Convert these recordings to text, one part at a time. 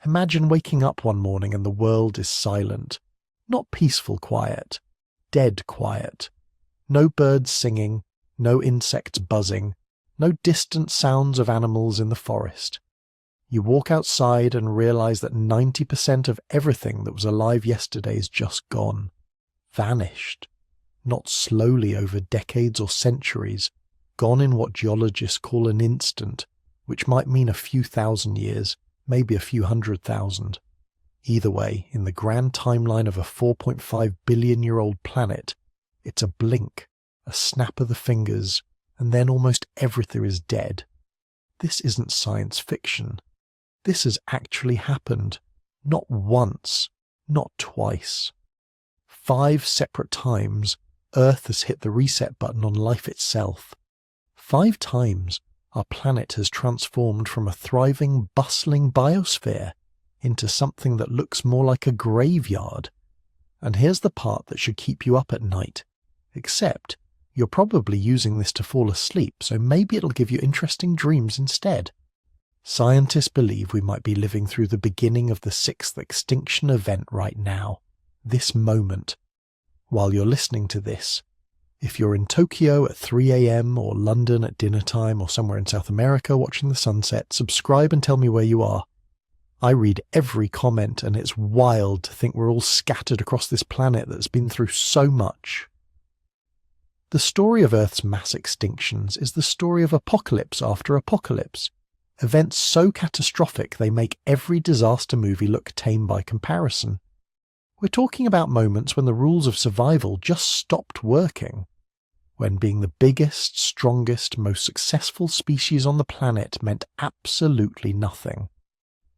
Imagine waking up one morning and the world is silent. Not peaceful quiet, dead quiet. No birds singing, no insects buzzing, no distant sounds of animals in the forest. You walk outside and realize that 90% of everything that was alive yesterday is just gone. Vanished. Not slowly over decades or centuries, gone in what geologists call an instant, which might mean a few thousand years, maybe a few 100,000. Either way, in the grand timeline of a 4.5 billion-year-old planet, it's a blink, a snap of the fingers, and then almost everything is dead. This isn't science fiction. This has actually happened. Not once, not twice. 5 separate times, Earth has hit the reset button on life itself. 5 times, our planet has transformed from a thriving, bustling biosphere into something that looks more like a graveyard. And here's the part that should keep you up at night. Except, you're probably using this to fall asleep, so maybe it'll give you interesting dreams instead. Scientists believe we might be living through the beginning of the 6th extinction event right now, this moment. While you're listening to this, if you're in Tokyo at 3 a.m. or London at dinner time or somewhere in South America watching the sunset, subscribe and tell me where you are. I read every comment and it's wild to think we're all scattered across this planet that's been through so much. The story of Earth's mass extinctions is the story of apocalypse after apocalypse. Events so catastrophic they make every disaster movie look tame by comparison. We're talking about moments when the rules of survival just stopped working. When being the biggest, strongest, most successful species on the planet meant absolutely nothing.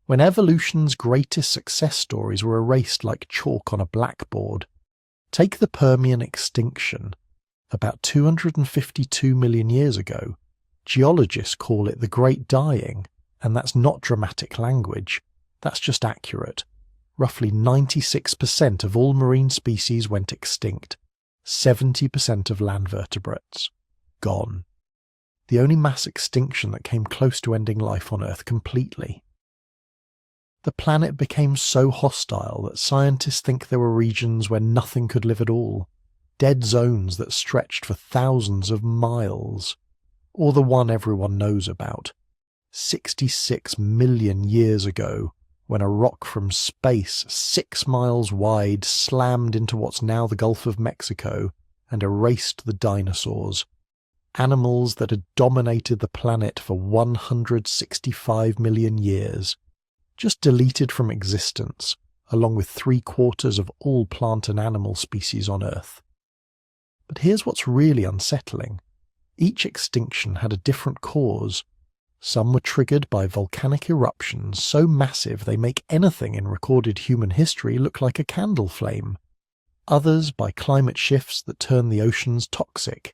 When evolution's greatest success stories were erased like chalk on a blackboard. Take the Permian extinction. About 252 million years ago, geologists call it the Great Dying, and that's not dramatic language, that's just accurate. Roughly 96% of all marine species went extinct, 70% of land vertebrates. Gone. The only mass extinction that came close to ending life on Earth completely. The planet became so hostile that scientists think there were regions where nothing could live at all. Dead zones that stretched for thousands of miles. Or the one everyone knows about. 66 million years ago, when a rock from space 6 miles wide slammed into what's now the Gulf of Mexico and erased the dinosaurs. Animals that had dominated the planet for 165 million years. Just deleted from existence, along with 3/4 of all plant and animal species on Earth. But here's what's really unsettling. Each extinction had a different cause. Some were triggered by volcanic eruptions so massive they make anything in recorded human history look like a candle flame. Others by climate shifts that turn the oceans toxic.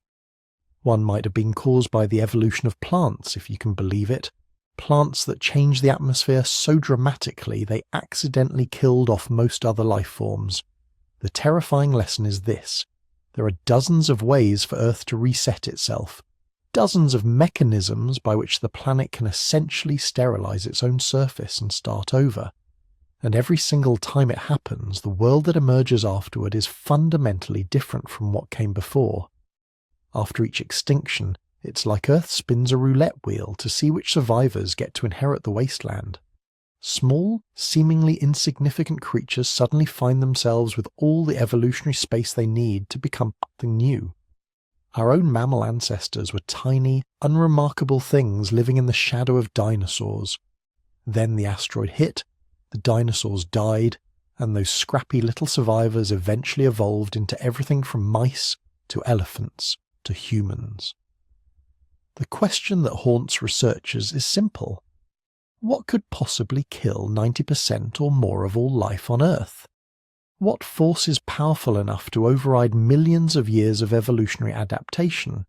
One might have been caused by the evolution of plants, if you can believe it. Plants that change the atmosphere so dramatically they accidentally killed off most other life forms. The terrifying lesson is this. There are dozens of ways for Earth to reset itself, dozens of mechanisms by which the planet can essentially sterilize its own surface and start over. And every single time it happens, the world that emerges afterward is fundamentally different from what came before. After each extinction, it's like Earth spins a roulette wheel to see which survivors get to inherit the wasteland. Small, seemingly insignificant creatures suddenly find themselves with all the evolutionary space they need to become something new. Our own mammal ancestors were tiny, unremarkable things living in the shadow of dinosaurs. Then the asteroid hit, the dinosaurs died, and those scrappy little survivors eventually evolved into everything from mice to elephants to humans. The question that haunts researchers is simple. What could possibly kill 90% or more of all life on Earth? What force is powerful enough to override millions of years of evolutionary adaptation,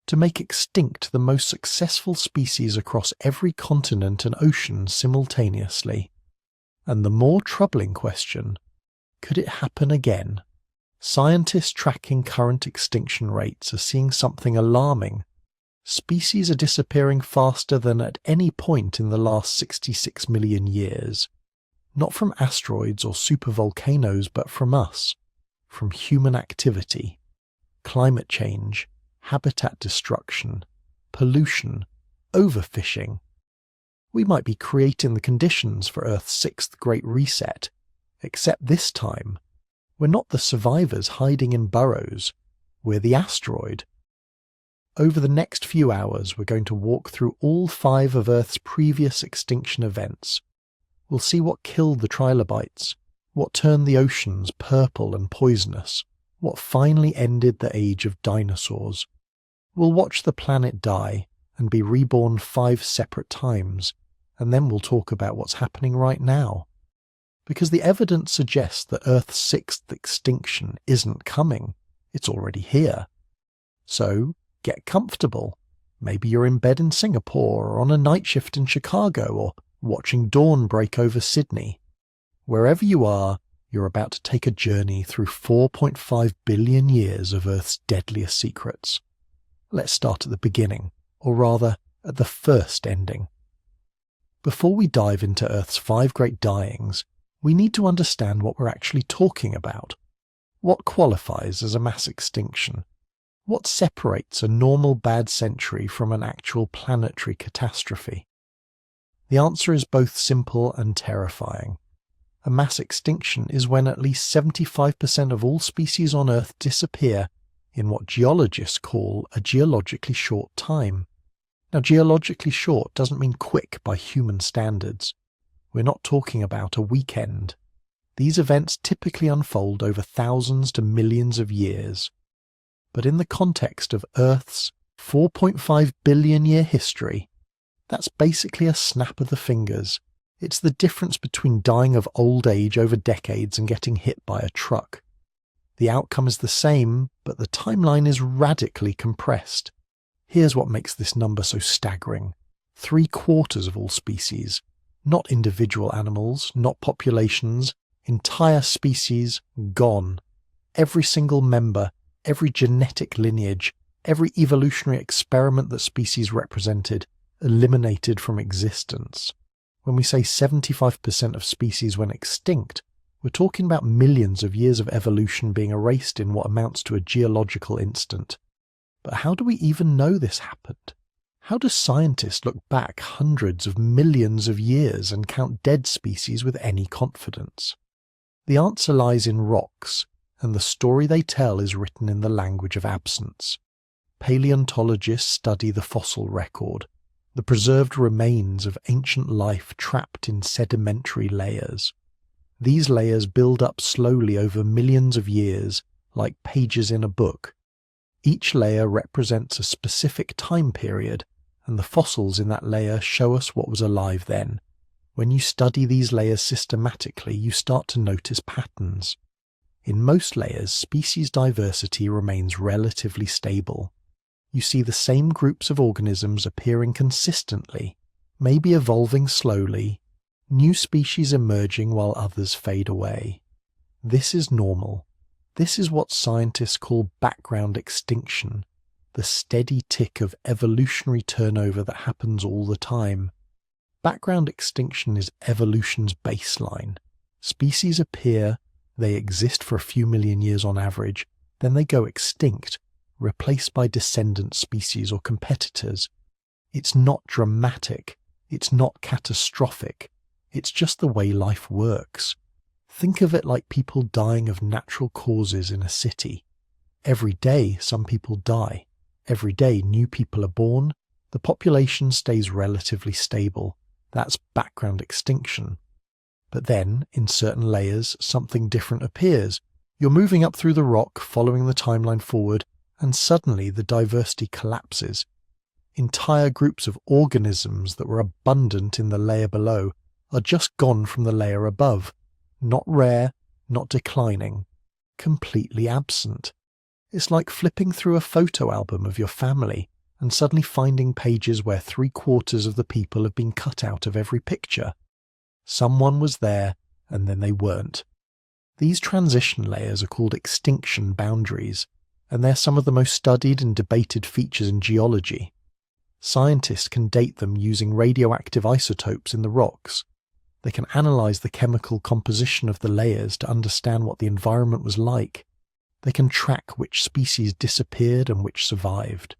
to make extinct the most successful species across every continent and ocean simultaneously? And the more troubling question, could it happen again? Scientists tracking current extinction rates are seeing something alarming. Species are disappearing faster than at any point in the last 66 million years. Not from asteroids or supervolcanoes, but from us, from human activity, climate change, habitat destruction, pollution, overfishing. We might be creating the conditions for Earth's sixth Great Reset, except this time, we're not the survivors hiding in burrows, we're the asteroid. Over the next few hours, we're going to walk through all 5 of Earth's previous extinction events. We'll see what killed the trilobites, what turned the oceans purple and poisonous, what finally ended the age of dinosaurs. We'll watch the planet die and be reborn 5 separate times, and then we'll talk about what's happening right now. Because the evidence suggests that Earth's 6th extinction isn't coming, it's already here. So, get comfortable. Maybe you're in bed in Singapore, or on a night shift in Chicago, or watching dawn break over Sydney. Wherever you are, you're about to take a journey through 4.5 billion years of Earth's deadliest secrets. Let's start at the beginning, or rather, at the first ending. Before we dive into Earth's 5 great dyings, we need to understand what we're actually talking about. What qualifies as a mass extinction? What separates a normal bad century from an actual planetary catastrophe? The answer is both simple and terrifying. A mass extinction is when at least 75% of all species on Earth disappear in what geologists call a geologically short time. Now, geologically short doesn't mean quick by human standards. We're not talking about a weekend. These events typically unfold over thousands to millions of years. But in the context of Earth's 4.5 billion year history, that's basically a snap of the fingers. It's the difference between dying of old age over decades and getting hit by a truck. The outcome is the same, but the timeline is radically compressed. Here's what makes this number so staggering. 3/4 of all species, not individual animals, not populations, entire species gone. Every single member, every genetic lineage, every evolutionary experiment that species represented, eliminated from existence. When we say 75% of species went extinct, we're talking about millions of years of evolution being erased in what amounts to a geological instant. But how do we even know this happened? How do scientists look back hundreds of millions of years and count dead species with any confidence? The answer lies in rocks, and the story they tell is written in the language of absence. Paleontologists study the fossil record, the preserved remains of ancient life trapped in sedimentary layers. These layers build up slowly over millions of years, like pages in a book. Each layer represents a specific time period, and the fossils in that layer show us what was alive then. When you study these layers systematically, you start to notice patterns. In most layers, species diversity remains relatively stable. You see the same groups of organisms appearing consistently, maybe evolving slowly, new species emerging while others fade away. This is normal. This is what scientists call background extinction, the steady tick of evolutionary turnover that happens all the time. Background extinction is evolution's baseline. Species appear, they exist for a few million years on average, then they go extinct, replaced by descendant species or competitors. It's not dramatic, it's not catastrophic, it's just the way life works. Think of it like people dying of natural causes in a city. Every day some people die. Every day new people are born. The population stays relatively stable. That's background extinction. But then, in certain layers, something different appears. You're moving up through the rock, following the timeline forward, and suddenly the diversity collapses. Entire groups of organisms that were abundant in the layer below are just gone from the layer above. Not rare, not declining, completely absent. It's like flipping through a photo album of your family and suddenly finding pages where 3/4 of the people have been cut out of every picture. Someone was there and then they weren't. These transition layers are called extinction boundaries, and they're some of the most studied and debated features in geology. Scientists can date them using radioactive isotopes in the rocks. They can analyze the chemical composition of the layers to understand what the environment was like. They can track which species disappeared and which survived.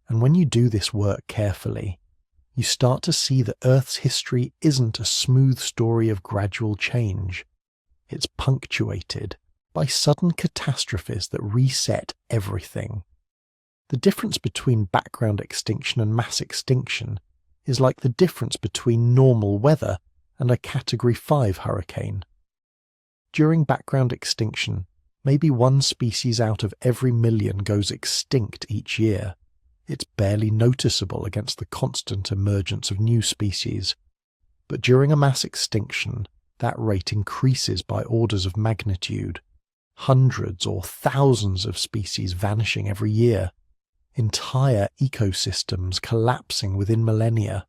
And when you do this work carefully, you start to see that Earth's history isn't a smooth story of gradual change. It's punctuated by sudden catastrophes that reset everything. The difference between background extinction and mass extinction is like the difference between normal weather and a Category 5 hurricane. During background extinction, maybe one species out of every million goes extinct each year. It's barely noticeable against the constant emergence of new species. But during a mass extinction, that rate increases by orders of magnitude. Hundreds or thousands of species vanishing every year. Entire ecosystems collapsing within millennia.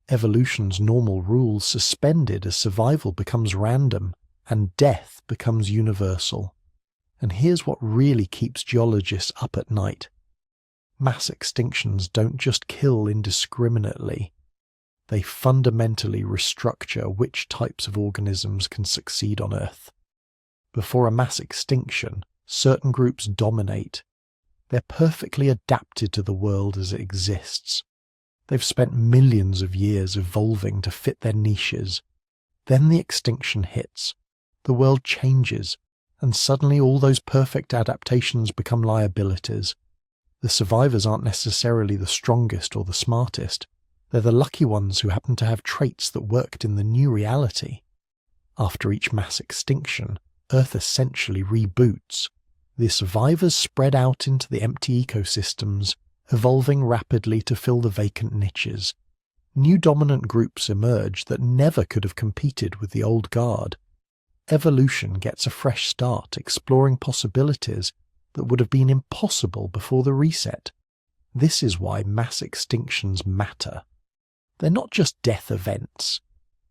Evolution's normal rules suspended as survival becomes random and death becomes universal. And here's what really keeps geologists up at night. Mass extinctions don't just kill indiscriminately. They fundamentally restructure which types of organisms can succeed on Earth. Before a mass extinction, certain groups dominate. They're perfectly adapted to the world as it exists. They've spent millions of years evolving to fit their niches. Then the extinction hits. The world changes, and suddenly all those perfect adaptations become liabilities. The survivors aren't necessarily the strongest or the smartest. They're the lucky ones who happen to have traits that worked in the new reality. After each mass extinction, Earth essentially reboots. The survivors spread out into the empty ecosystems, evolving rapidly to fill the vacant niches. New dominant groups emerge that never could have competed with the old guard. Evolution gets a fresh start, exploring possibilities that would have been impossible before the reset. This is why mass extinctions matter. They're not just death events.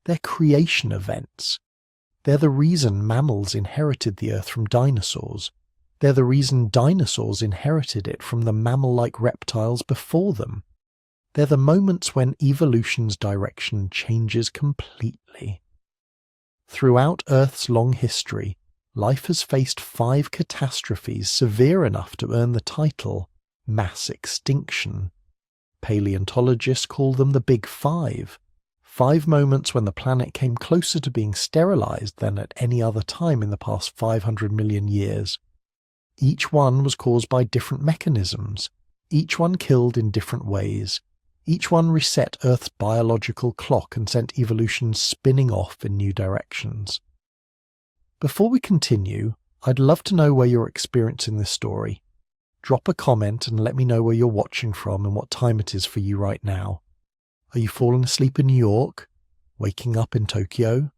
They're creation events. They're the reason mammals inherited the Earth from dinosaurs. They're the reason dinosaurs inherited it from the mammal-like reptiles before them. They're the moments when evolution's direction changes completely. Throughout Earth's long history, life has faced 5 catastrophes severe enough to earn the title mass extinction. Paleontologists call them the Big Five. 5 moments when the planet came closer to being sterilized than at any other time in the past 500 million years. Each one was caused by different mechanisms. Each one killed in different ways. Each one reset Earth's biological clock and sent evolution spinning off in new directions. Before we continue, I'd love to know where you're experiencing this story. Drop a comment and let me know where you're watching from and what time it is for you right now. Are you falling asleep in New York? Waking up in Tokyo?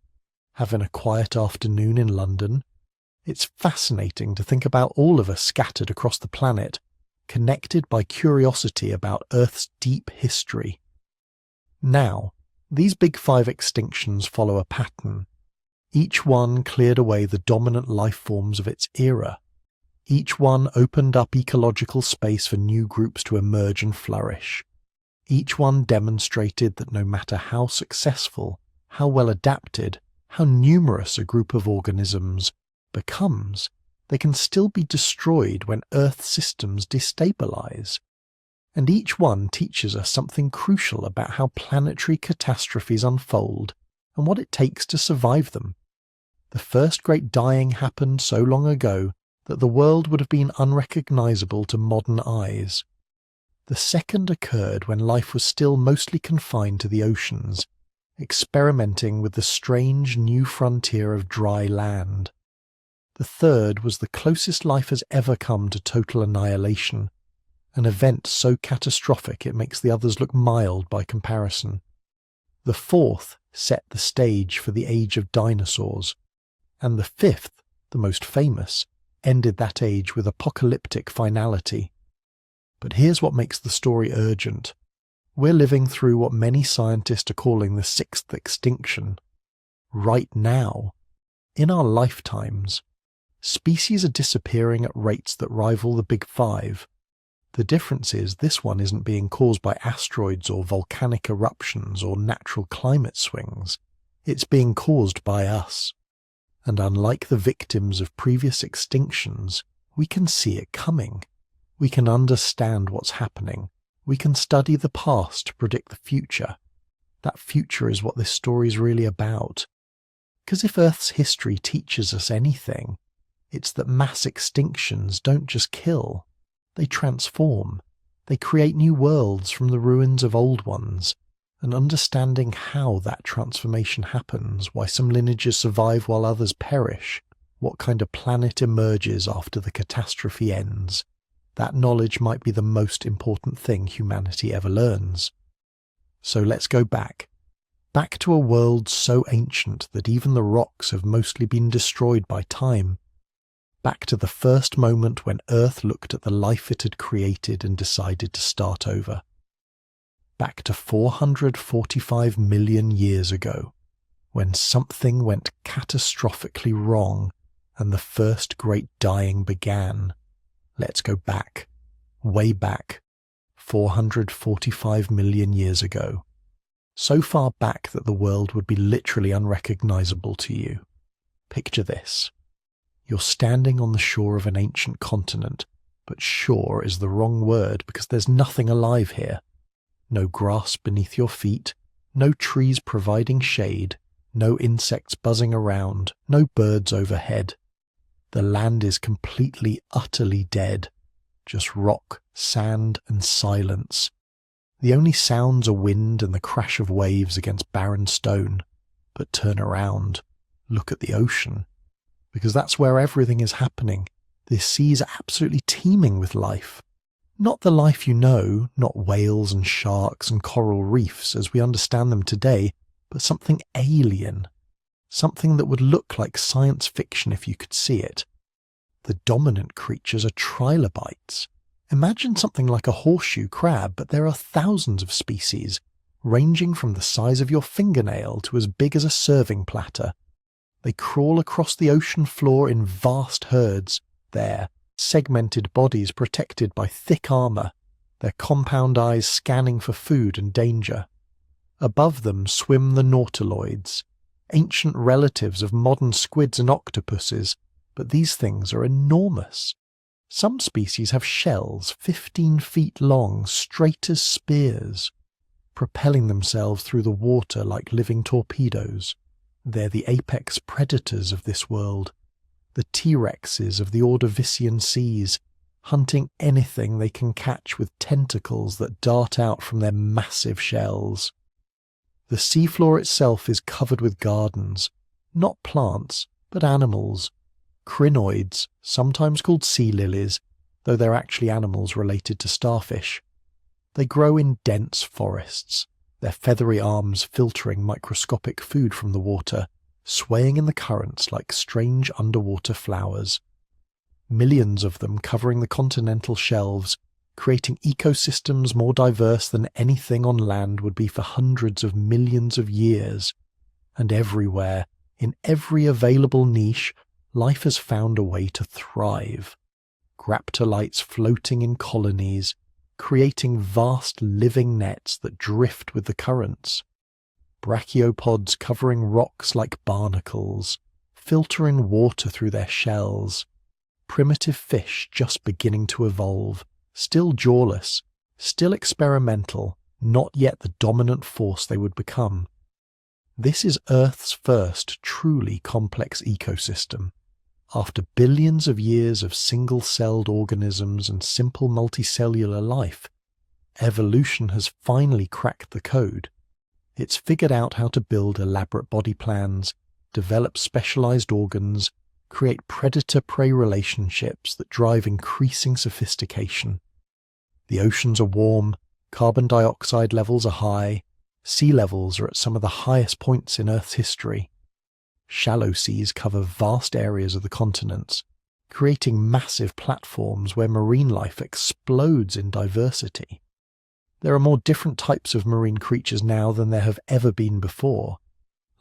Having a quiet afternoon in London? It's fascinating to think about all of us scattered across the planet, connected by curiosity about Earth's deep history. Now, these Big 5 extinctions follow a pattern. Each one cleared away the dominant life forms of its era. Each one opened up ecological space for new groups to emerge and flourish. Each one demonstrated that no matter how successful, how well adapted, how numerous a group of organisms becomes, they can still be destroyed when Earth systems destabilize. And each one teaches us something crucial about how planetary catastrophes unfold and what it takes to survive them. The first great dying happened so long ago that the world would have been unrecognizable to modern eyes. The second occurred when life was still mostly confined to the oceans, experimenting with the strange new frontier of dry land. The third was the closest life has ever come to total annihilation, an event so catastrophic it makes the others look mild by comparison. The fourth set the stage for the age of dinosaurs, and the fifth, the most famous, ended that age with apocalyptic finality. But here's what makes the story urgent. We're living through what many scientists are calling the 6th extinction. Right now, in our lifetimes, species are disappearing at rates that rival the Big Five. The difference is this one isn't being caused by asteroids or volcanic eruptions or natural climate swings. It's being caused by us. And unlike the victims of previous extinctions, we can see it coming. We can understand what's happening. We can study the past to predict the future. That future is what this story is really about. Because if Earth's history teaches us anything, it's that mass extinctions don't just kill, they transform. They create new worlds from the ruins of old ones, and understanding how that transformation happens, why some lineages survive while others perish, what kind of planet emerges after the catastrophe ends, that knowledge might be the most important thing humanity ever learns. So let's go back to a world so ancient that even the rocks have mostly been destroyed by time. Back to the first moment when Earth looked at the life it had created and decided to start over. Back to 445 million years ago, when something went catastrophically wrong and the first great dying began. Let's go back, way back, 445 million years ago. So far back that the world would be literally unrecognizable to you. Picture this. You're standing on the shore of an ancient continent, but shore is the wrong word because there's nothing alive here. No grass beneath your feet, no trees providing shade, no insects buzzing around, no birds overhead. The land is completely, utterly dead. Just rock, sand, and silence. The only sounds are wind and the crash of waves against barren stone. But turn around. Look at the ocean. Because that's where everything is happening. The seas are absolutely teeming with life. Not the life you know, not whales and sharks and coral reefs as we understand them today, but something alien. Something that would look like science fiction if you could see it. The dominant creatures are trilobites. Imagine something like a horseshoe crab, but there are thousands of species, ranging from the size of your fingernail to as big as a serving platter. They crawl across the ocean floor in vast herds, their segmented bodies protected by thick armour, their compound eyes scanning for food and danger. Above them swim the nautiloids, ancient relatives of modern squids and octopuses, but these things are enormous. Some species have shells 15 feet long, straight as spears, propelling themselves through the water like living torpedoes. They're the apex predators of this world, the T-Rexes of the Ordovician seas, hunting anything they can catch with tentacles that dart out from their massive shells. The seafloor itself is covered with gardens, not plants, but animals. Crinoids, sometimes called sea lilies, though they're actually animals related to starfish. They grow in dense forests, their feathery arms filtering microscopic food from the water, swaying in the currents like strange underwater flowers. Millions of them covering the continental shelves, creating ecosystems more diverse than anything on land would be for hundreds of millions of years. And everywhere, in every available niche, life has found a way to thrive. Graptolites floating in colonies, creating vast living nets that drift with the currents. Brachiopods covering rocks like barnacles, filtering water through their shells. Primitive fish just beginning to evolve, still jawless, still experimental, not yet the dominant force they would become. This is Earth's first truly complex ecosystem. After billions of years of single-celled organisms and simple multicellular life, evolution has finally cracked the code. It's figured out how to build elaborate body plans, develop specialized organs, create predator-prey relationships that drive increasing sophistication. The oceans are warm, carbon dioxide levels are high, sea levels are at some of the highest points in Earth's history. Shallow seas cover vast areas of the continents, creating massive platforms where marine life explodes in diversity. There are more different types of marine creatures now than there have ever been before.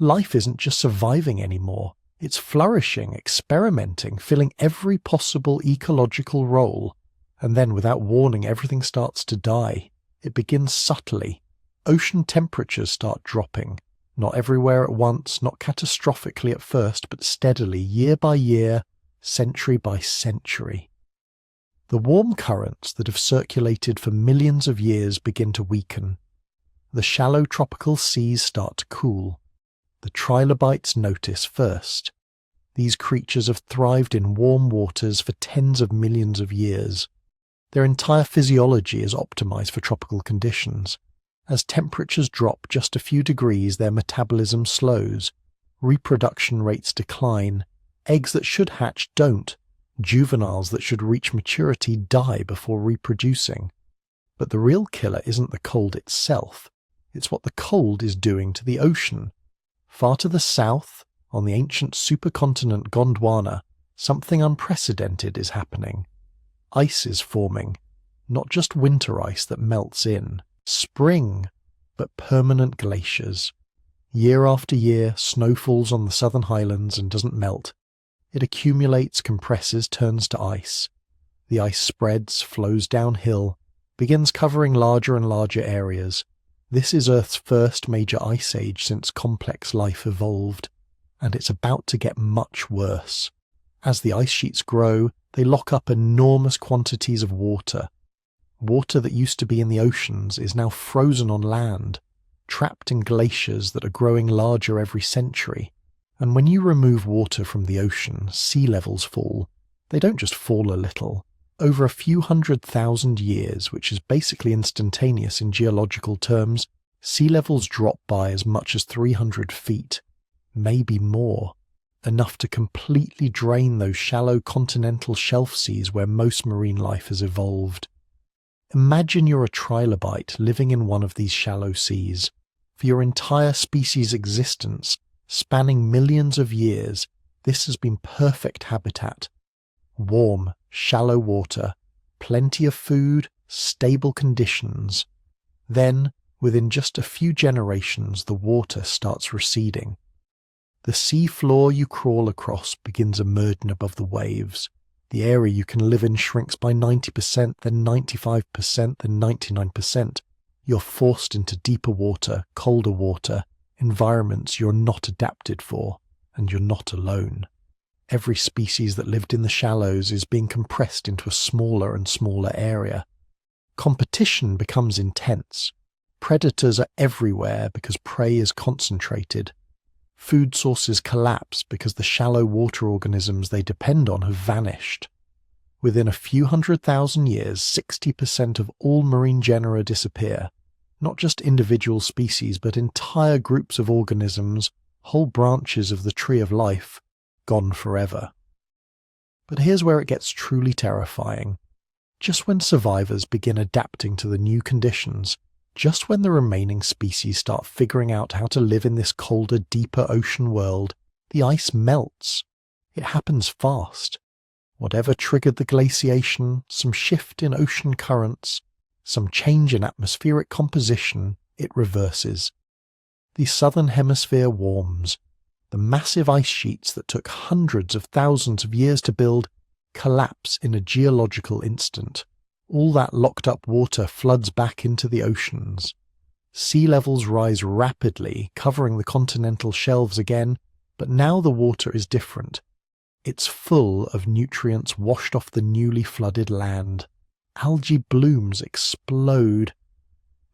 Life isn't just surviving anymore, it's flourishing, experimenting, filling every possible ecological role, and then without warning everything starts to die. It begins subtly. Ocean temperatures start dropping. Not everywhere at once, not catastrophically at first, but steadily, year by year, century by century. The warm currents that have circulated for millions of years begin to weaken. The shallow tropical seas start to cool. The trilobites notice first. These creatures have thrived in warm waters for tens of millions of years. Their entire physiology is optimized for tropical conditions. As temperatures drop just a few degrees, their metabolism slows, reproduction rates decline, eggs that should hatch don't, juveniles that should reach maturity die before reproducing. But the real killer isn't the cold itself, it's what the cold is doing to the ocean. Far to the south, on the ancient supercontinent Gondwana, something unprecedented is happening. Ice is forming, not just winter ice that melts in. Spring, but permanent glaciers. Year after year, snow falls on the southern highlands and doesn't melt. It accumulates, compresses, turns to ice. The ice spreads, flows downhill, begins covering larger and larger areas. This is Earth's first major ice age since complex life evolved, and it's about to get much worse. As the ice sheets grow, they lock up enormous quantities of water. Water that used to be in the oceans is now frozen on land, trapped in glaciers that are growing larger every century. And when you remove water from the ocean, sea levels fall. They don't just fall a little. Over a few 100,000 years, which is basically instantaneous in geological terms, sea levels drop by as much as 300 feet, maybe more, enough to completely drain those shallow continental shelf seas where most marine life has evolved. Imagine you're a trilobite living in one of these shallow seas. For your entire species' existence, spanning millions of years, this has been perfect habitat. Warm, shallow water, plenty of food, stable conditions. Then, within just a few generations, the water starts receding. The sea floor you crawl across begins emerging above the waves. The area you can live in shrinks by 90%, then 95%, then 99%. You're forced into deeper water, colder water, environments you're not adapted for, and you're not alone. Every species that lived in the shallows is being compressed into a smaller and smaller area. Competition becomes intense. Predators are everywhere because prey is concentrated. Food sources collapse because the shallow water organisms they depend on have vanished. Within a few 100,000 years, 60% of all marine genera disappear. Not just individual species, but entire groups of organisms, whole branches of the tree of life, gone forever. But here's where it gets truly terrifying. Just when survivors begin adapting to the new conditions, just when the remaining species start figuring out how to live in this colder, deeper ocean world, the ice melts. It happens fast. Whatever triggered the glaciation, some shift in ocean currents, some change in atmospheric composition, it reverses. The southern hemisphere warms. The massive ice sheets that took hundreds of thousands of years to build collapse in a geological instant. All that locked up water floods back into the oceans. Sea levels rise rapidly, covering the continental shelves again, but now the water is different. It's full of nutrients washed off the newly flooded land. Algae blooms explode.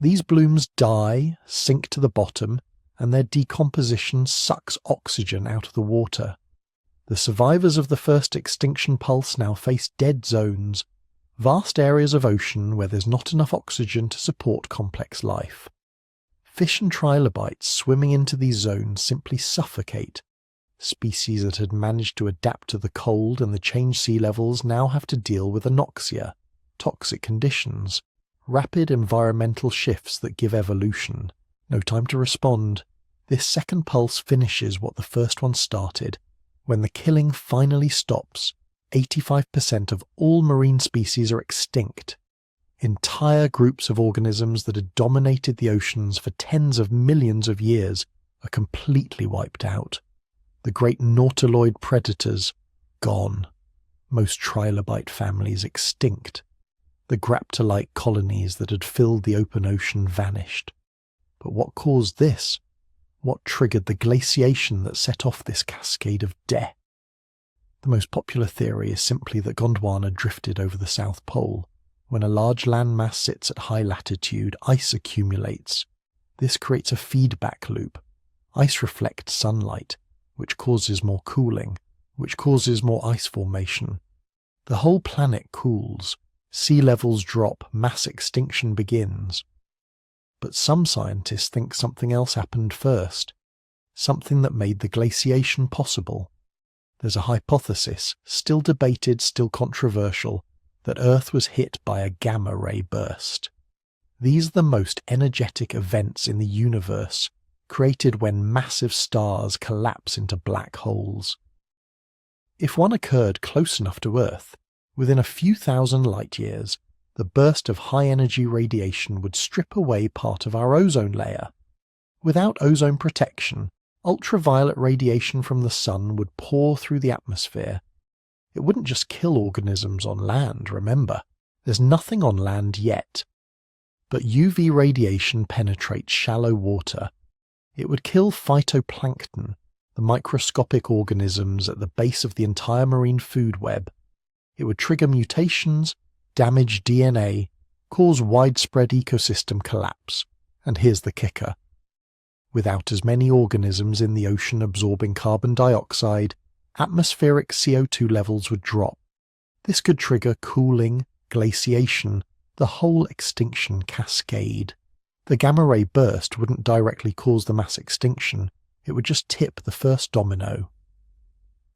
These blooms die, sink to the bottom, and their decomposition sucks oxygen out of the water. The survivors of the first extinction pulse now face dead zones, vast areas of ocean where there's not enough oxygen to support complex life. Fish and trilobites swimming into these zones simply suffocate. Species that had managed to adapt to the cold and the changed sea levels now have to deal with anoxia, toxic conditions, rapid environmental shifts that give evolution. No time to respond. This second pulse finishes what the first one started. When the killing finally stops, 85% of all marine species are extinct. Entire groups of organisms that had dominated the oceans for tens of millions of years are completely wiped out. The great nautiloid predators, gone. Most trilobite families extinct. The graptolite colonies that had filled the open ocean vanished. But what caused this? What triggered the glaciation that set off this cascade of death? The most popular theory is simply that Gondwana drifted over the South Pole. When a large landmass sits at high latitude, ice accumulates. This creates a feedback loop. Ice reflects sunlight, which causes more cooling, which causes more ice formation. The whole planet cools. Sea levels drop, mass extinction begins. But some scientists think something else happened first, something that made the glaciation possible. There's a hypothesis, still debated, still controversial, that Earth was hit by a gamma-ray burst. These are the most energetic events in the universe, created when massive stars collapse into black holes. If one occurred close enough to Earth, within a few thousand light years, the burst of high-energy radiation would strip away part of our ozone layer. Without ozone protection, ultraviolet radiation from the sun would pour through the atmosphere. It wouldn't just kill organisms on land, remember. There's nothing on land yet. But UV radiation penetrates shallow water. It would kill phytoplankton, the microscopic organisms at the base of the entire marine food web. It would trigger mutations, damage DNA, cause widespread ecosystem collapse. And here's the kicker. Without as many organisms in the ocean absorbing carbon dioxide, atmospheric CO2 levels would drop. This could trigger cooling, glaciation, the whole extinction cascade. The gamma-ray burst wouldn't directly cause the mass extinction, it would just tip the first domino.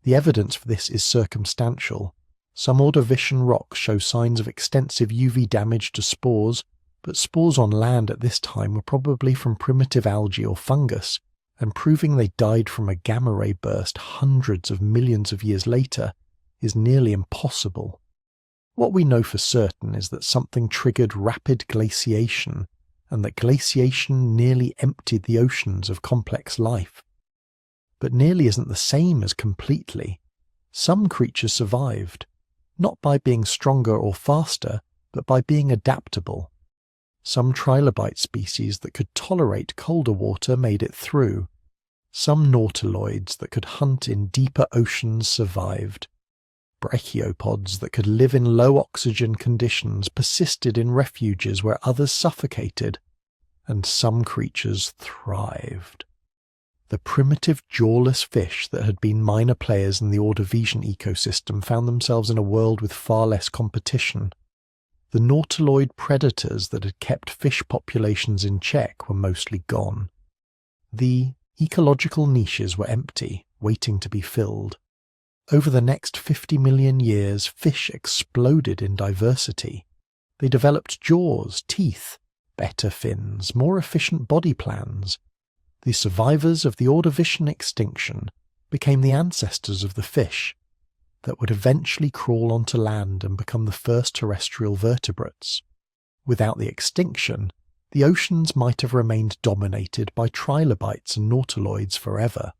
The evidence for this is circumstantial. Some Ordovician rocks show signs of extensive UV damage to spores, but spores on land at this time were probably from primitive algae or fungus, and proving they died from a gamma-ray burst hundreds of millions of years later is nearly impossible. What we know for certain is that something triggered rapid glaciation, and that glaciation nearly emptied the oceans of complex life. But nearly isn't the same as completely. Some creatures survived, not by being stronger or faster, but by being adaptable. Some trilobite species that could tolerate colder water made it through. Some nautiloids that could hunt in deeper oceans survived. Brachiopods that could live in low oxygen conditions persisted in refuges where others suffocated, and some creatures thrived. The primitive jawless fish that had been minor players in the Ordovician ecosystem found themselves in a world with far less competition. The nautiloid predators that had kept fish populations in check were mostly gone. The ecological niches were empty, waiting to be filled. Over the next 50 million years, fish exploded in diversity. They developed jaws, teeth, better fins, more efficient body plans. The survivors of the Ordovician extinction became the ancestors of the fish that would eventually crawl onto land and become the first terrestrial vertebrates. Without the extinction, the oceans might have remained dominated by trilobites and nautiloids forever.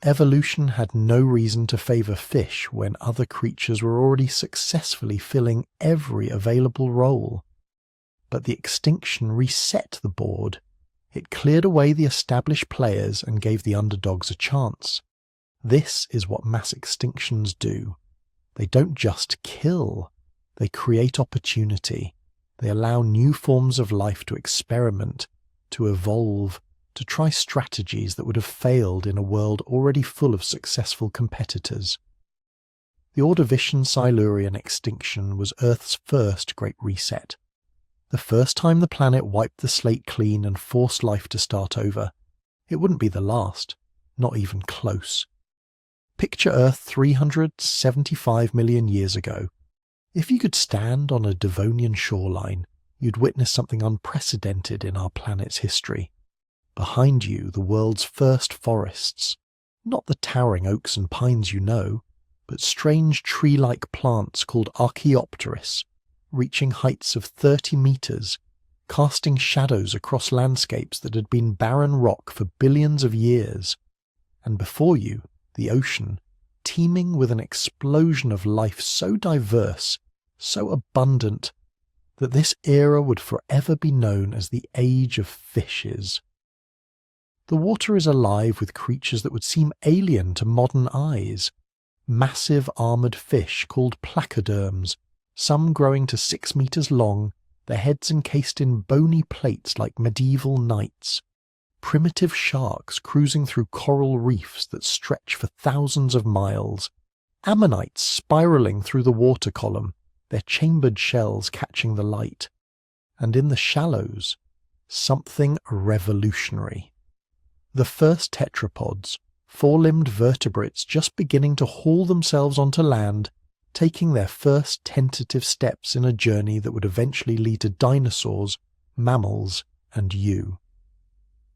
Evolution had no reason to favour fish when other creatures were already successfully filling every available role. But the extinction reset the board. It cleared away the established players and gave the underdogs a chance. This is what mass extinctions do. They don't just kill, they create opportunity. They allow new forms of life to experiment, to evolve, to try strategies that would have failed in a world already full of successful competitors. The Ordovician-Silurian extinction was Earth's first great reset. The first time the planet wiped the slate clean and forced life to start over. It wouldn't be the last, not even close. Picture Earth 375 million years ago. If you could stand on a Devonian shoreline, you'd witness something unprecedented in our planet's history. Behind you, the world's first forests. Not the towering oaks and pines you know, but strange tree-like plants called Archaeopteris, reaching heights of 30 meters, casting shadows across landscapes that had been barren rock for billions of years. And before you, the ocean, teeming with an explosion of life so diverse, so abundant, that this era would forever be known as the Age of Fishes. The water is alive with creatures that would seem alien to modern eyes. Massive armoured fish called placoderms, some growing to 6 meters long, their heads encased in bony plates like medieval knights. Primitive sharks cruising through coral reefs that stretch for thousands of miles. Ammonites spiralling through the water column, their chambered shells catching the light. And in the shallows, something revolutionary. The first tetrapods, four-limbed vertebrates just beginning to haul themselves onto land, taking their first tentative steps in a journey that would eventually lead to dinosaurs, mammals, and you.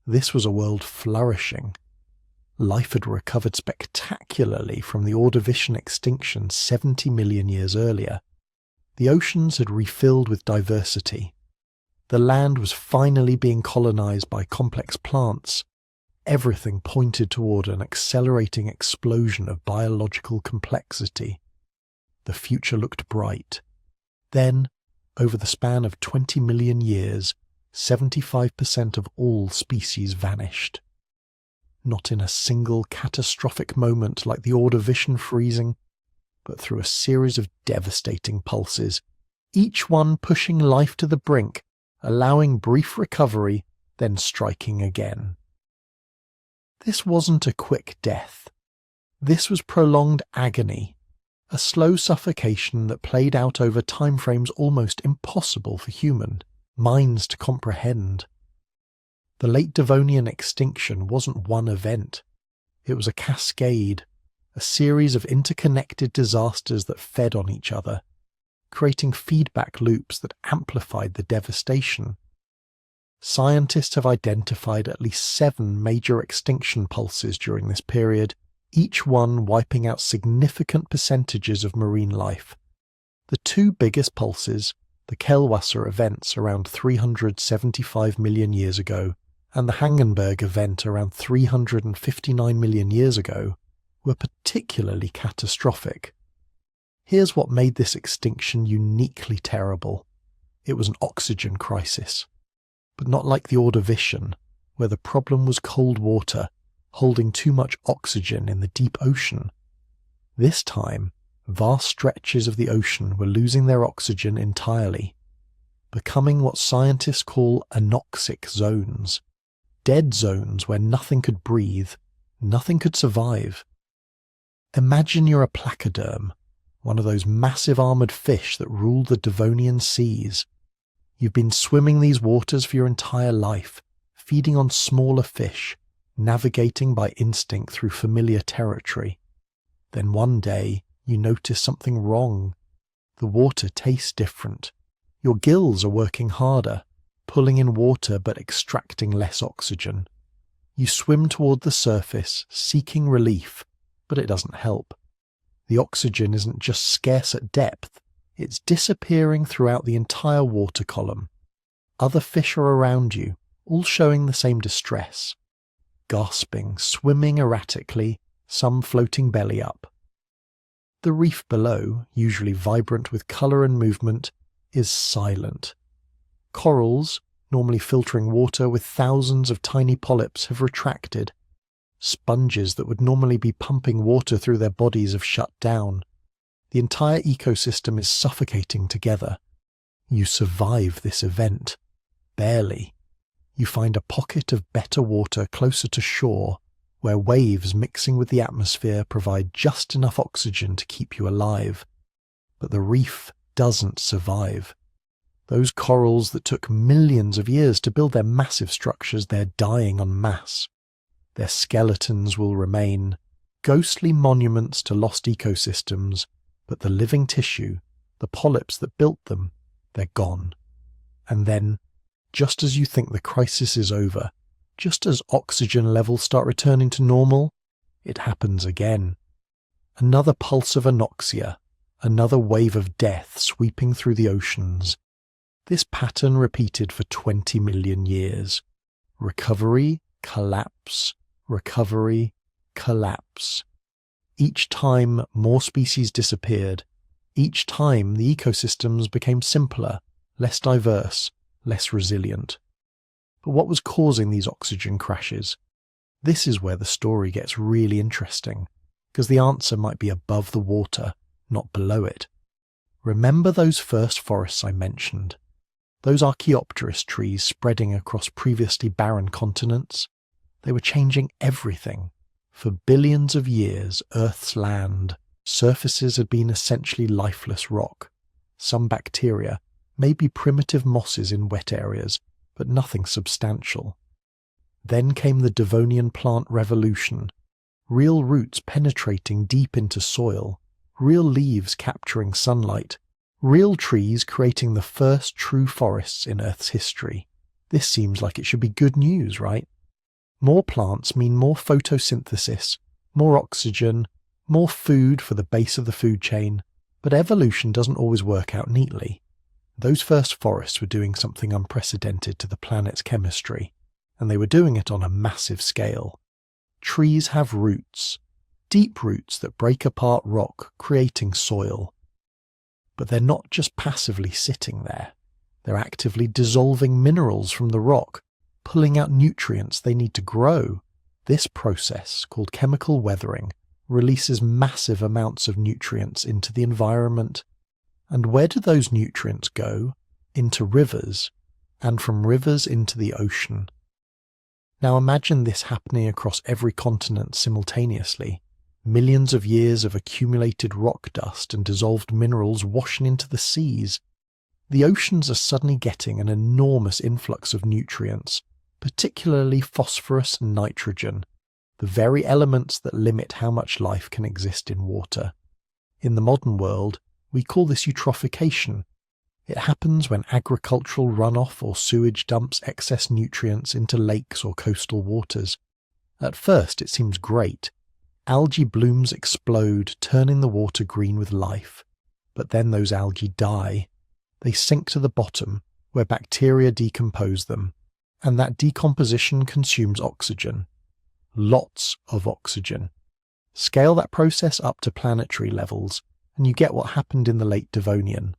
This was a world flourishing. Life had recovered spectacularly from the Ordovician extinction 70 million years earlier. The oceans had refilled with diversity. The land was finally being colonized by complex plants. Everything pointed toward an accelerating explosion of biological complexity. The future looked bright. Then, over the span of 20 million years, 75% of all species vanished. Not in a single catastrophic moment like the Ordovician freezing, but through a series of devastating pulses, each one pushing life to the brink, allowing brief recovery, then striking again. This wasn't a quick death. This was prolonged agony, a slow suffocation that played out over timeframes almost impossible for human minds to comprehend. The late Devonian extinction wasn't one event. It was a cascade, a series of interconnected disasters that fed on each other, creating feedback loops that amplified the devastation. Scientists have identified at least 7 major extinction pulses during this period, each one wiping out significant percentages of marine life. The 2 biggest pulses, the Kellwasser events around 375 million years ago and the Hangenberg event around 359 million years ago, were particularly catastrophic. Here's what made this extinction uniquely terrible. It was an oxygen crisis. But not like the Ordovician, where the problem was cold water holding too much oxygen in the deep ocean. This time, vast stretches of the ocean were losing their oxygen entirely, becoming what scientists call anoxic zones, dead zones where nothing could breathe, nothing could survive. Imagine you're a placoderm, one of those massive armoured fish that rule the Devonian seas. You've been swimming these waters for your entire life, feeding on smaller fish, navigating by instinct through familiar territory. Then one day, you notice something wrong. The water tastes different. Your gills are working harder, pulling in water but extracting less oxygen. You swim toward the surface, seeking relief, but it doesn't help. The oxygen isn't just scarce at depth, it's disappearing throughout the entire water column. Other fish are around you, all showing the same distress. Gasping, swimming erratically, some floating belly up. The reef below, usually vibrant with colour and movement, is silent. Corals, normally filtering water with thousands of tiny polyps, have retracted. Sponges that would normally be pumping water through their bodies have shut down. The entire ecosystem is suffocating together. You survive this event. Barely. You find a pocket of better water closer to shore, where waves mixing with the atmosphere provide just enough oxygen to keep you alive. But the reef doesn't survive. Those corals that took millions of years to build their massive structures, they're dying en masse. Their skeletons will remain, ghostly monuments to lost ecosystems, but the living tissue, the polyps that built them, they're gone. And then, just as you think the crisis is over, just as oxygen levels start returning to normal, it happens again. Another pulse of anoxia, another wave of death sweeping through the oceans. This pattern repeated for 20 million years. Recovery, collapse, recovery, collapse. Each time more species disappeared, each time the ecosystems became simpler, less diverse, less resilient. But what was causing these oxygen crashes? This is where the story gets really interesting, because the answer might be above the water, not below it. Remember those first forests I mentioned? Those Archaeopteris trees spreading across previously barren continents? They were changing everything. For billions of years, Earth's land surfaces had been essentially lifeless rock. Some bacteria, maybe primitive mosses in wet areas, but nothing substantial. Then came the Devonian plant revolution, real roots penetrating deep into soil, real leaves capturing sunlight, real trees creating the first true forests in Earth's history. This seems like it should be good news, right? More plants mean more photosynthesis, more oxygen, more food for the base of the food chain, but evolution doesn't always work out neatly. Those first forests were doing something unprecedented to the planet's chemistry, and they were doing it on a massive scale. Trees have roots, deep roots that break apart rock, creating soil. But they're not just passively sitting there. They're actively dissolving minerals from the rock, pulling out nutrients they need to grow. This process, called chemical weathering, releases massive amounts of nutrients into the environment. And where do those nutrients go? Into rivers, and from rivers into the ocean. Now imagine this happening across every continent simultaneously. Millions of years of accumulated rock dust and dissolved minerals washing into the seas. The oceans are suddenly getting an enormous influx of nutrients, particularly phosphorus and nitrogen, the very elements that limit how much life can exist in water. In the modern world, we call this eutrophication. It happens when agricultural runoff or sewage dumps excess nutrients into lakes or coastal waters. At first it seems great. Algae blooms explode, turning the water green with life. But then those algae die. They sink to the bottom, where bacteria decompose them, and that decomposition consumes oxygen. Lots of oxygen. Scale that process up to planetary levels, and you get what happened in the late Devonian.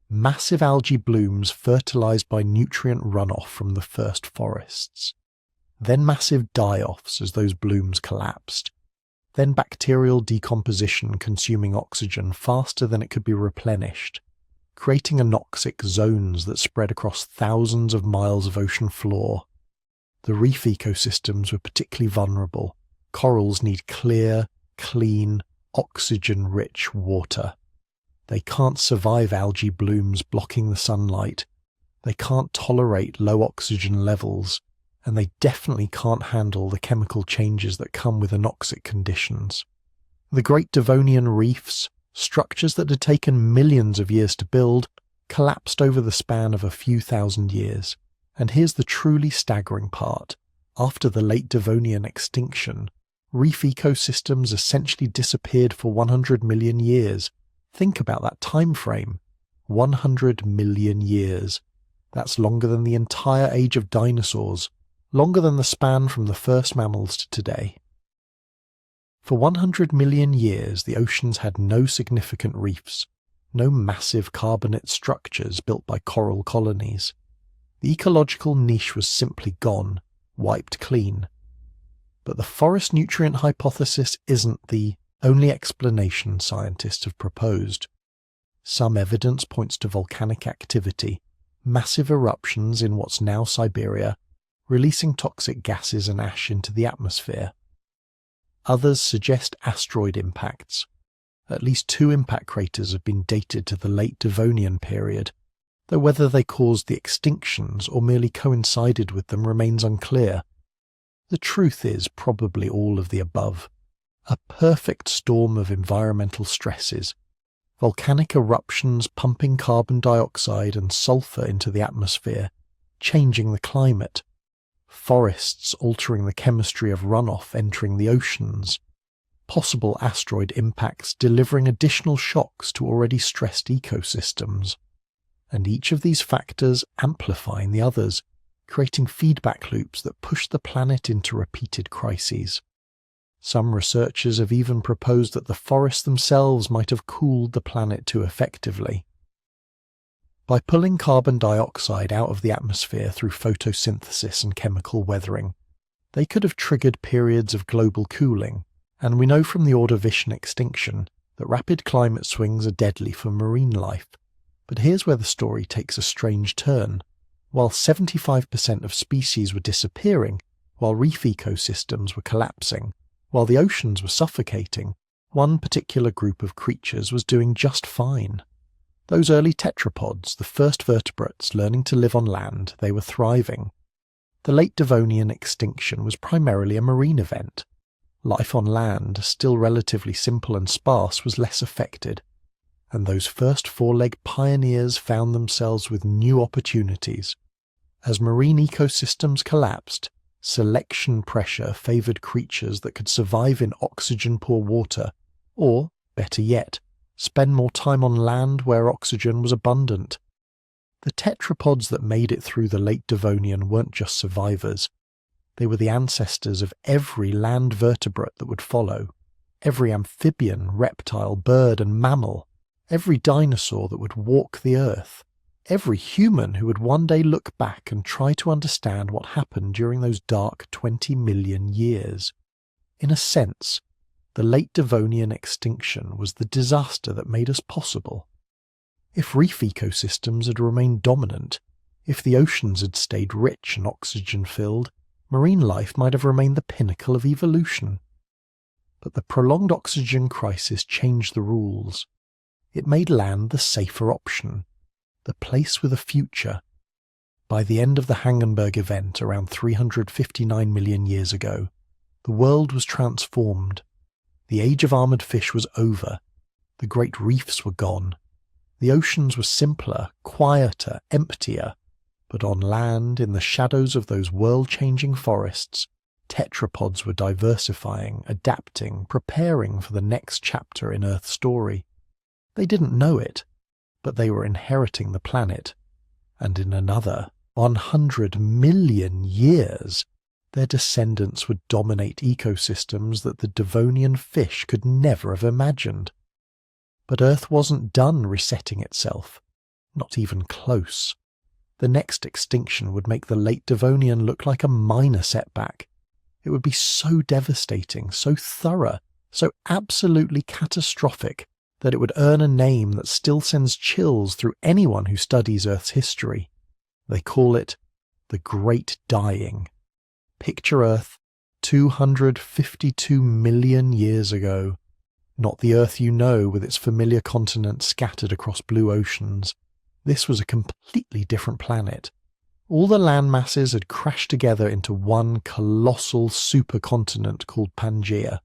Massive algae blooms fertilized by nutrient runoff from the first forests. Then massive die-offs as those blooms collapsed. Then bacterial decomposition consuming oxygen faster than it could be replenished, creating anoxic zones that spread across thousands of miles of ocean floor. The reef ecosystems were particularly vulnerable. Corals need clear, clean, oxygen-rich water. They can't survive algae blooms blocking the sunlight. They can't tolerate low oxygen levels, and they definitely can't handle the chemical changes that come with anoxic conditions. The Great Devonian reefs, structures that had taken millions of years to build, collapsed over the span of a few thousand years. And here's the truly staggering part. After the late Devonian extinction, reef ecosystems essentially disappeared for 100 million years. Think about that time frame. 100 million years. That's longer than the entire age of dinosaurs, longer than the span from the first mammals to today. For 100 million years, the oceans had no significant reefs, no massive carbonate structures built by coral colonies. The ecological niche was simply gone, wiped clean. But the forest nutrient hypothesis isn't the only explanation scientists have proposed. Some evidence points to volcanic activity, massive eruptions in what's now Siberia, releasing toxic gases and ash into the atmosphere. Others suggest asteroid impacts. At least 2 impact craters have been dated to the late Devonian period, though whether they caused the extinctions or merely coincided with them remains unclear. The truth is probably all of the above. A perfect storm of environmental stresses. Volcanic eruptions pumping carbon dioxide and sulfur into the atmosphere, changing the climate. Forests altering the chemistry of runoff entering the oceans. Possible asteroid impacts delivering additional shocks to already stressed ecosystems. And each of these factors amplifying the others, creating feedback loops that push the planet into repeated crises. Some researchers have even proposed that the forests themselves might have cooled the planet too effectively. By pulling carbon dioxide out of the atmosphere through photosynthesis and chemical weathering, They could have triggered periods of global cooling, and we know from the Ordovician extinction that rapid climate swings are deadly for marine life. But here's where the story takes a strange turn. While 75% of species were disappearing, while reef ecosystems were collapsing, while the oceans were suffocating, one particular group of creatures was doing just fine. Those early tetrapods, the first vertebrates learning to live on land, they were thriving. The late Devonian extinction was primarily a marine event. Life on land, still relatively simple and sparse, was less affected, and those first four-legged pioneers found themselves with new opportunities. As marine ecosystems collapsed, selection pressure favoured creatures that could survive in oxygen-poor water, or, better yet, spend more time on land where oxygen was abundant. The tetrapods that made it through the late Devonian weren't just survivors. They were the ancestors of every land vertebrate that would follow, every amphibian, reptile, bird and mammal, every dinosaur that would walk the earth, every human who would one day look back and try to understand what happened during those dark 20 million years. In a sense, the late Devonian extinction was the disaster that made us possible. If reef ecosystems had remained dominant, if the oceans had stayed rich and oxygen-filled, marine life might have remained the pinnacle of evolution. But the prolonged oxygen crisis changed the rules. It made land the safer option, the place with a future. By the end of the Hangenberg event around 359 million years ago, the world was transformed. The age of armoured fish was over. The great reefs were gone. The oceans were simpler, quieter, emptier. But on land, in the shadows of those world-changing forests, tetrapods were diversifying, adapting, preparing for the next chapter in Earth's story. They didn't know it, but they were inheriting the planet. And in another 100 million years, their descendants would dominate ecosystems that the Devonian fish could never have imagined. But Earth wasn't done resetting itself, not even close. The next extinction would make the late Devonian look like a minor setback. It would be so devastating, so thorough, so absolutely catastrophic that it would earn a name that still sends chills through anyone who studies Earth's history. They call it the Great Dying. Picture Earth 252 million years ago. Not the Earth you know with its familiar continents scattered across blue oceans. This was a completely different planet. All the land masses had crashed together into one colossal supercontinent called Pangaea.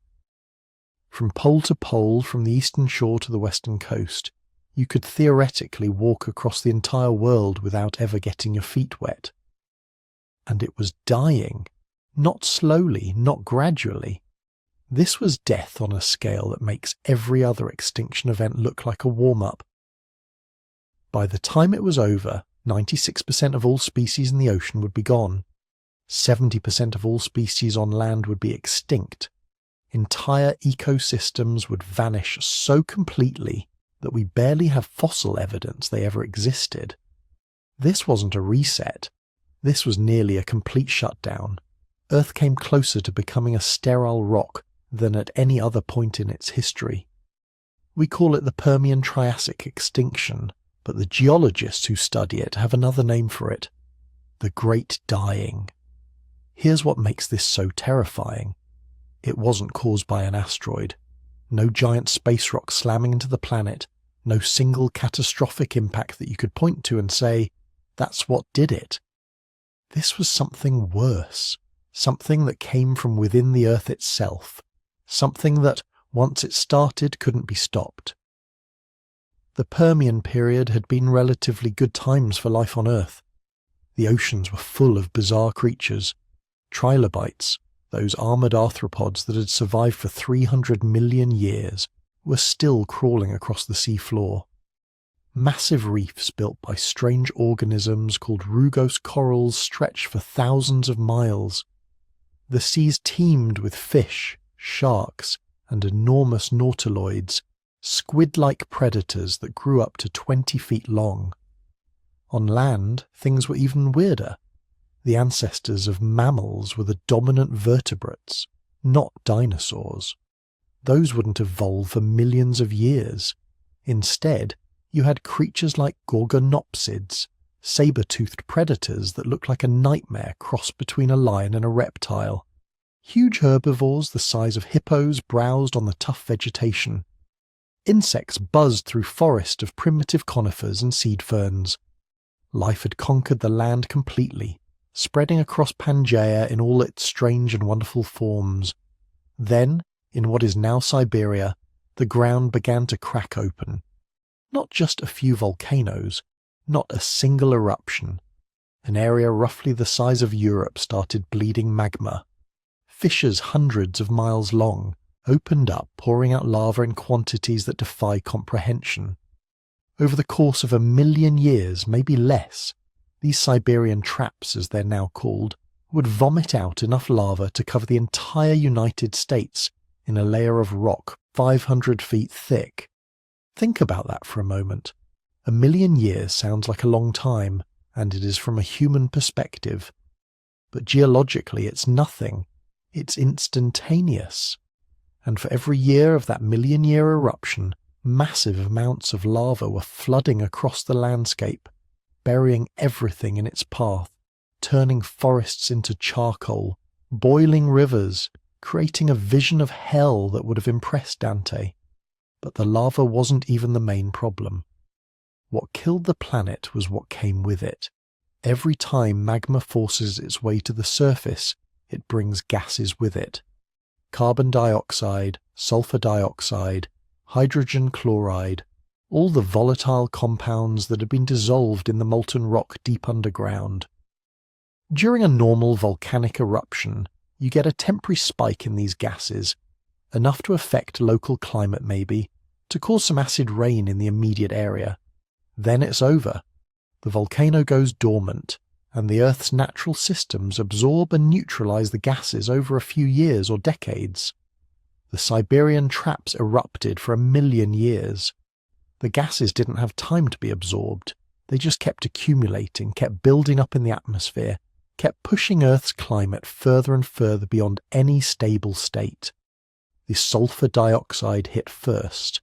From pole to pole, from the eastern shore to the western coast, you could theoretically walk across the entire world without ever getting your feet wet. And it was dying. Not slowly, not gradually. This was death on a scale that makes every other extinction event look like a warm-up. By the time it was over, 96% of all species in the ocean would be gone. 70% of all species on land would be extinct. Entire ecosystems would vanish so completely that we barely have fossil evidence they ever existed. This wasn't a reset. This was nearly a complete shutdown. Earth came closer to becoming a sterile rock than at any other point in its history. We call it the Permian-Triassic extinction, but the geologists who study it have another name for it: the Great Dying. Here's what makes this so terrifying. It wasn't caused by an asteroid. No giant space rock slamming into the planet. No single catastrophic impact that you could point to and say, that's what did it. This was something worse. Something that came from within the Earth itself. Something that, once it started, couldn't be stopped. The Permian period had been relatively good times for life on Earth. The oceans were full of bizarre creatures. Trilobites, those armoured arthropods that had survived for 300 million years, were still crawling across the sea floor. Massive reefs built by strange organisms called rugose corals stretched for thousands of miles. The seas teemed with fish, sharks, and enormous nautiloids, squid-like predators that grew up to 20 feet long. On land, things were even weirder. The ancestors of mammals were the dominant vertebrates, not dinosaurs. Those wouldn't evolve for millions of years. Instead, you had creatures like gorgonopsids, saber-toothed predators that looked like a nightmare crossed between a lion and a reptile. Huge herbivores the size of hippos browsed on the tough vegetation. Insects buzzed through forests of primitive conifers and seed ferns. Life had conquered the land completely, spreading across Pangaea in all its strange and wonderful forms. Then, in what is now Siberia, the ground began to crack open. Not just a few volcanoes, not a single eruption. An area roughly the size of Europe started bleeding magma. Fissures hundreds of miles long opened up, pouring out lava in quantities that defy comprehension. Over the course of 1,000,000 years, maybe less, these Siberian traps, as they're now called, would vomit out enough lava to cover the entire United States in a layer of rock 500 feet thick. Think about that for a moment. 1,000,000 years sounds like a long time, and it is from a human perspective. But geologically it's nothing. It's instantaneous. And for every year of that 1,000,000-year eruption, massive amounts of lava were flooding across the landscape, burying everything in its path, turning forests into charcoal, boiling rivers, creating a vision of hell that would have impressed Dante. But the lava wasn't even the main problem. What killed the planet was what came with it. Every time magma forces its way to the surface, it brings gases with it. Carbon dioxide, sulfur dioxide, hydrogen chloride, all the volatile compounds that had been dissolved in the molten rock deep underground. During a normal volcanic eruption, you get a temporary spike in these gases, enough to affect local climate maybe, to cause some acid rain in the immediate area. Then it's over. The volcano goes dormant, and the Earth's natural systems absorb and neutralize the gases over a few years or decades. The Siberian traps erupted for 1,000,000 years. The gases didn't have time to be absorbed. They just kept accumulating, kept building up in the atmosphere, kept pushing Earth's climate further and further beyond any stable state. The sulfur dioxide hit first.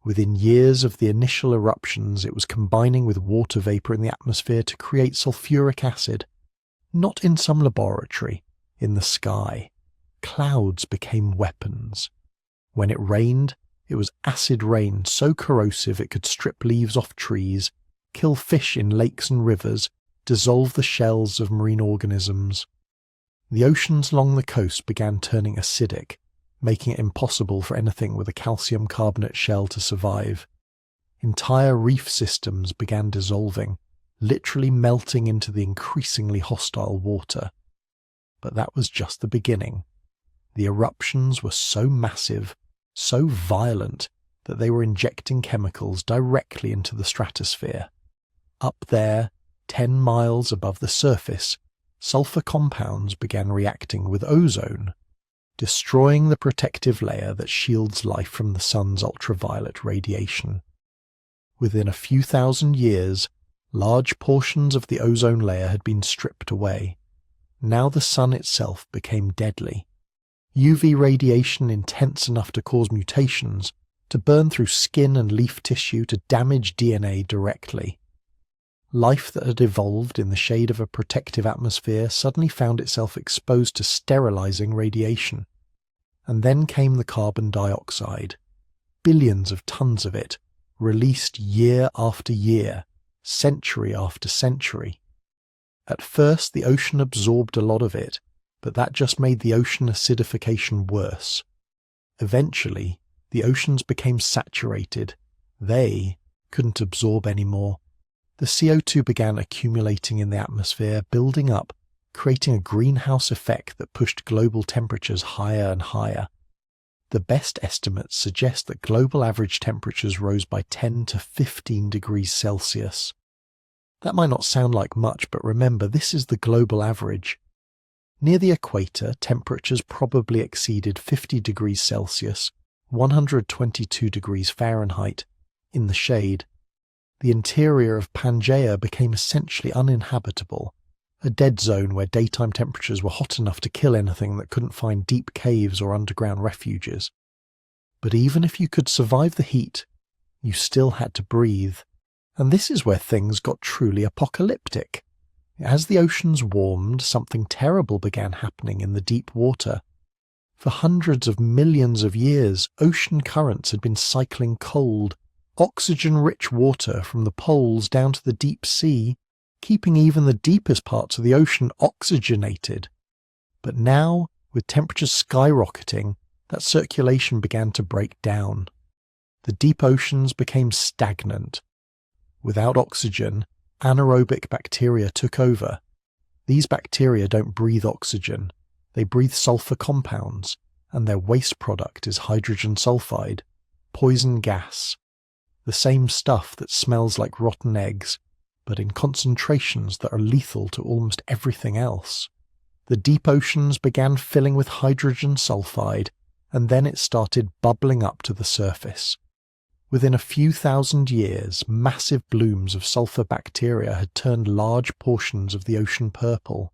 Within years of the initial eruptions, it was combining with water vapor in the atmosphere to create sulfuric acid. Not in some laboratory, in the sky. Clouds became weapons. When it rained, it was acid rain so corrosive it could strip leaves off trees, kill fish in lakes and rivers, dissolve the shells of marine organisms. The oceans along the coast began turning acidic, making it impossible for anything with a calcium carbonate shell to survive. Entire reef systems began dissolving, literally melting into the increasingly hostile water. But that was just the beginning. The eruptions were so massive, so violent, that they were injecting chemicals directly into the stratosphere. Up there, 10 miles above the surface, sulfur compounds began reacting with ozone, destroying the protective layer that shields life from the sun's ultraviolet radiation. Within a few thousand years, large portions of the ozone layer had been stripped away. Now the sun itself became deadly. UV radiation intense enough to cause mutations, to burn through skin and leaf tissue, to damage DNA directly. Life that had evolved in the shade of a protective atmosphere suddenly found itself exposed to sterilizing radiation. And then came the carbon dioxide. Billions of tons of it, released year after year, century after century. At first the ocean absorbed a lot of it, but that just made the ocean acidification worse. Eventually, the oceans became saturated. They couldn't absorb anymore. The CO2 began accumulating in the atmosphere, building up, creating a greenhouse effect that pushed global temperatures higher and higher. The best estimates suggest that global average temperatures rose by 10 to 15 degrees Celsius. That might not sound like much, but remember, this is the global average. Near the equator, temperatures probably exceeded 50 degrees Celsius, 122 degrees Fahrenheit, in the shade. The interior of Pangaea became essentially uninhabitable. a dead zone where daytime temperatures were hot enough to kill anything that couldn't find deep caves or underground refuges. But even if you could survive the heat, you still had to breathe, and this is where things got truly apocalyptic. As the oceans warmed, something terrible began happening in the deep water. For hundreds of millions of years, ocean currents had been cycling cold, oxygen-rich water from the poles down to the deep sea, keeping even the deepest parts of the ocean oxygenated. But now, with temperatures skyrocketing, that circulation began to break down. The deep oceans became stagnant. Without oxygen, anaerobic bacteria took over. These bacteria don't breathe oxygen. They breathe sulfur compounds, and their waste product is hydrogen sulfide, poison gas, the same stuff that smells like rotten eggs, but in concentrations that are lethal to almost everything else. The deep oceans began filling with hydrogen sulfide, and then it started bubbling up to the surface. Within a few thousand years, massive blooms of sulfur bacteria had turned large portions of the ocean purple.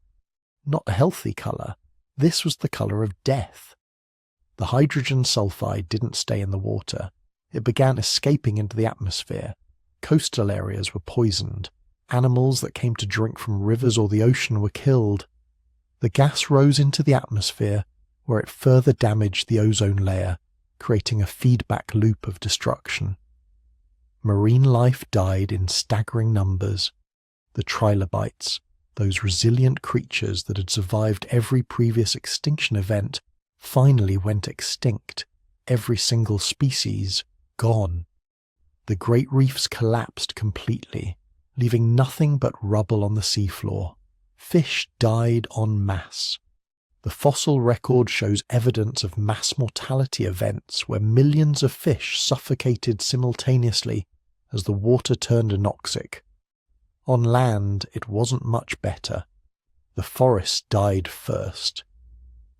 Not a healthy colour. This was the colour of death. The hydrogen sulfide didn't stay in the water. It began escaping into the atmosphere. Coastal areas were poisoned. Animals that came to drink from rivers or the ocean were killed. The gas rose into the atmosphere, where it further damaged the ozone layer, creating a feedback loop of destruction. Marine life died in staggering numbers. The trilobites, those resilient creatures that had survived every previous extinction event, finally went extinct, every single species gone. The great reefs collapsed completely, leaving nothing but rubble on the seafloor. Fish died en masse. The fossil record shows evidence of mass mortality events where millions of fish suffocated simultaneously as the water turned anoxic. On land, it wasn't much better. The forests died first.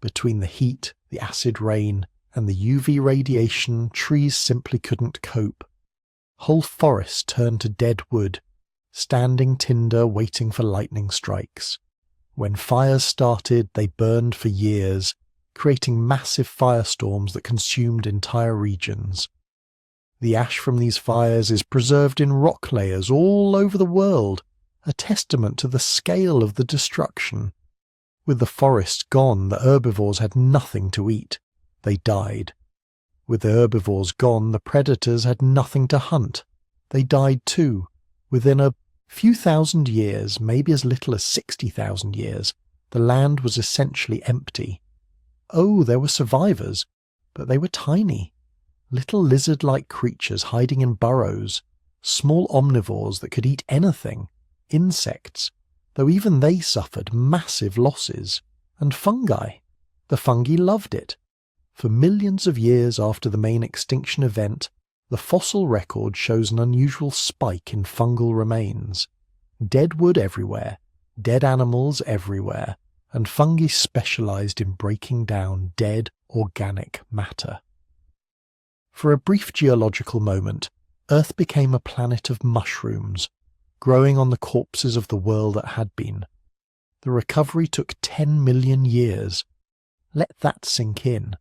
Between the heat, the acid rain, and the UV radiation, trees simply couldn't cope. Whole forests turned to dead wood, standing tinder waiting for lightning strikes. When fires started, they burned for years, creating massive firestorms that consumed entire regions. The ash from these fires is preserved in rock layers all over the world, a testament to the scale of the destruction. With the forests gone, the herbivores had nothing to eat. They died. With the herbivores gone, the predators had nothing to hunt. They died too. Within a few thousand years, maybe as little as 60,000 years, the land was essentially empty. Oh, there were survivors, but they were tiny. Little lizard-like creatures hiding in burrows, small omnivores that could eat anything, insects, though even they suffered massive losses, and fungi. The fungi loved it. For millions of years after the main extinction event, the fossil record shows an unusual spike in fungal remains. Dead wood everywhere, dead animals everywhere, and fungi specialized in breaking down dead organic matter. For a brief geological moment, Earth became a planet of mushrooms, growing on the corpses of the world that had been. The recovery took 10 million years. Let that sink in.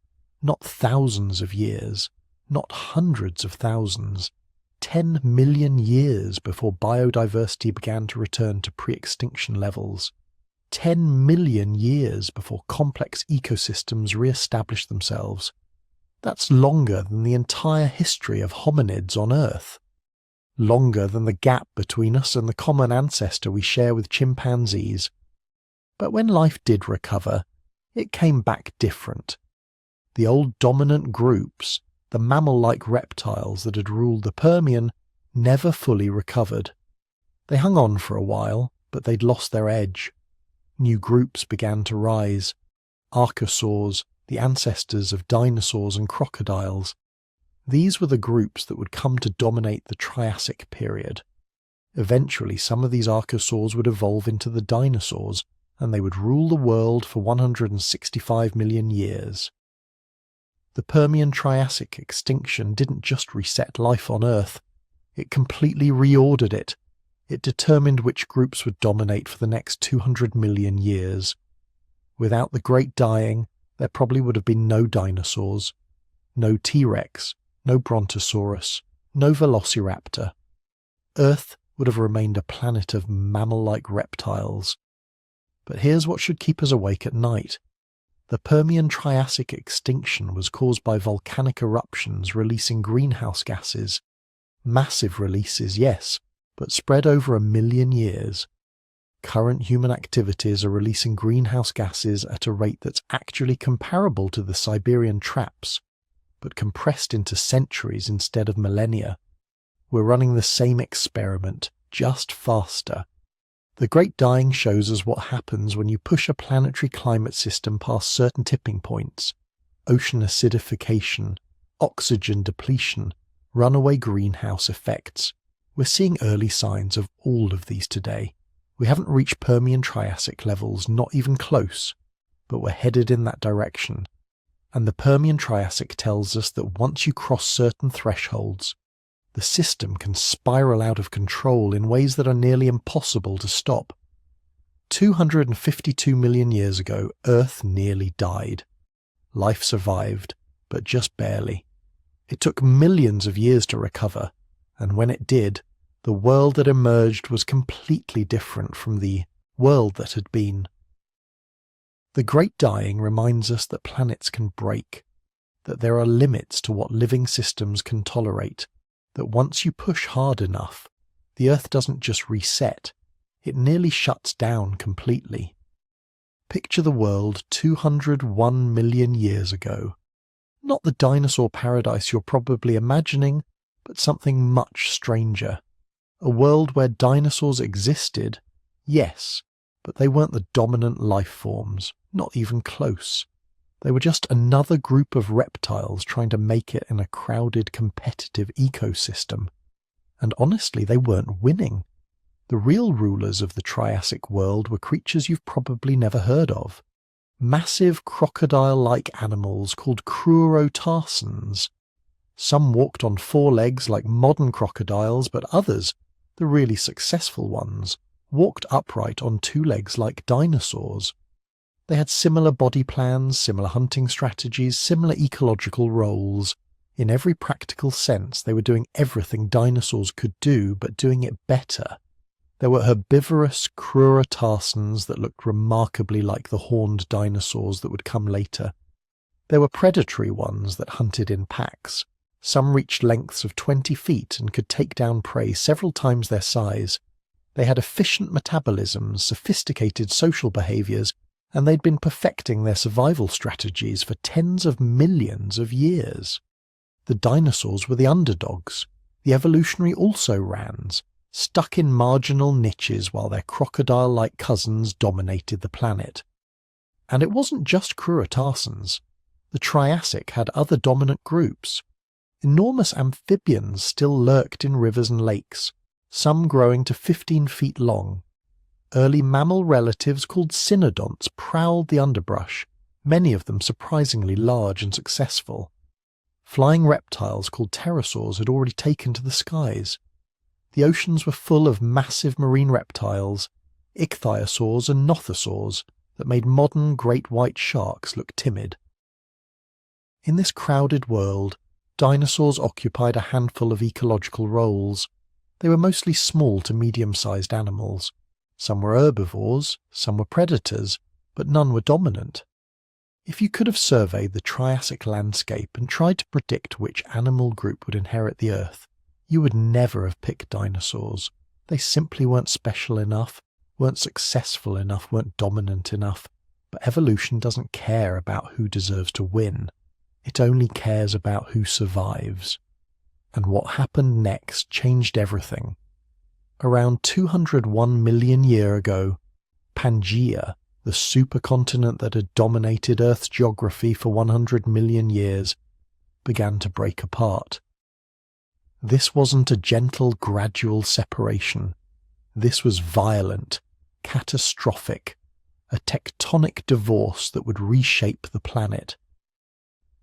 Not thousands of years, not hundreds of thousands. 10 million years before biodiversity began to return to pre-extinction levels. 10 million years before complex ecosystems re-established themselves. That's longer than the entire history of hominids on Earth. Longer than the gap between us and the common ancestor we share with chimpanzees. But when life did recover, it came back different. The old dominant groups, the mammal-like reptiles that had ruled the Permian, never fully recovered. They hung on for a while, but they'd lost their edge. New groups began to rise. Archosaurs, the ancestors of dinosaurs and crocodiles. These were the groups that would come to dominate the Triassic period. Eventually, some of these archosaurs would evolve into the dinosaurs, and they would rule the world for 165 million years. The Permian-Triassic extinction didn't just reset life on Earth, it completely reordered it. It determined which groups would dominate for the next 200 million years. Without the Great Dying, there probably would have been no dinosaurs, no T-Rex, no Brontosaurus, no Velociraptor. Earth would have remained a planet of mammal-like reptiles. But here's what should keep us awake at night. The Permian-Triassic extinction was caused by volcanic eruptions releasing greenhouse gases. Massive releases, yes, but spread over 1 million years. Current human activities are releasing greenhouse gases at a rate that's actually comparable to the Siberian traps, but compressed into centuries instead of millennia. We're running the same experiment, just faster. The Great Dying shows us what happens when you push a planetary climate system past certain tipping points: ocean acidification, oxygen depletion, runaway greenhouse effects. We're seeing early signs of all of these today. We haven't reached Permian-Triassic levels, not even close, but we're headed in that direction. And the Permian-Triassic tells us that once you cross certain thresholds, the system can spiral out of control in ways that are nearly impossible to stop. 252 million years ago, Earth nearly died. Life survived, but just barely. It took millions of years to recover, and when it did, the world that emerged was completely different from the world that had been. The Great Dying reminds us that planets can break, that there are limits to what living systems can tolerate, that once you push hard enough, the Earth doesn't just reset, it nearly shuts down completely. Picture the world 201 million years ago. Not the dinosaur paradise you're probably imagining, but something much stranger. A world where dinosaurs existed, yes, but they weren't the dominant life forms, not even close. They were just another group of reptiles trying to make it in a crowded, competitive ecosystem. And honestly, they weren't winning. The real rulers of the Triassic world were creatures you've probably never heard of. Massive crocodile-like animals called crurotarsans. Some walked on 4 legs like modern crocodiles, but others, the really successful ones, walked upright on 2 legs like dinosaurs. They had similar body plans, similar hunting strategies, similar ecological roles. In every practical sense, they were doing everything dinosaurs could do, but doing it better. There were herbivorous crurotarsans that looked remarkably like the horned dinosaurs that would come later. There were predatory ones that hunted in packs. Some reached lengths of 20 feet and could take down prey several times their size. They had efficient metabolisms, sophisticated social behaviors, and they'd been perfecting their survival strategies for tens of millions of years. The dinosaurs were the underdogs, the evolutionary also-rans, stuck in marginal niches while their crocodile-like cousins dominated the planet. And it wasn't just crurotarsans. The Triassic had other dominant groups. Enormous amphibians still lurked in rivers and lakes, some growing to 15 feet long. Early mammal relatives called cynodonts prowled the underbrush, many of them surprisingly large and successful. Flying reptiles called pterosaurs had already taken to the skies. The oceans were full of massive marine reptiles, ichthyosaurs and nothosaurs, that made modern great white sharks look timid. In this crowded world, dinosaurs occupied a handful of ecological roles. They were mostly small to medium-sized animals. Some were herbivores, some were predators, but none were dominant. If you could have surveyed the Triassic landscape and tried to predict which animal group would inherit the Earth, you would never have picked dinosaurs. They simply weren't special enough, weren't successful enough, weren't dominant enough. But evolution doesn't care about who deserves to win. It only cares about who survives. And what happened next changed everything. Around 201 million years ago, Pangaea, the supercontinent that had dominated Earth's geography for 100 million years, began to break apart. This wasn't a gentle, gradual separation. This was violent, catastrophic, a tectonic divorce that would reshape the planet.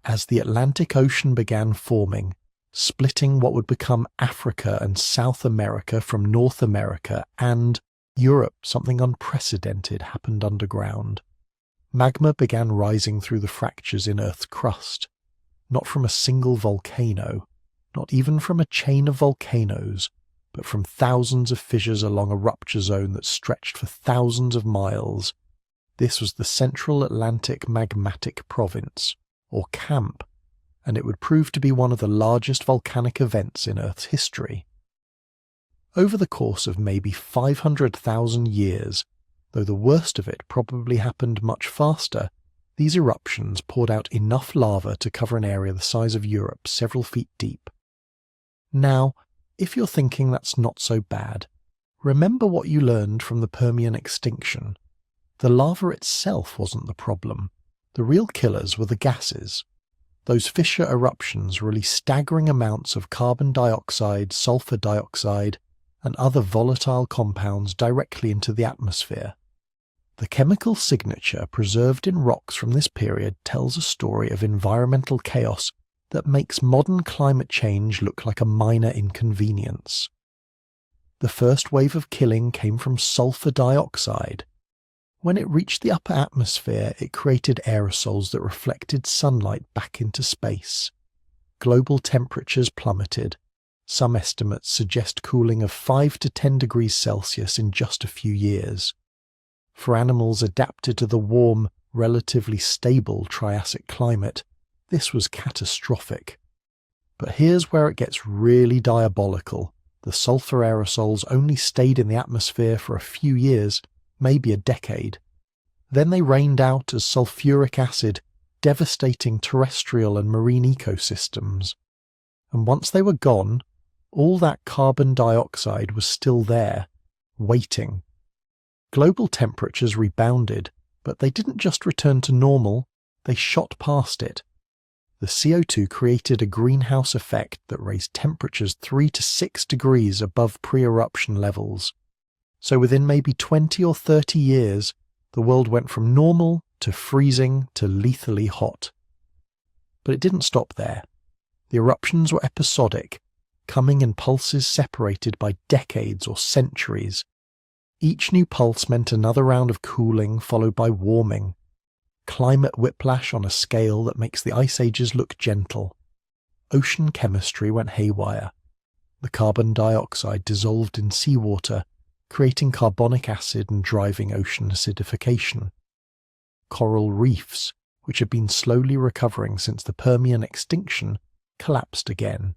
As the Atlantic Ocean began forming, splitting what would become Africa and South America from North America, and Europe. Something unprecedented happened underground. Magma began rising through the fractures in Earth's crust, not from a single volcano, not even from a chain of volcanoes, but from thousands of fissures along a rupture zone that stretched for thousands of miles. This was the Central Atlantic Magmatic Province, or CAMP, and it would prove to be one of the largest volcanic events in Earth's history. Over the course of maybe 500,000 years, though the worst of it probably happened much faster, these eruptions poured out enough lava to cover an area the size of Europe several feet deep. Now, if you're thinking that's not so bad, remember what you learned from the Permian extinction. The lava itself wasn't the problem. The real killers were the gases. Those fissure eruptions release staggering amounts of carbon dioxide, sulfur dioxide, and other volatile compounds directly into the atmosphere. The chemical signature preserved in rocks from this period tells a story of environmental chaos that makes modern climate change look like a minor inconvenience. The first wave of killing came from sulfur dioxide. When it reached the upper atmosphere, it created aerosols that reflected sunlight back into space. Global temperatures plummeted. Some estimates suggest cooling of 5 to 10 degrees Celsius in just a few years. For animals adapted to the warm, relatively stable Triassic climate, this was catastrophic. But here's where it gets really diabolical. The sulfur aerosols only stayed in the atmosphere for a few years, maybe a decade. Then they rained out as sulfuric acid, devastating terrestrial and marine ecosystems. And once they were gone, all that carbon dioxide was still there, waiting. Global temperatures rebounded, but they didn't just return to normal, they shot past it. The CO2 created a greenhouse effect that raised temperatures 3 to 6 degrees above pre-eruption levels. So within maybe 20 or 30 years, the world went from normal to freezing to lethally hot. But it didn't stop there. The eruptions were episodic, coming in pulses separated by decades or centuries. Each new pulse meant another round of cooling followed by warming. Climate whiplash on a scale that makes the ice ages look gentle. Ocean chemistry went haywire. The carbon dioxide dissolved in seawater, creating carbonic acid and driving ocean acidification. Coral reefs, which had been slowly recovering since the Permian extinction, collapsed again.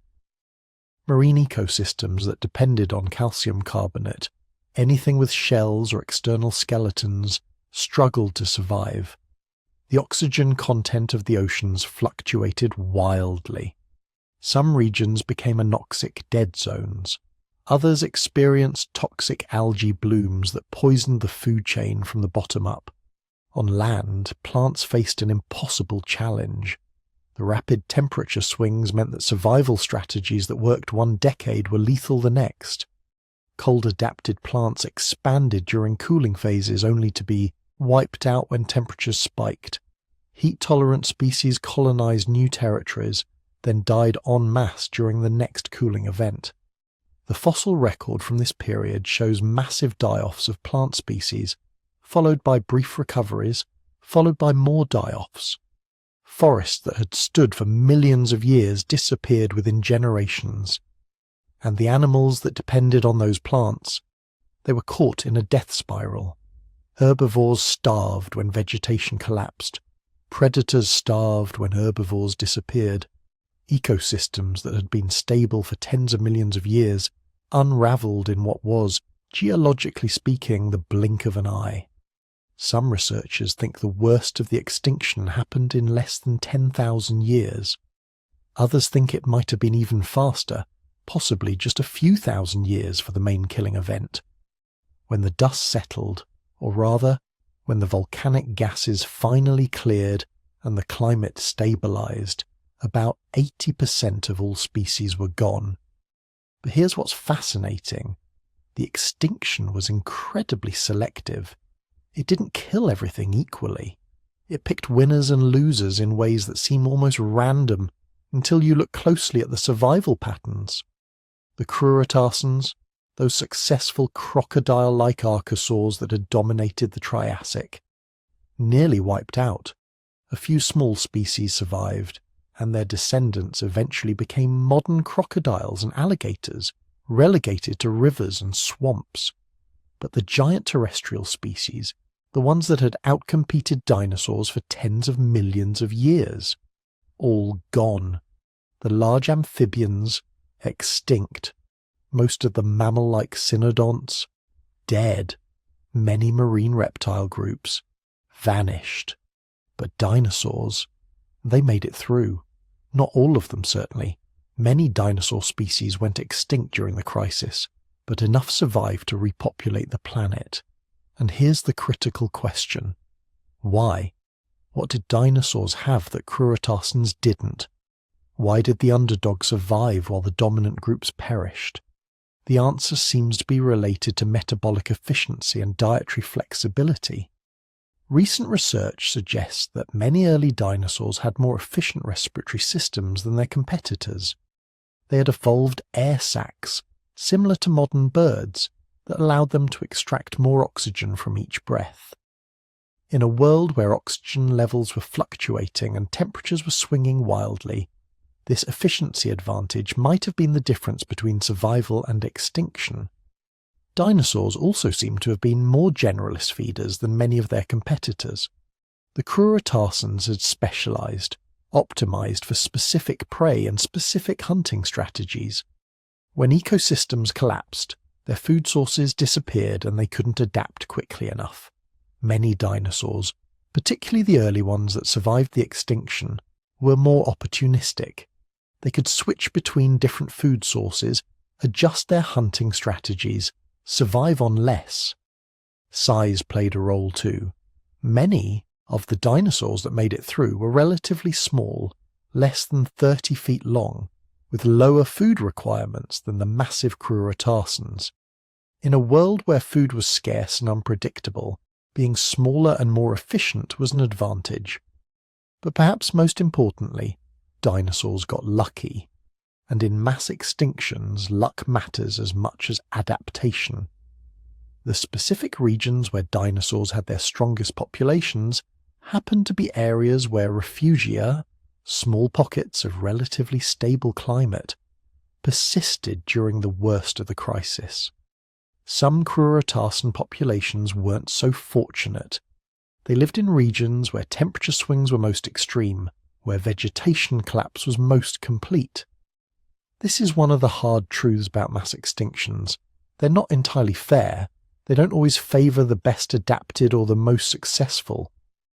Marine ecosystems that depended on calcium carbonate, anything with shells or external skeletons, struggled to survive. The oxygen content of the oceans fluctuated wildly. Some regions became anoxic dead zones. Others experienced toxic algae blooms that poisoned the food chain from the bottom up. On land, plants faced an impossible challenge. The rapid temperature swings meant that survival strategies that worked one decade were lethal the next. Cold-adapted plants expanded during cooling phases only to be wiped out when temperatures spiked. Heat-tolerant species colonized new territories, then died en masse during the next cooling event. The fossil record from this period shows massive die-offs of plant species, followed by brief recoveries, followed by more die-offs. Forests that had stood for millions of years disappeared within generations. And the animals that depended on those plants, they were caught in a death spiral. Herbivores starved when vegetation collapsed. Predators starved when herbivores disappeared. Ecosystems that had been stable for tens of millions of years unraveled in what was, geologically speaking, the blink of an eye. Some researchers think the worst of the extinction happened in less than 10,000 years. Others think it might have been even faster, possibly just a few thousand years for the main killing event. When the dust settled, or rather, when the volcanic gases finally cleared and the climate stabilized, about 80% of all species were gone. But here's what's fascinating. The extinction was incredibly selective. It didn't kill everything equally. It picked winners and losers in ways that seem almost random, until you look closely at the survival patterns. The Crurotarsans, those successful crocodile-like archosaurs that had dominated the Triassic, nearly wiped out. A few small species survived, and their descendants eventually became modern crocodiles and alligators, relegated to rivers and swamps. But the giant terrestrial species, the ones that had outcompeted dinosaurs for tens of millions of years, all gone. The large amphibians, extinct. Most of the mammal-like cynodonts, dead. Many marine reptile groups, vanished. But dinosaurs, they made it through. Not all of them, certainly. Many dinosaur species went extinct during the crisis, but enough survived to repopulate the planet. And here's the critical question. Why? What did dinosaurs have that Crurotarsans didn't? Why did the underdog survive while the dominant groups perished? The answer seems to be related to metabolic efficiency and dietary flexibility. Recent research suggests that many early dinosaurs had more efficient respiratory systems than their competitors. They had evolved air sacs, similar to modern birds, that allowed them to extract more oxygen from each breath. In a world where oxygen levels were fluctuating and temperatures were swinging wildly, this efficiency advantage might have been the difference between survival and extinction. Dinosaurs also seem to have been more generalist feeders than many of their competitors. The Crurotarsans had specialized, optimized for specific prey and specific hunting strategies. When ecosystems collapsed, their food sources disappeared and they couldn't adapt quickly enough. Many dinosaurs, particularly the early ones that survived the extinction, were more opportunistic. They could switch between different food sources, adjust their hunting strategies, survive on less. Size played a role too. Many of the dinosaurs that made it through were relatively small, less than 30 feet long, with lower food requirements than the massive Crurotarsans. In a world where food was scarce and unpredictable, being smaller and more efficient was an advantage. But perhaps most importantly, dinosaurs got lucky. And in mass extinctions, luck matters as much as adaptation. The specific regions where dinosaurs had their strongest populations happened to be areas where refugia, small pockets of relatively stable climate, persisted during the worst of the crisis. Some Crurotarsan populations weren't so fortunate. They lived in regions where temperature swings were most extreme, where vegetation collapse was most complete. This is one of the hard truths about mass extinctions. They're not entirely fair. They don't always favour the best adapted or the most successful.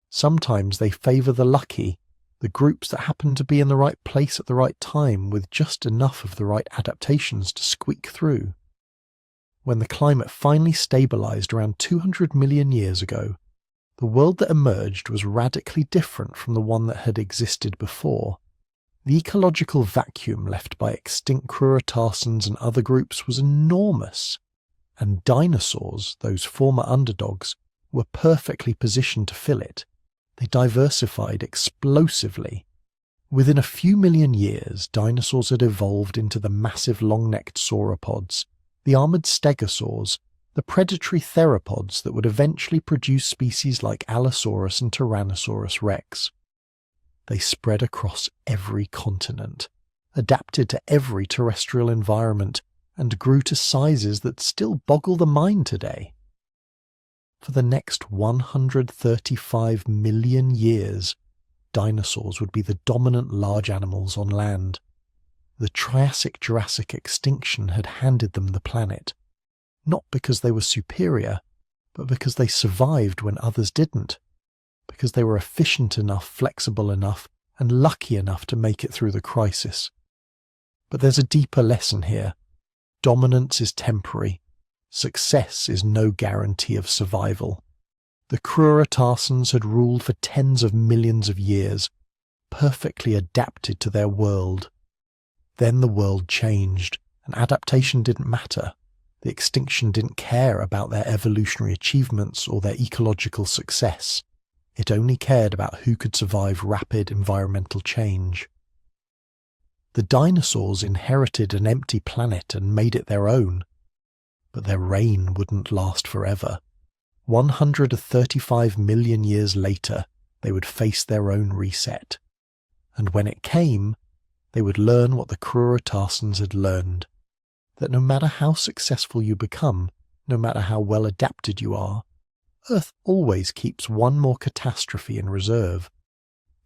Sometimes they favour the lucky, the groups that happen to be in the right place at the right time with just enough of the right adaptations to squeak through. When the climate finally stabilised around 200 million years ago, the world that emerged was radically different from the one that had existed before. The ecological vacuum left by extinct Crurotarsans and other groups was enormous, and dinosaurs, those former underdogs, were perfectly positioned to fill it. They diversified explosively. Within a few million years, dinosaurs had evolved into the massive long-necked sauropods, the armoured stegosaurs, the predatory theropods that would eventually produce species like Allosaurus and Tyrannosaurus rex. They spread across every continent, adapted to every terrestrial environment, and grew to sizes that still boggle the mind today. For the next 135 million years, dinosaurs would be the dominant large animals on land. The Triassic-Jurassic extinction had handed them the planet, not because they were superior, but because they survived when others didn't, because they were efficient enough, flexible enough, and lucky enough to make it through the crisis. But there's a deeper lesson here. Dominance is temporary. Success is no guarantee of survival. The Crurotarsans had ruled for tens of millions of years, perfectly adapted to their world. Then the world changed, and adaptation didn't matter. The extinction didn't care about their evolutionary achievements or their ecological success. It only cared about who could survive rapid environmental change. The dinosaurs inherited an empty planet and made it their own. But their reign wouldn't last forever. 135 million years later, they would face their own reset. And when it came, they would learn what the Crurotarsans had learned, that no matter how successful you become, no matter how well adapted you are, Earth always keeps one more catastrophe in reserve.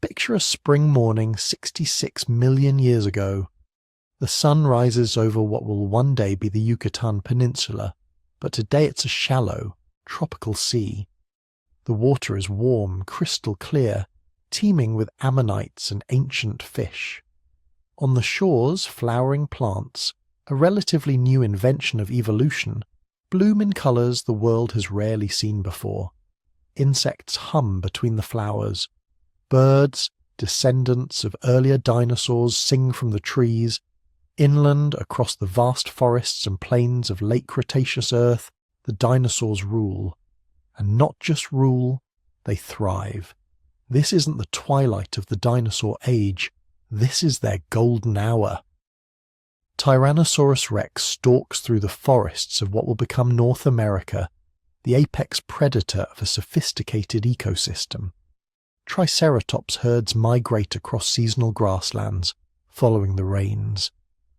Picture a spring morning 66 million years ago. The sun rises over what will one day be the Yucatan Peninsula, but today it's a shallow, tropical sea. The water is warm, crystal clear, teeming with ammonites and ancient fish. On the shores, flowering plants, a relatively new invention of evolution, bloom in colours the world has rarely seen before. Insects hum between the flowers. Birds, descendants of earlier dinosaurs, sing from the trees. Inland, across the vast forests and plains of late Cretaceous Earth, the dinosaurs rule. And not just rule, they thrive. This isn't the twilight of the dinosaur age. This is their golden hour. Tyrannosaurus rex stalks through the forests of what will become North America, the apex predator of a sophisticated ecosystem. Triceratops herds migrate across seasonal grasslands, following the rains.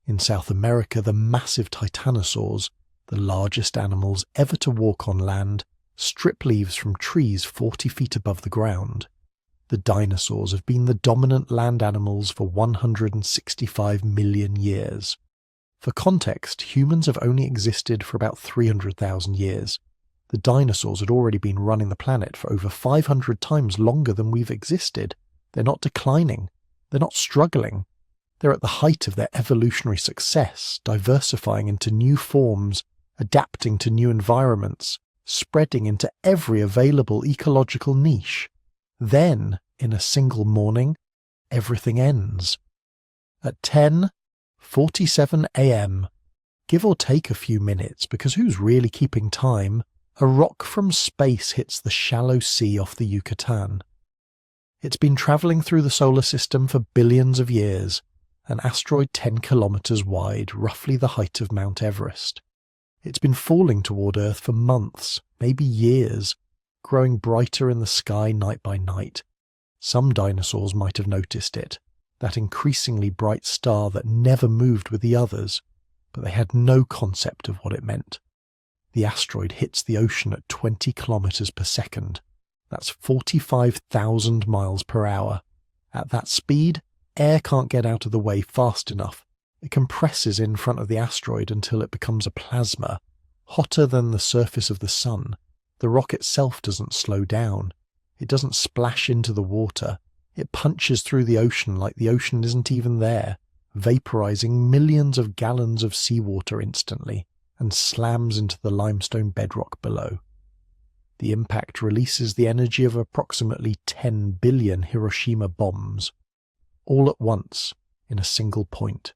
In South America, the massive titanosaurs, the largest animals ever to walk on land, strip leaves from trees 40 feet above the ground. The dinosaurs have been the dominant land animals for 165 million years. For context, humans have only existed for about 300,000 years. The dinosaurs had already been running the planet for over 500 times longer than we've existed. They're not declining. They're not struggling. They're at the height of their evolutionary success, diversifying into new forms, adapting to new environments, spreading into every available ecological niche. Then, in a single morning, everything ends. At 10:47 a.m., give or take a few minutes, because who's really keeping time, a rock from space hits the shallow sea off the Yucatan. It's been travelling through the solar system for billions of years, an asteroid 10 kilometres wide, roughly the height of Mount Everest. It's been falling toward Earth for months, maybe years, growing brighter in the sky night by night. Some dinosaurs might have noticed it, that increasingly bright star that never moved with the others, but they had no concept of what it meant. The asteroid hits the ocean at 20 kilometers per second. That's 45,000 miles per hour. At that speed, air can't get out of the way fast enough. It compresses in front of the asteroid until it becomes a plasma, hotter than the surface of the sun. The rock itself doesn't slow down. It doesn't splash into the water. It punches through the ocean like the ocean isn't even there, vaporizing millions of gallons of seawater instantly, and slams into the limestone bedrock below. The impact releases the energy of approximately 10 billion Hiroshima bombs, all at once, in a single point.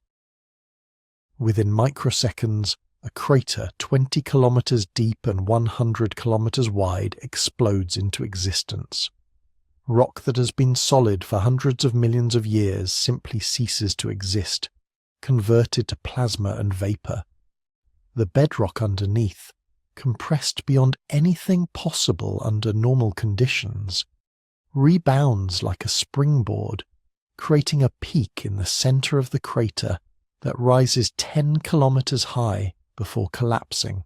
Within microseconds, a crater 20 kilometers deep and 100 kilometers wide explodes into existence. Rock that has been solid for hundreds of millions of years simply ceases to exist, converted to plasma and vapor. The bedrock underneath, compressed beyond anything possible under normal conditions, rebounds like a springboard, creating a peak in the center of the crater that rises 10 kilometers high before collapsing.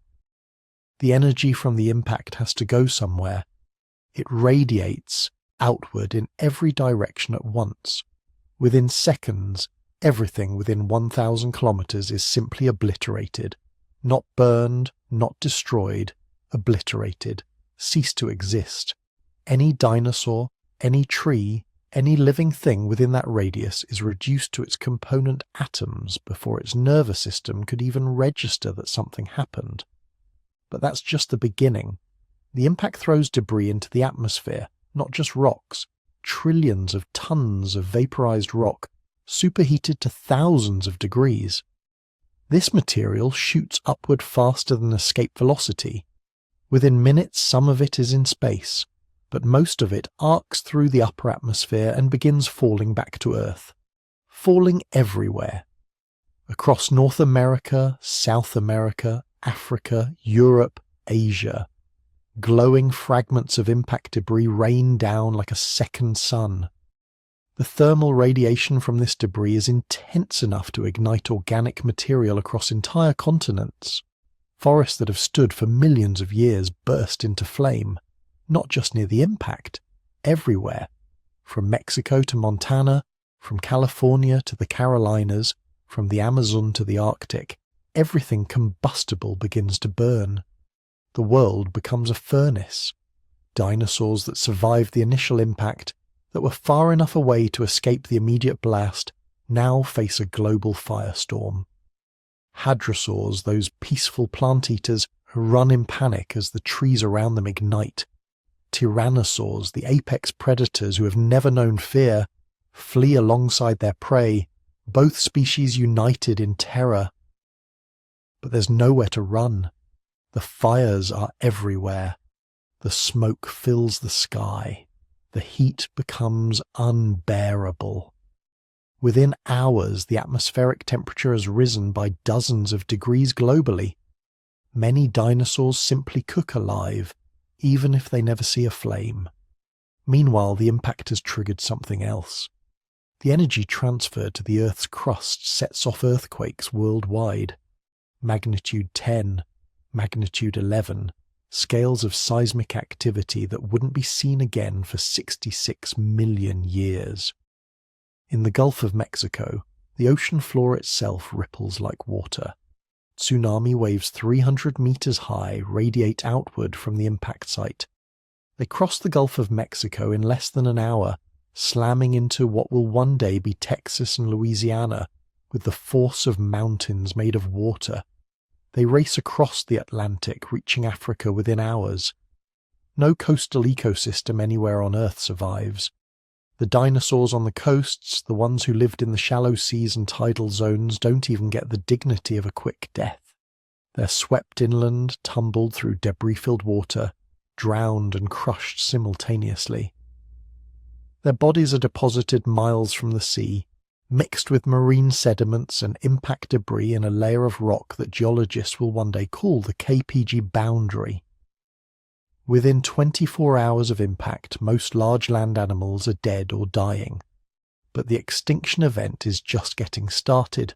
The energy from the impact has to go somewhere. It radiates outward in every direction at once. Within seconds, everything within 1,000 kilometers is simply obliterated. Not burned, not destroyed, obliterated, cease to exist. Any dinosaur, any tree, any living thing within that radius is reduced to its component atoms before its nervous system could even register that something happened. But that's just the beginning. The impact throws debris into the atmosphere, not just rocks, trillions of tons of vaporized rock, superheated to thousands of degrees. This material shoots upward faster than escape velocity. Within minutes, some of it is in space, but most of it arcs through the upper atmosphere and begins falling back to Earth. falling everywhere. Across North America, South America, Africa, Europe, Asia, glowing fragments of impact debris rain down like a second sun. The thermal radiation from this debris is intense enough to ignite organic material across entire continents. Forests that have stood for millions of years burst into flame, not just near the impact, everywhere. From Mexico to Montana, from California to the Carolinas, from the Amazon to the Arctic, everything combustible begins to burn. The world becomes a furnace. Dinosaurs that survived the initial impact, that were far enough away to escape the immediate blast, now face a global firestorm. Hadrosaurs, those peaceful plant-eaters who run in panic as the trees around them ignite. Tyrannosaurs, the apex predators who have never known fear, flee alongside their prey, both species united in terror. But there's nowhere to run. The fires are everywhere. The smoke fills the sky. The heat becomes unbearable. Within hours, the atmospheric temperature has risen by dozens of degrees globally. Many dinosaurs simply cook alive, even if they never see a flame. Meanwhile, the impact has triggered something else. The energy transferred to the Earth's crust sets off earthquakes worldwide. Magnitude 10, magnitude 11, scales of seismic activity that wouldn't be seen again for 66 million years. In the Gulf of Mexico, the ocean floor itself ripples like water. Tsunami waves 300 meters high radiate outward from the impact site. They cross the Gulf of Mexico in less than an hour, slamming into what will one day be Texas and Louisiana, with the force of mountains made of water. They race across the Atlantic, reaching Africa within hours. No coastal ecosystem anywhere on Earth survives. The dinosaurs on the coasts, the ones who lived in the shallow seas and tidal zones, don't even get the dignity of a quick death. They're swept inland, tumbled through debris-filled water, drowned and crushed simultaneously. Their bodies are deposited miles from the sea, mixed with marine sediments and impact debris in a layer of rock that geologists will one day call the KPG boundary. Within 24 hours of impact, most large land animals are dead or dying. But the extinction event is just getting started.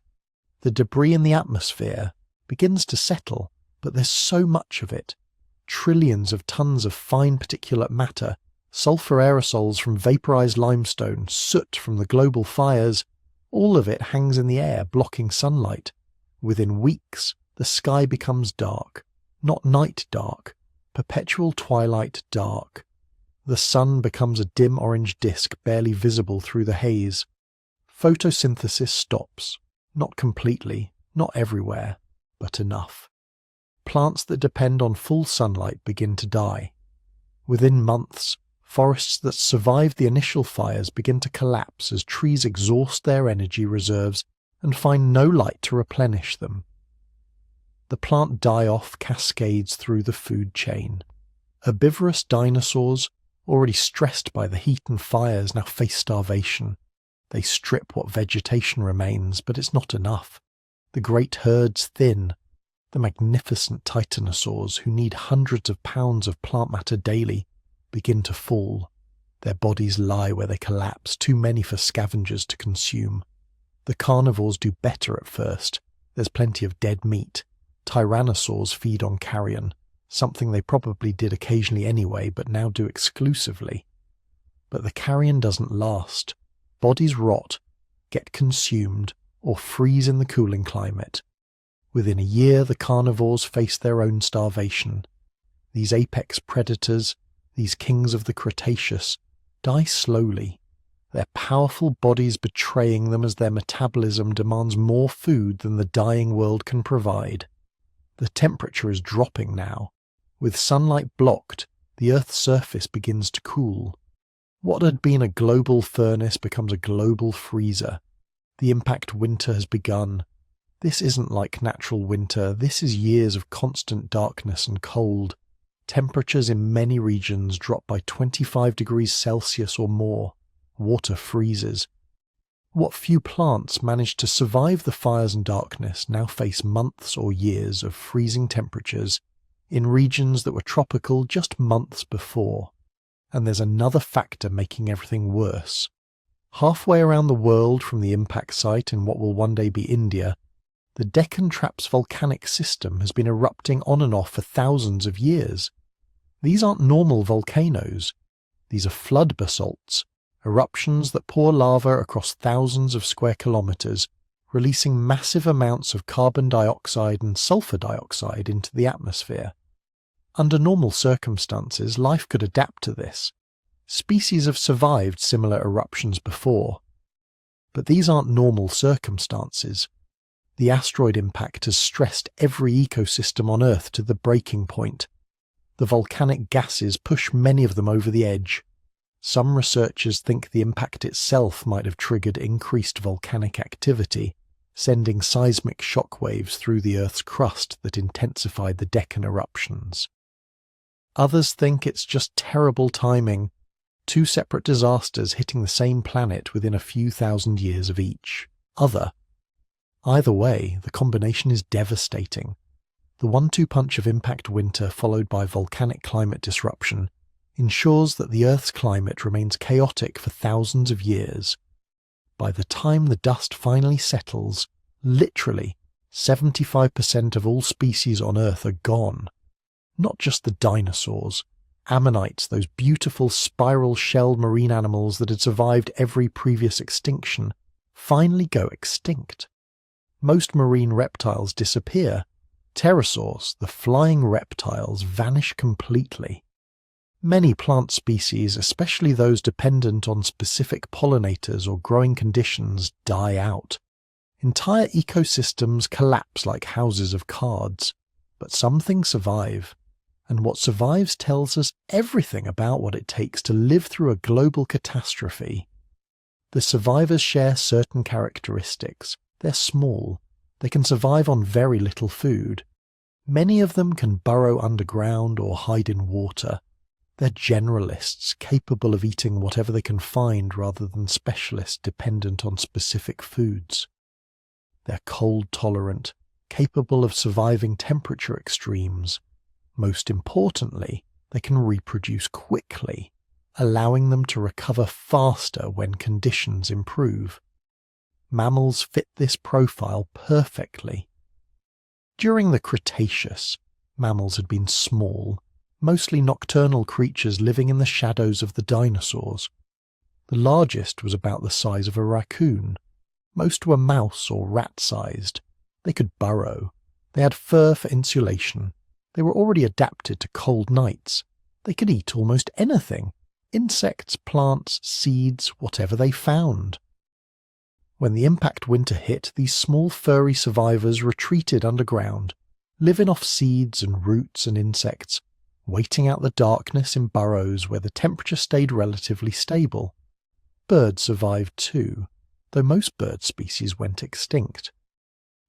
The debris in the atmosphere begins to settle, but there's so much of it. Trillions of tons of fine particulate matter, sulfur aerosols from vaporized limestone, soot from the global fires, all of it hangs in the air, blocking sunlight. Within weeks, the sky becomes dark. Not night dark, perpetual twilight dark. The sun becomes a dim orange disk barely visible through the haze. Photosynthesis stops. Not completely, not everywhere, but enough. Plants that depend on full sunlight begin to die. Within months, forests that survived the initial fires begin to collapse as trees exhaust their energy reserves and find no light to replenish them. The plant die-off cascades through the food chain. Herbivorous dinosaurs, already stressed by the heat and fires, now face starvation. They strip what vegetation remains, but it's not enough. The great herds thin. The magnificent titanosaurs, who need hundreds of pounds of plant matter daily, begin to fall. Their bodies lie where they collapse, too many for scavengers to consume. The carnivores do better at first. There's plenty of dead meat. Tyrannosaurs feed on carrion, something they probably did occasionally anyway, but now do exclusively. But the carrion doesn't last. Bodies rot, get consumed, or freeze in the cooling climate. Within a year, the carnivores face their own starvation. These apex predators, these kings of the Cretaceous, die slowly, their powerful bodies betraying them as their metabolism demands more food than the dying world can provide. The temperature is dropping now. With sunlight blocked, the Earth's surface begins to cool. What had been a global furnace becomes a global freezer. The impact winter has begun. This isn't like natural winter, this is years of constant darkness and cold. Temperatures in many regions drop by 25 degrees Celsius or more. Water freezes. What few plants managed to survive the fires and darkness now face months or years of freezing temperatures in regions that were tropical just months before. And there's another factor making everything worse. Halfway around the world from the impact site in what will one day be India, the Deccan Traps volcanic system has been erupting on and off for thousands of years. These aren't normal volcanoes. These are flood basalts, eruptions that pour lava across thousands of square kilometers, releasing massive amounts of carbon dioxide and sulfur dioxide into the atmosphere. Under normal circumstances, life could adapt to this. Species have survived similar eruptions before. But these aren't normal circumstances. The asteroid impact has stressed every ecosystem on Earth to the breaking point. The volcanic gases push many of them over the edge. Some researchers think the impact itself might have triggered increased volcanic activity, sending seismic shockwaves through the Earth's crust that intensified the Deccan eruptions. Others think it's just terrible timing, two separate disasters hitting the same planet within a few thousand years of each. Either way, the combination is devastating. The 1-2 punch of impact winter followed by volcanic climate disruption ensures that the Earth's climate remains chaotic for thousands of years. By the time the dust finally settles, literally 75% of all species on Earth are gone. Not just the dinosaurs. Ammonites, those beautiful spiral-shelled marine animals that had survived every previous extinction, finally go extinct. Most marine reptiles disappear. Pterosaurs, the flying reptiles, vanish completely. Many plant species, especially those dependent on specific pollinators or growing conditions, die out. Entire ecosystems collapse like houses of cards, but some things survive. And what survives tells us everything about what it takes to live through a global catastrophe. The survivors share certain characteristics. They're small. They can survive on very little food. Many of them can burrow underground or hide in water. They're generalists, capable of eating whatever they can find rather than specialists dependent on specific foods. They're cold-tolerant, capable of surviving temperature extremes. Most importantly, they can reproduce quickly, allowing them to recover faster when conditions improve. Mammals fit this profile perfectly. During the Cretaceous, mammals had been small, mostly nocturnal creatures living in the shadows of the dinosaurs. The largest was about the size of a raccoon. Most were mouse or rat-sized. They could burrow. They had fur for insulation. They were already adapted to cold nights. They could eat almost anything. Insects, plants, seeds, whatever they found. When the impact winter hit, these small furry survivors retreated underground, living off seeds and roots and insects, waiting out the darkness in burrows where the temperature stayed relatively stable. Birds survived too, though most bird species went extinct.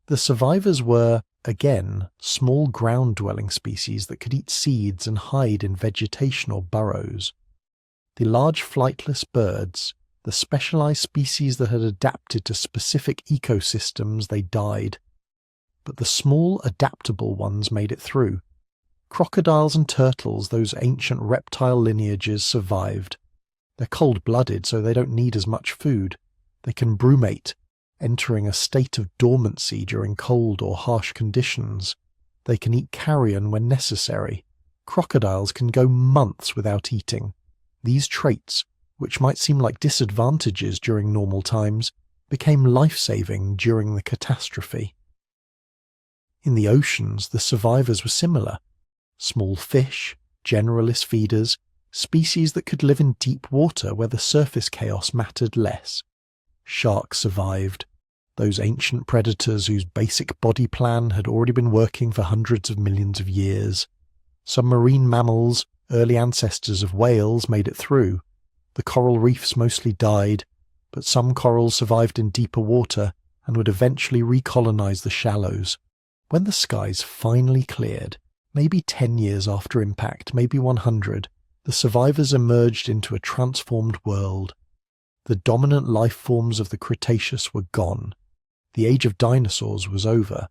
The survivors were, again, small ground-dwelling species that could eat seeds and hide in vegetation or burrows. The large flightless birds, the specialized species that had adapted to specific ecosystems, they died. But the small, adaptable ones made it through. Crocodiles and turtles, those ancient reptile lineages, survived. They're cold-blooded, so they don't need as much food. They can brumate, entering a state of dormancy during cold or harsh conditions. They can eat carrion when necessary. Crocodiles can go months without eating. These traits, which might seem like disadvantages during normal times, became life-saving during the catastrophe. In the oceans, the survivors were similar. Small fish, generalist feeders, species that could live in deep water where the surface chaos mattered less. Sharks survived, those ancient predators whose basic body plan had already been working for hundreds of millions of years. Some marine mammals, early ancestors of whales, made it through. The coral reefs mostly died, but some corals survived in deeper water and would eventually recolonize the shallows. When the skies finally cleared, maybe 10 years after impact, maybe 100, the survivors emerged into a transformed world. The dominant life forms of the Cretaceous were gone. The age of dinosaurs was over.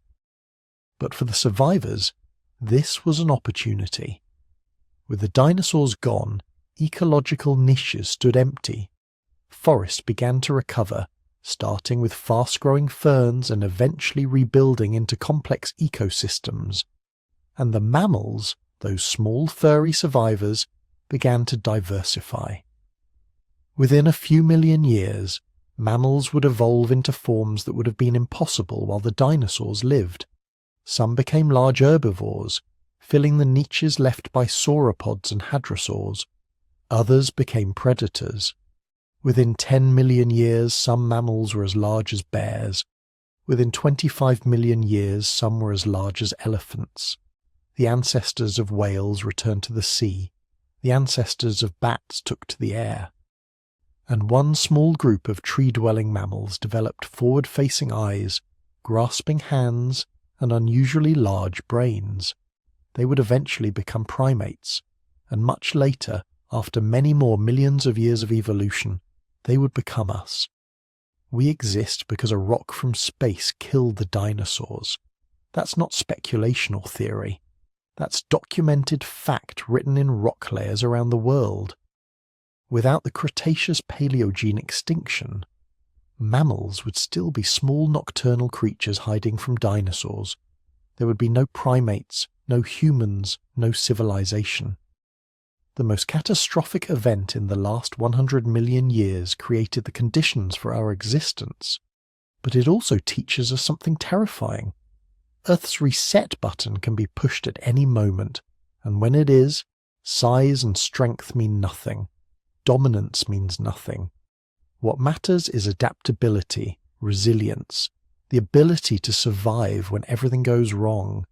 But for the survivors, this was an opportunity. With the dinosaurs gone, ecological niches stood empty. Forests began to recover, starting with fast-growing ferns and eventually rebuilding into complex ecosystems. And the mammals, those small furry survivors, began to diversify. Within a few million years, mammals would evolve into forms that would have been impossible while the dinosaurs lived. Some became large herbivores, filling the niches left by sauropods and hadrosaurs. Others became predators. Within 10 million years, some mammals were as large as bears. Within 25 million years, some were as large as elephants. The ancestors of whales returned to the sea. The ancestors of bats took to the air. And one small group of tree-dwelling mammals developed forward-facing eyes, grasping hands, and unusually large brains. They would eventually become primates, and much later, after many more millions of years of evolution, they would become us. We exist because a rock from space killed the dinosaurs. That's not speculation or theory. That's documented fact written in rock layers around the world. Without the Cretaceous-Paleogene extinction, mammals would still be small nocturnal creatures hiding from dinosaurs. There would be no primates, no humans, no civilization. The most catastrophic event in the last 100 million years created the conditions for our existence, but it also teaches us something terrifying. Earth's reset button can be pushed at any moment, and when it is, size and strength mean nothing. Dominance means nothing. What matters is adaptability, resilience, the ability to survive when everything goes wrong.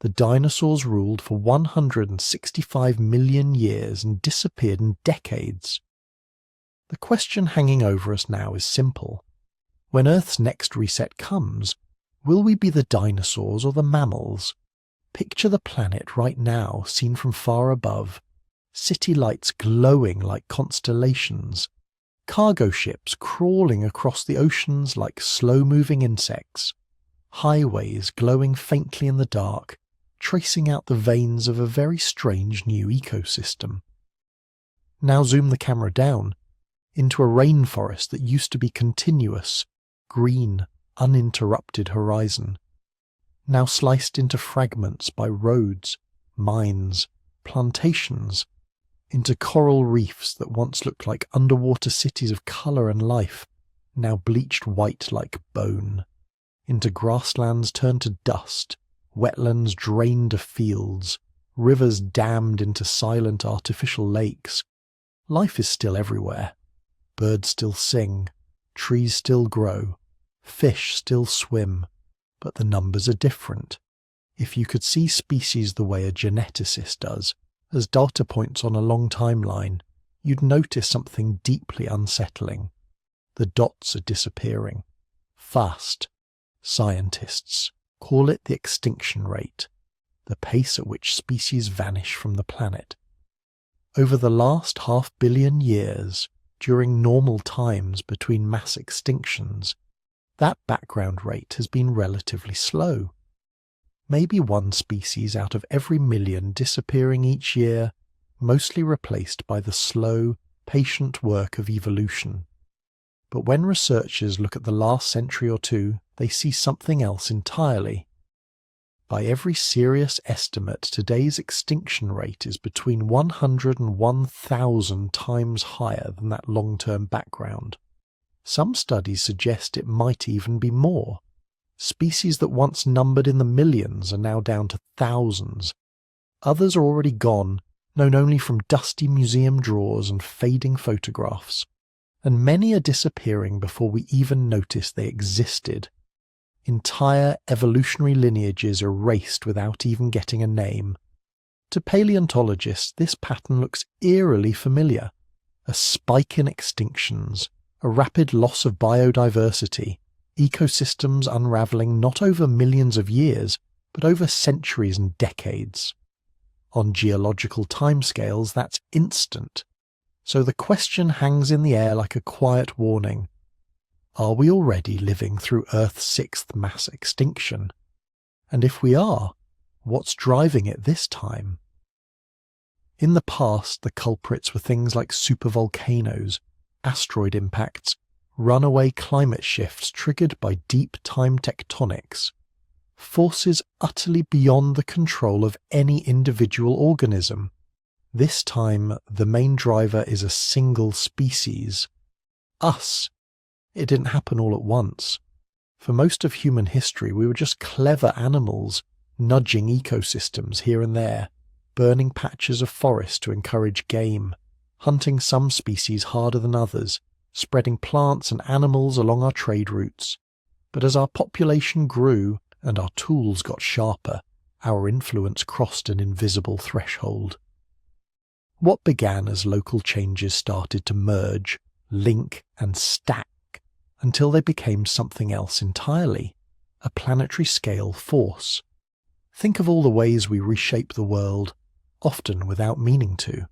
The dinosaurs ruled for 165 million years and disappeared in decades. The question hanging over us now is simple. When Earth's next reset comes, will we be the dinosaurs or the mammals? Picture the planet right now, seen from far above. City lights glowing like constellations. Cargo ships crawling across the oceans like slow-moving insects. Highways glowing faintly in the dark, tracing out the veins of a very strange new ecosystem. Now zoom the camera down, into a rainforest that used to be continuous, green, uninterrupted horizon. Now sliced into fragments by roads, mines, plantations, into coral reefs that once looked like underwater cities of colour and life, now bleached white like bone, into grasslands turned to dust, wetlands drained to fields, rivers dammed into silent artificial lakes. Life is still everywhere. Birds still sing, trees still grow, fish still swim, but the numbers are different. If you could see species the way a geneticist does, as data points on a long timeline, you'd notice something deeply unsettling. The dots are disappearing. Fast. Scientists call it the extinction rate, the pace at which species vanish from the planet. Over the last 500 million years, during normal times between mass extinctions, that background rate has been relatively slow. Maybe one species out of every million disappearing each year, mostly replaced by the slow, patient work of evolution. But when researchers look at the last century or two, they see something else entirely. By every serious estimate, today's extinction rate is between 100 and 1,000 times higher than that long-term background. Some studies suggest it might even be more. Species that once numbered in the millions are now down to thousands. Others are already gone, known only from dusty museum drawers and fading photographs. And many are disappearing before we even notice they existed. Entire evolutionary lineages erased without even getting a name. To paleontologists, this pattern looks eerily familiar. A spike in extinctions, a rapid loss of biodiversity, ecosystems unravelling not over millions of years, but over centuries and decades. On geological timescales, that's instant. So the question hangs in the air like a quiet warning. Are we already living through Earth's sixth mass extinction? And if we are, what's driving it this time? In the past, the culprits were things like supervolcanoes, asteroid impacts, runaway climate shifts triggered by deep time tectonics, forces utterly beyond the control of any individual organism. This time, the main driver is a single species. Us. It didn't happen all at once. For most of human history, we were just clever animals, nudging ecosystems here and there, burning patches of forest to encourage game, hunting some species harder than others, spreading plants and animals along our trade routes. But as our population grew and our tools got sharper, our influence crossed an invisible threshold. What began as local changes started to merge, link and stack until they became something else entirely, a planetary scale force. Think of all the ways we reshape the world, often without meaning to.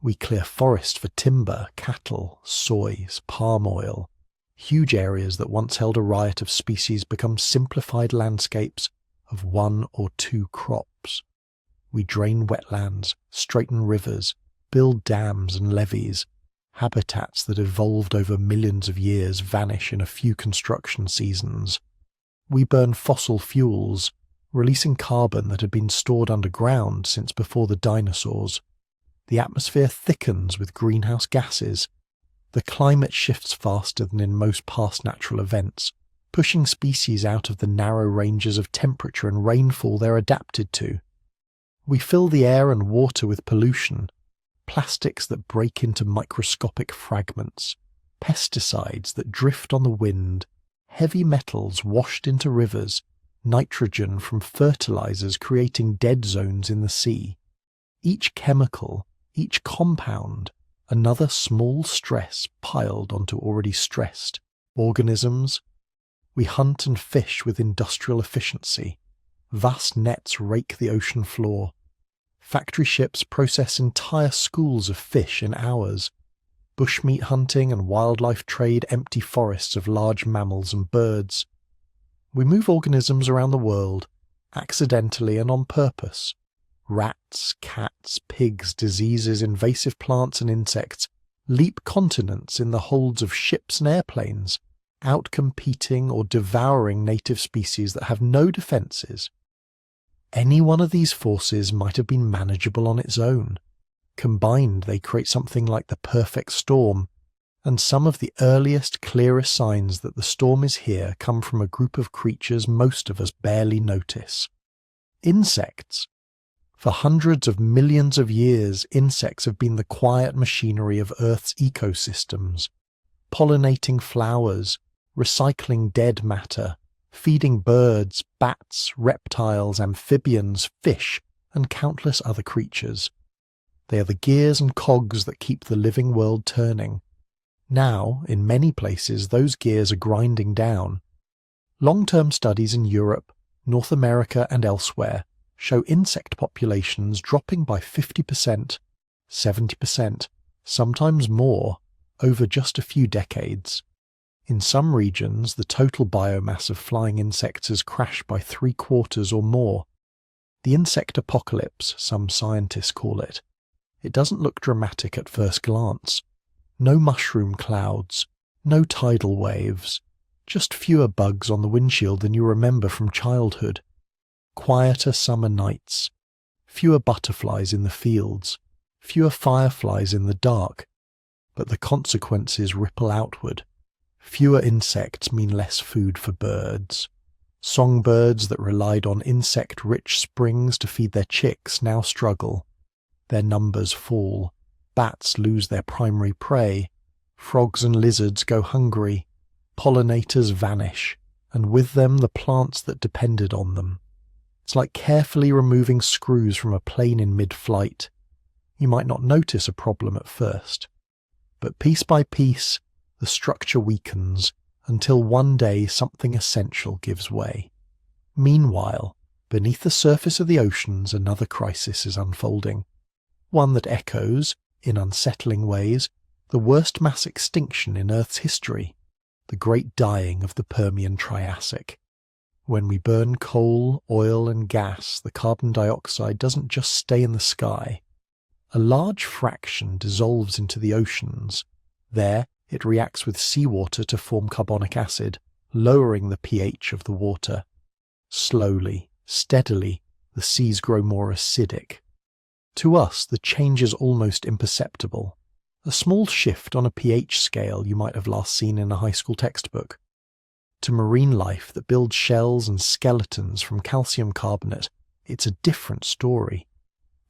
We clear forest for timber, cattle, soy, palm oil. Huge areas that once held a riot of species become simplified landscapes of one or two crops. We drain wetlands, straighten rivers, build dams and levees. Habitats that evolved over millions of years vanish in a few construction seasons. We burn fossil fuels, releasing carbon that had been stored underground since before the dinosaurs. The atmosphere thickens with greenhouse gases. The climate shifts faster than in most past natural events, pushing species out of the narrow ranges of temperature and rainfall they're adapted to. We fill the air and water with pollution, plastics that break into microscopic fragments, pesticides that drift on the wind, heavy metals washed into rivers, nitrogen from fertilizers creating dead zones in the sea. Each chemical, each compound, another small stress piled onto already stressed organisms. We hunt and fish with industrial efficiency. Vast nets rake the ocean floor. Factory ships process entire schools of fish in hours. Bushmeat hunting and wildlife trade empty forests of large mammals and birds. We move organisms around the world, accidentally and on purpose. Rats, cats, pigs, diseases, invasive plants and insects leap continents in the holds of ships and airplanes, outcompeting or devouring native species that have no defences. Any one of these forces might have been manageable on its own. Combined, they create something like the perfect storm, and some of the earliest, clearest signs that the storm is here come from a group of creatures most of us barely notice. Insects. For hundreds of millions of years, insects have been the quiet machinery of Earth's ecosystems, pollinating flowers, recycling dead matter, feeding birds, bats, reptiles, amphibians, fish, and countless other creatures. They are the gears and cogs that keep the living world turning. Now, in many places, those gears are grinding down. Long-term studies in Europe, North America, and elsewhere show insect populations dropping by 50%, 70%, sometimes more, over just a few decades. In some regions, the total biomass of flying insects has crashed by 3/4 or more. The insect apocalypse, some scientists call it. It doesn't look dramatic at first glance. No mushroom clouds, no tidal waves, just fewer bugs on the windshield than you remember from childhood. Quieter summer nights, fewer butterflies in the fields, fewer fireflies in the dark, but the consequences ripple outward. Fewer insects mean less food for birds. Songbirds that relied on insect-rich springs to feed their chicks now struggle. Their numbers fall. Bats lose their primary prey. Frogs and lizards go hungry. Pollinators vanish, and with them the plants that depended on them. It's like carefully removing screws from a plane in mid-flight. You might not notice a problem at first, but piece by piece, the structure weakens until one day something essential gives way. Meanwhile, beneath the surface of the oceans, another crisis is unfolding. One that echoes, in unsettling ways, the worst mass extinction in Earth's history, the Great Dying of the Permian Triassic. When we burn coal, oil and gas, the carbon dioxide doesn't just stay in the sky. A large fraction dissolves into the oceans. There, it reacts with seawater to form carbonic acid, lowering the pH of the water. Slowly, steadily, the seas grow more acidic. To us, the change is almost imperceptible. A small shift on a pH scale you might have last seen in a high school textbook. To marine life that builds shells and skeletons from calcium carbonate, it's a different story.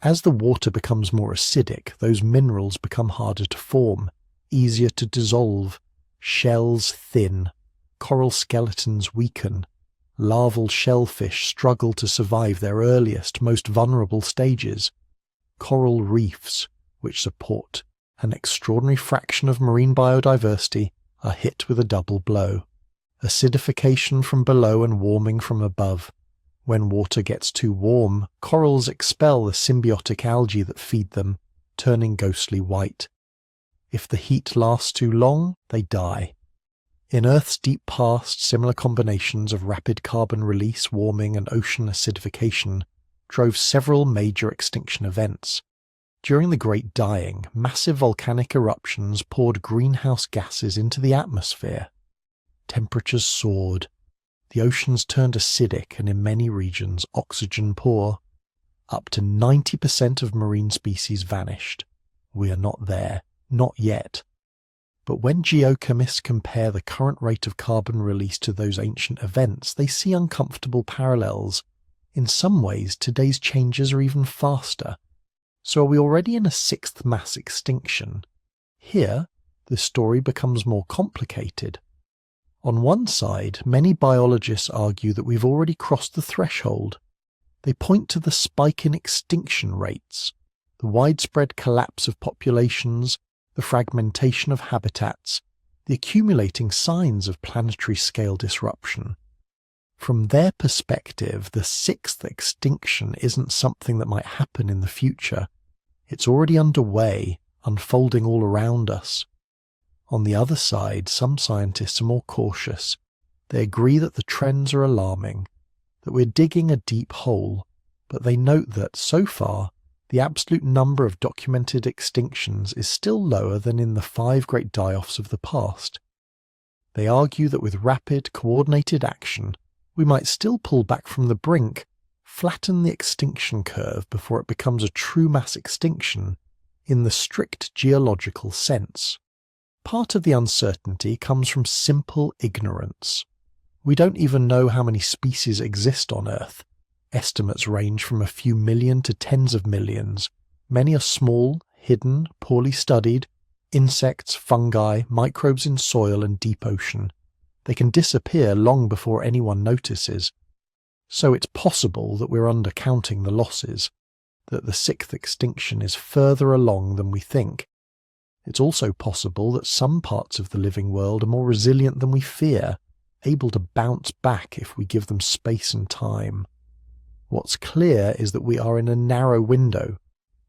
As the water becomes more acidic, those minerals become harder to form, easier to dissolve, shells thin, coral skeletons weaken, larval shellfish struggle to survive their earliest, most vulnerable stages. Coral reefs, which support an extraordinary fraction of marine biodiversity, are hit with a double blow. Acidification from below and warming from above. When water gets too warm, corals expel the symbiotic algae that feed them, turning ghostly white. If the heat lasts too long, they die. In Earth's deep past, similar combinations of rapid carbon release, warming and ocean acidification drove several major extinction events. During the Great Dying, massive volcanic eruptions poured greenhouse gases into the atmosphere. Temperatures soared. The oceans turned acidic and in many regions oxygen poor. Up to 90% of marine species vanished. We are not there, not yet. But when geochemists compare the current rate of carbon release to those ancient events, they see uncomfortable parallels. In some ways, today's changes are even faster. So are we already in a sixth mass extinction? Here, the story becomes more complicated. On one side, many biologists argue that we've already crossed the threshold. They point to the spike in extinction rates, the widespread collapse of populations, the fragmentation of habitats, the accumulating signs of planetary-scale disruption. From their perspective, the sixth extinction isn't something that might happen in the future. It's already underway, unfolding all around us. On the other side, some scientists are more cautious. They agree that the trends are alarming, that we're digging a deep hole, but they note that, so far, the absolute number of documented extinctions is still lower than in the 5 great die-offs of the past. They argue that with rapid, coordinated action, we might still pull back from the brink, flatten the extinction curve before it becomes a true mass extinction in the strict geological sense. Part of the uncertainty comes from simple ignorance. We don't even know how many species exist on Earth. Estimates range from a few million to tens of millions. Many are small, hidden, poorly studied, insects, fungi, microbes in soil and deep ocean. They can disappear long before anyone notices. So it's possible that we're undercounting the losses, that the sixth extinction is further along than we think. It's also possible that some parts of the living world are more resilient than we fear, able to bounce back if we give them space and time. What's clear is that we are in a narrow window.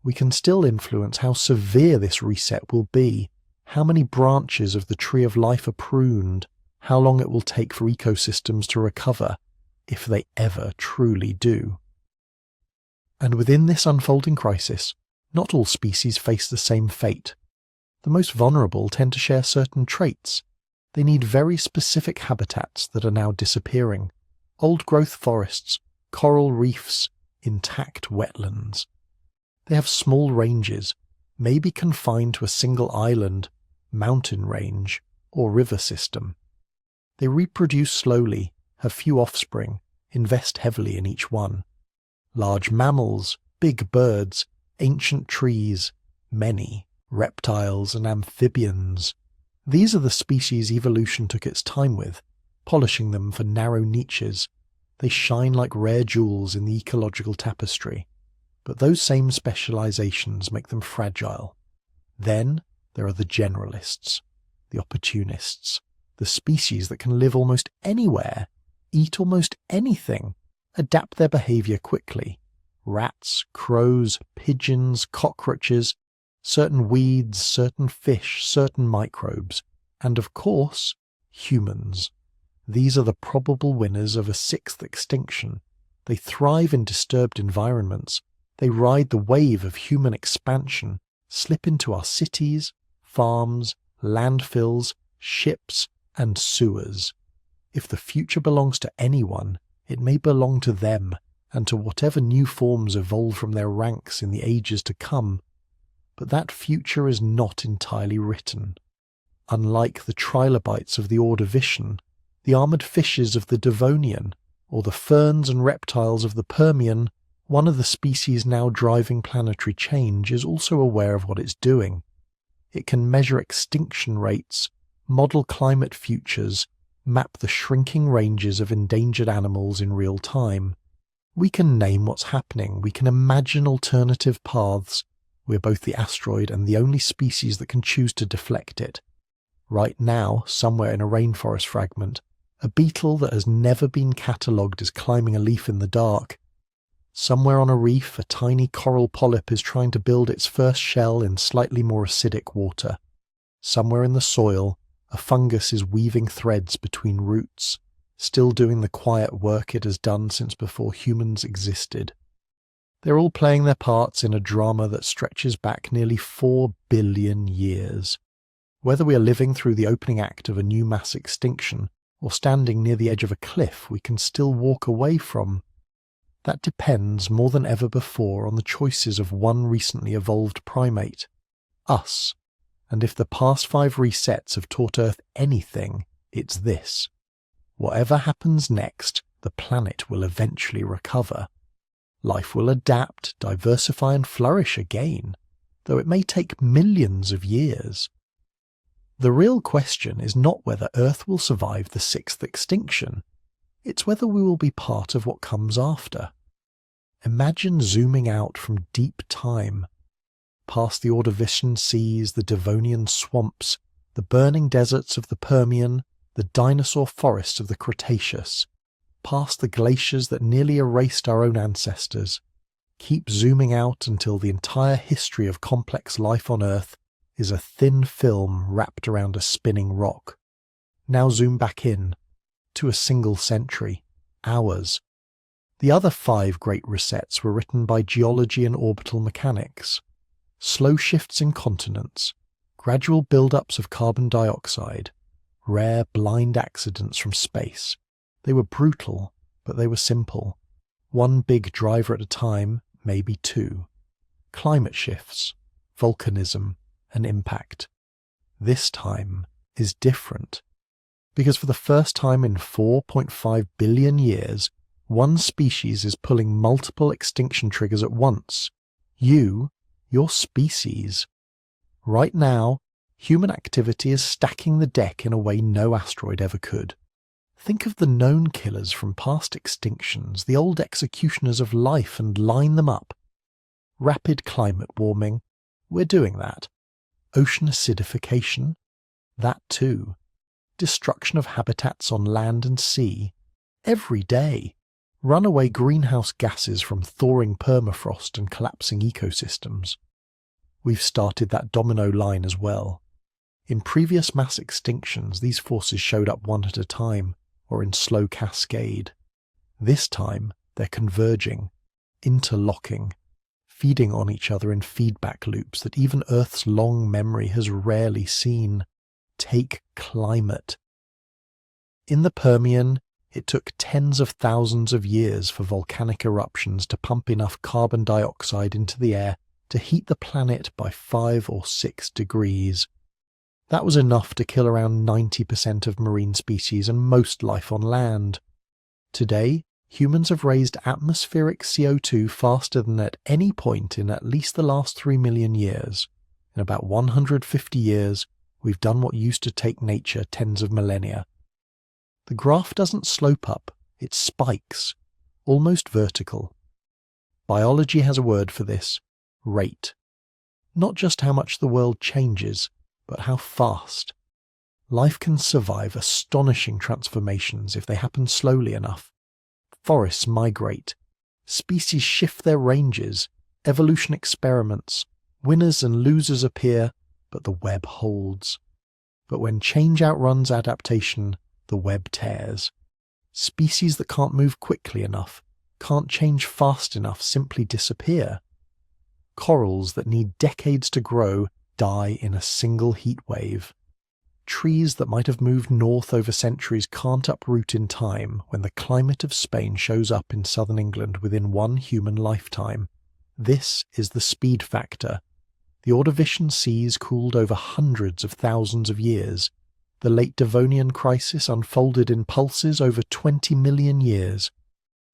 We can still influence how severe this reset will be, how many branches of the tree of life are pruned, how long it will take for ecosystems to recover, if they ever truly do. And within this unfolding crisis, not all species face the same fate. The most vulnerable tend to share certain traits. They need very specific habitats that are now disappearing. Old-growth forests, coral reefs, intact wetlands. They have small ranges, maybe confined to a single island, mountain range, or river system. They reproduce slowly, have few offspring, invest heavily in each one. Large mammals, big birds, ancient trees, many reptiles and amphibians. These are the species evolution took its time with, polishing them for narrow niches. They shine like rare jewels in the ecological tapestry, but those same specializations make them fragile. Then there are the generalists, the opportunists, the species that can live almost anywhere, eat almost anything, adapt their behavior quickly. Rats, crows, pigeons, cockroaches, Certain weeds, certain fish, certain microbes, and of course, humans. These are the probable winners of a sixth extinction. They thrive in disturbed environments. They ride the wave of human expansion, slip into our cities, farms, landfills, ships, and sewers. If the future belongs to anyone, it may belong to them and to whatever new forms evolve from their ranks in the ages to come. But that future is not entirely written. Unlike the trilobites of the Ordovician, the armoured fishes of the Devonian, or the ferns and reptiles of the Permian, one of the species now driving planetary change is also aware of what it's doing. It can measure extinction rates, model climate futures, map the shrinking ranges of endangered animals in real time. We can name what's happening, we can imagine alternative paths. We're both the asteroid and the only species that can choose to deflect it. Right now, somewhere in a rainforest fragment, a beetle that has never been catalogued is climbing a leaf in the dark. Somewhere on a reef, a tiny coral polyp is trying to build its first shell in slightly more acidic water. Somewhere in the soil, a fungus is weaving threads between roots, still doing the quiet work it has done since before humans existed. They're all playing their parts in a drama that stretches back nearly 4 billion years. Whether we are living through the opening act of a new mass extinction or standing near the edge of a cliff we can still walk away from, that depends more than ever before on the choices of one recently evolved primate, us. And if the past 5 resets have taught Earth anything, it's this. Whatever happens next, the planet will eventually recover. Life will adapt, diversify and flourish again, though it may take millions of years. The real question is not whether Earth will survive the 6th extinction, it's whether we will be part of what comes after. Imagine zooming out from deep time, past the Ordovician seas, the Devonian swamps, the burning deserts of the Permian, the dinosaur forests of the Cretaceous, past the glaciers that nearly erased our own ancestors. Keep zooming out until the entire history of complex life on Earth is a thin film wrapped around a spinning rock. Now zoom back in, to a single century, ours. The other 5 great resets were written by geology and orbital mechanics. Slow shifts in continents, gradual build-ups of carbon dioxide, rare blind accidents from space. They were brutal, but they were simple. One big driver at a time, maybe 2. Climate shifts, volcanism, and impact. This time is different, because for the first time in 4.5 billion years, one species is pulling multiple extinction triggers at once. Your species. Right now, human activity is stacking the deck in a way no asteroid ever could. Think of the known killers from past extinctions, the old executioners of life, and line them up. Rapid climate warming, we're doing that. Ocean acidification, that too. Destruction of habitats on land and sea, every day. Runaway greenhouse gases from thawing permafrost and collapsing ecosystems. We've started that domino line as well. In previous mass extinctions, these forces showed up one at a time, or in slow cascade. This time, they're converging, interlocking, feeding on each other in feedback loops that even Earth's long memory has rarely seen. Take climate. In the Permian, it took tens of thousands of years for volcanic eruptions to pump enough carbon dioxide into the air to heat the planet by 5 or 6 degrees. That was enough to kill around 90% of marine species and most life on land. Today, humans have raised atmospheric CO2 faster than at any point in at least the last 3 million years. In about 150 years, we've done what used to take nature tens of millennia. The graph doesn't slope up, it spikes, almost vertical. Biology has a word for this, rate. Not just how much the world changes, but how fast. Life can survive astonishing transformations if they happen slowly enough. Forests migrate, species shift their ranges, evolution experiments, Winners and losers appear, but the web holds. But when change outruns adaptation, the web tears. Species that can't move quickly enough, can't change fast enough, simply disappear. Corals that need decades to grow die in a single heat wave. Trees that might have moved north over centuries can't uproot in time when the climate of Spain shows up in southern England within one human lifetime. This is the speed factor. The Ordovician seas cooled over hundreds of thousands of years. The late Devonian crisis unfolded in pulses over 20 million years.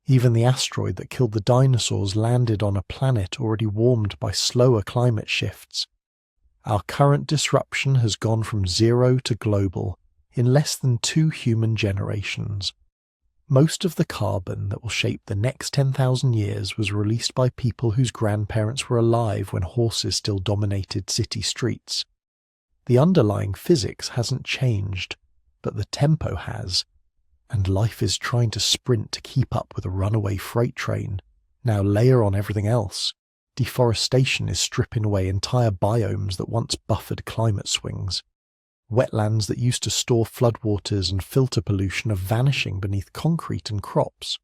Even the asteroid that killed the dinosaurs landed on a planet already warmed by slower climate shifts. Our current disruption has gone from zero to global in less than 2 human generations. Most of the carbon that will shape the next 10,000 years was released by people whose grandparents were alive when horses still dominated city streets. The underlying physics hasn't changed, but the tempo has, and life is trying to sprint to keep up with a runaway freight train. Now layer on everything else. Deforestation is stripping away entire biomes that once buffered climate swings. Wetlands that used to store floodwaters and filter pollution are vanishing beneath concrete and crops.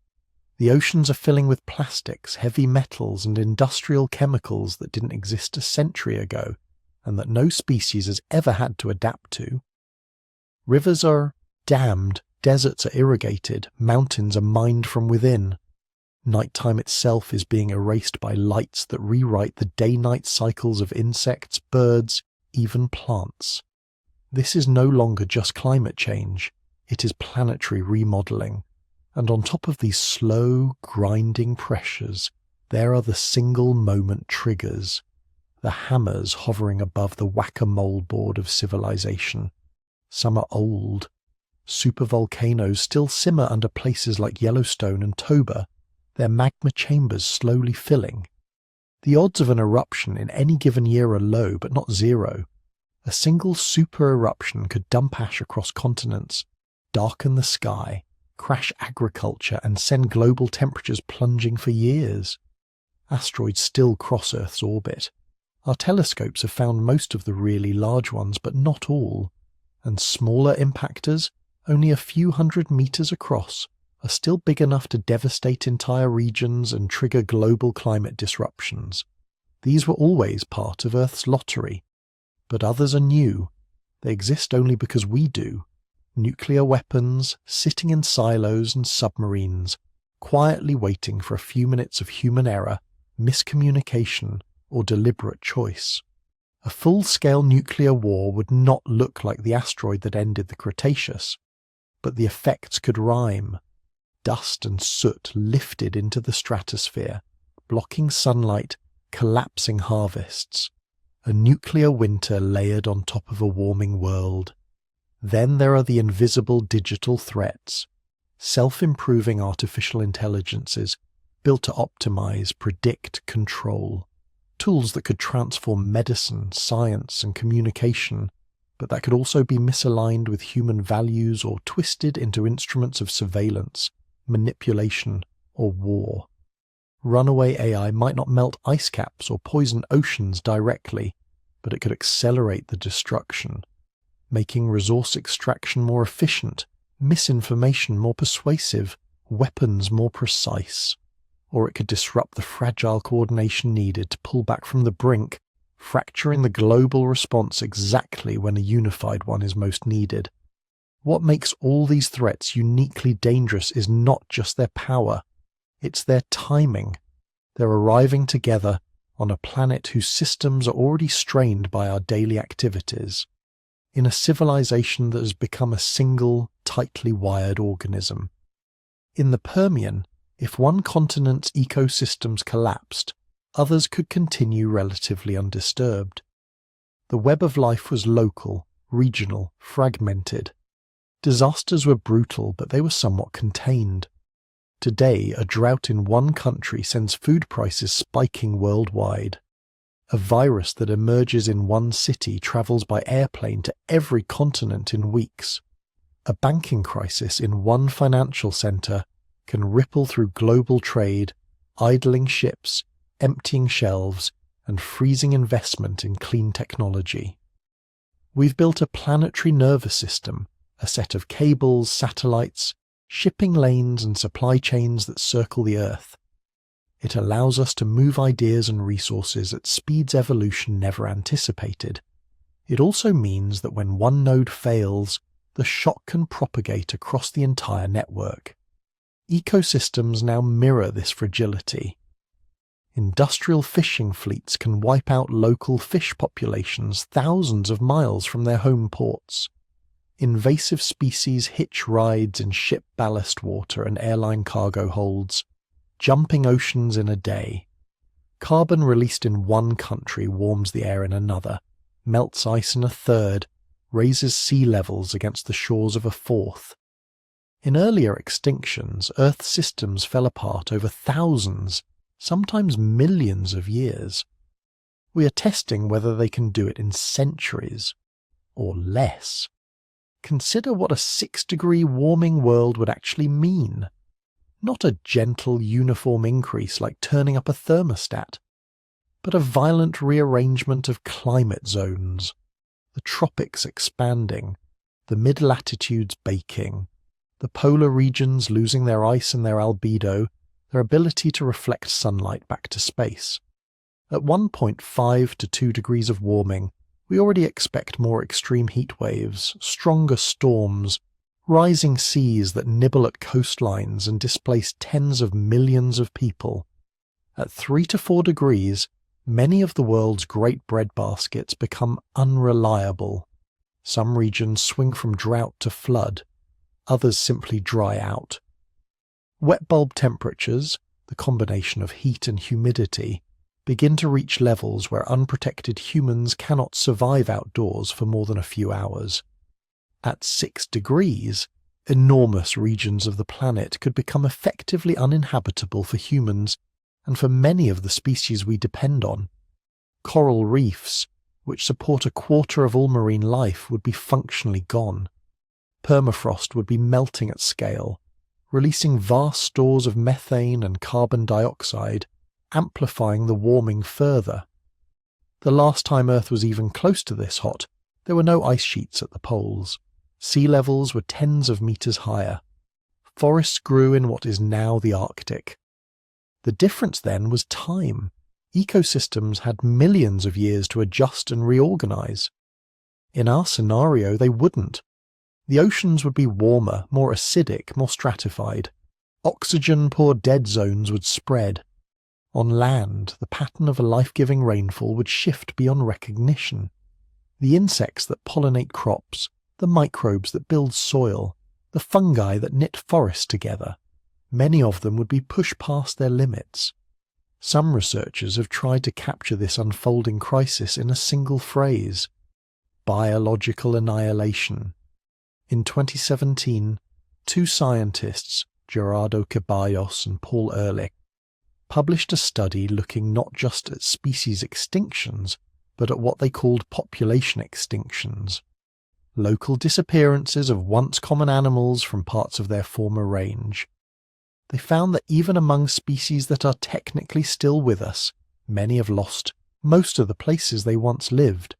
The oceans are filling with plastics, heavy metals, and industrial chemicals that didn't exist a century ago, and that no species has ever had to adapt to. Rivers are dammed, deserts are irrigated, mountains are mined from within. Nighttime itself is being erased by lights that rewrite the day-night cycles of insects, birds, even plants. This is no longer just climate change, it is planetary remodeling. And on top of these slow, grinding pressures, there are the single-moment triggers, the hammers hovering above the whack-a-mole board of civilization. Some are old. Supervolcanoes still simmer under places like Yellowstone and Toba, their magma chambers slowly filling. The odds of an eruption in any given year are low, but not zero. A single super eruption could dump ash across continents, darken the sky, crash agriculture, and send global temperatures plunging for years. Asteroids still cross Earth's orbit. Our telescopes have found most of the really large ones, but not all. And smaller impactors, only a few hundred meters across, are still big enough to devastate entire regions and trigger global climate disruptions. These were always part of Earth's lottery. But others are new. They exist only because we do. Nuclear weapons, sitting in silos and submarines, quietly waiting for a few minutes of human error, miscommunication, or deliberate choice. A full-scale nuclear war would not look like the asteroid that ended the Cretaceous, but the effects could rhyme. Dust and soot lifted into the stratosphere, blocking sunlight, collapsing harvests. A nuclear winter layered on top of a warming world. Then there are the invisible digital threats, self-improving artificial intelligences built to optimize, predict, control. Tools that could transform medicine, science, and communication, but that could also be misaligned with human values or twisted into instruments of surveillance, manipulation, or war. Runaway AI might not melt ice caps or poison oceans directly, but it could accelerate the destruction, making resource extraction more efficient, misinformation more persuasive, weapons more precise. Or it could disrupt the fragile coordination needed to pull back from the brink, fracturing the global response exactly when a unified one is most needed. What makes all these threats uniquely dangerous is not just their power, it's their timing. They're arriving together on a planet whose systems are already strained by our daily activities, in a civilization that has become a single, tightly wired organism. In the Permian, if one continent's ecosystems collapsed, others could continue relatively undisturbed. The web of life was local, regional, fragmented. Disasters were brutal, but they were somewhat contained. Today, a drought in one country sends food prices spiking worldwide. A virus that emerges in one city travels by airplane to every continent in weeks. A banking crisis in one financial center can ripple through global trade, idling ships, emptying shelves, and freezing investment in clean technology. We've built a planetary nervous system, a set of cables, satellites, shipping lanes and supply chains that circle the Earth. It allows us to move ideas and resources at speeds evolution never anticipated. It also means that when one node fails, the shock can propagate across the entire network. Ecosystems now mirror this fragility. Industrial fishing fleets can wipe out local fish populations thousands of miles from their home ports. Invasive species hitch rides in ship ballast water and airline cargo holds, jumping oceans in a day. Carbon released in one country warms the air in another, melts ice in a third, raises sea levels against the shores of a fourth. In earlier extinctions, Earth systems fell apart over thousands, sometimes millions of years. We are testing whether they can do it in centuries, or less. Consider what a 6-degree warming world would actually mean. Not a gentle, uniform increase like turning up a thermostat, but a violent rearrangement of climate zones, the tropics expanding, the mid-latitudes baking, the polar regions losing their ice and their albedo, their ability to reflect sunlight back to space. At 1.5 to 2 degrees of warming, we already expect more extreme heat waves, stronger storms, rising seas that nibble at coastlines and displace tens of millions of people. At 3 to 4 degrees, many of the world's great breadbaskets become unreliable. Some regions swing from drought to flood, others simply dry out. Wet bulb temperatures, the combination of heat and humidity, begin to reach levels where unprotected humans cannot survive outdoors for more than a few hours. At 6 degrees, enormous regions of the planet could become effectively uninhabitable for humans and for many of the species we depend on. Coral reefs, which support a quarter of all marine life, would be functionally gone. Permafrost would be melting at scale, releasing vast stores of methane and carbon dioxide, amplifying the warming further. The last time Earth was even close to this hot, there were no ice sheets at the poles. Sea levels were tens of meters higher. Forests grew in what is now the Arctic. The difference then was time. Ecosystems had millions of years to adjust and reorganize. In our scenario, they wouldn't. The oceans would be warmer, more acidic, more stratified. Oxygen-poor dead zones would spread. On land, the pattern of a life-giving rainfall would shift beyond recognition. The insects that pollinate crops, the microbes that build soil, the fungi that knit forests together, many of them would be pushed past their limits. Some researchers have tried to capture this unfolding crisis in a single phrase: biological annihilation. In 2017, two scientists, Gerardo Ceballos and Paul Ehrlich, published a study looking not just at species extinctions, but at what they called population extinctions, local disappearances of once common animals from parts of their former range. They found that even among species that are technically still with us, many have lost most of the places they once lived.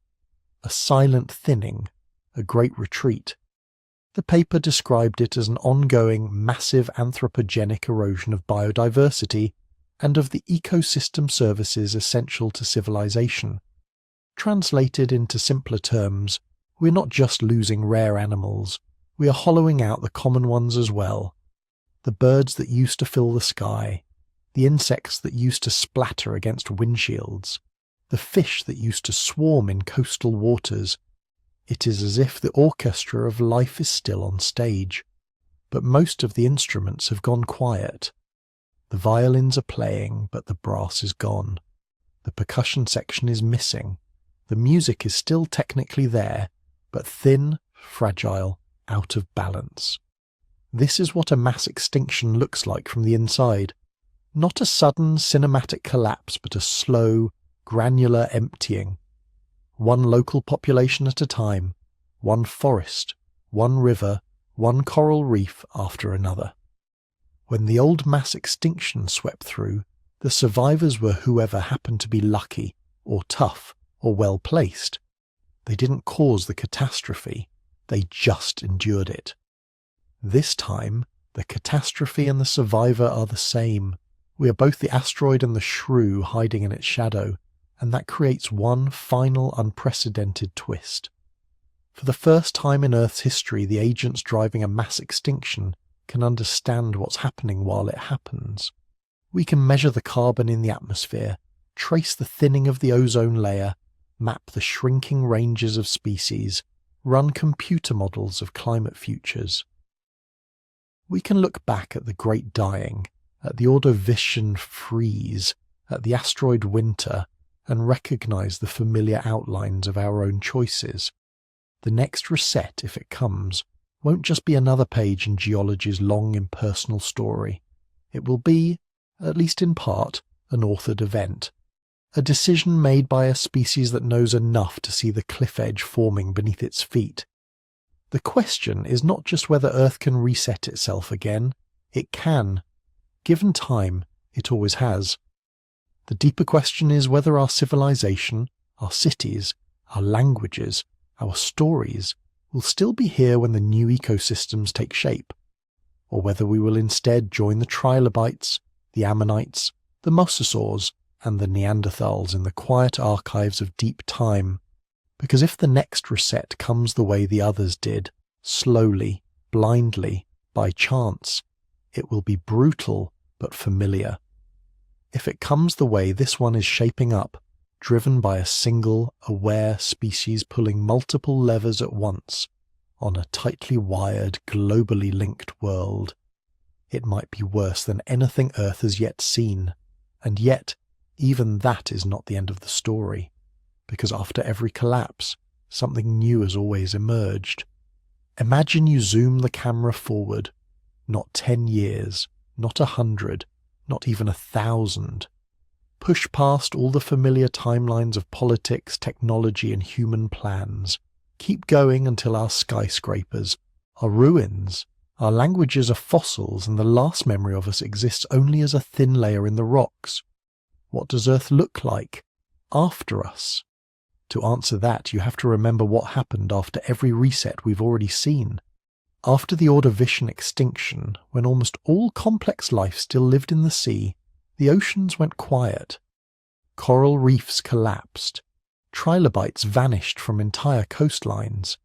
A silent thinning, a great retreat. The paper described it as an ongoing, massive anthropogenic erosion of biodiversity and of the ecosystem services essential to civilization. Translated into simpler terms, we're not just losing rare animals, we are hollowing out the common ones as well. The birds that used to fill the sky, the insects that used to splatter against windshields, the fish that used to swarm in coastal waters. It is as if the orchestra of life is still on stage, but most of the instruments have gone quiet. The violins are playing, but the brass is gone. The percussion section is missing. The music is still technically there, but thin, fragile, out of balance. This is what a mass extinction looks like from the inside. Not a sudden cinematic collapse, but a slow, granular emptying. One local population at a time, one forest, one river, one coral reef after another. When the old mass extinction swept through, the survivors were whoever happened to be lucky, or tough or well placed. They didn't cause the catastrophe, they just endured it. This time, the catastrophe and the survivor are the same. We are both the asteroid and the shrew hiding in its shadow, and that creates one final unprecedented twist. For the first time in Earth's history, the agents driving a mass extinction can understand what's happening while it happens. We can measure the carbon in the atmosphere, trace the thinning of the ozone layer, map the shrinking ranges of species, run computer models of climate futures. We can look back at the Great Dying, at the Ordovician freeze, at the asteroid winter, and recognise the familiar outlines of our own choices. The next reset, if it comes, won't just be another page in geology's long impersonal story. It will be, at least in part, an authored event. A decision made by a species that knows enough to see the cliff edge forming beneath its feet. The question is not just whether Earth can reset itself again. It can. Given time, it always has. The deeper question is whether our civilization, our cities, our languages, our stories will still be here when the new ecosystems take shape, or whether we will instead join the trilobites, the ammonites, the mosasaurs, and the Neanderthals in the quiet archives of deep time. Because if the next reset comes the way the others did, slowly, blindly, by chance, it will be brutal but familiar. If it comes the way this one is shaping up, driven by a single, aware species pulling multiple levers at once, on a tightly wired, globally linked world, it might be worse than anything Earth has yet seen. And yet, even that is not the end of the story, because after every collapse, something new has always emerged. Imagine you zoom the camera forward, not 10 years, not 100, not even 1,000. Push past all the familiar timelines of politics, technology, and human plans. Keep going until our skyscrapers, our ruins, our languages are fossils, and the last memory of us exists only as a thin layer in the rocks. What does Earth look like after us? To answer that, you have to remember what happened after every reset we've already seen. After the Ordovician extinction, when almost all complex life still lived in the sea, the oceans went quiet. Coral reefs collapsed. Trilobites vanished from entire coastlines.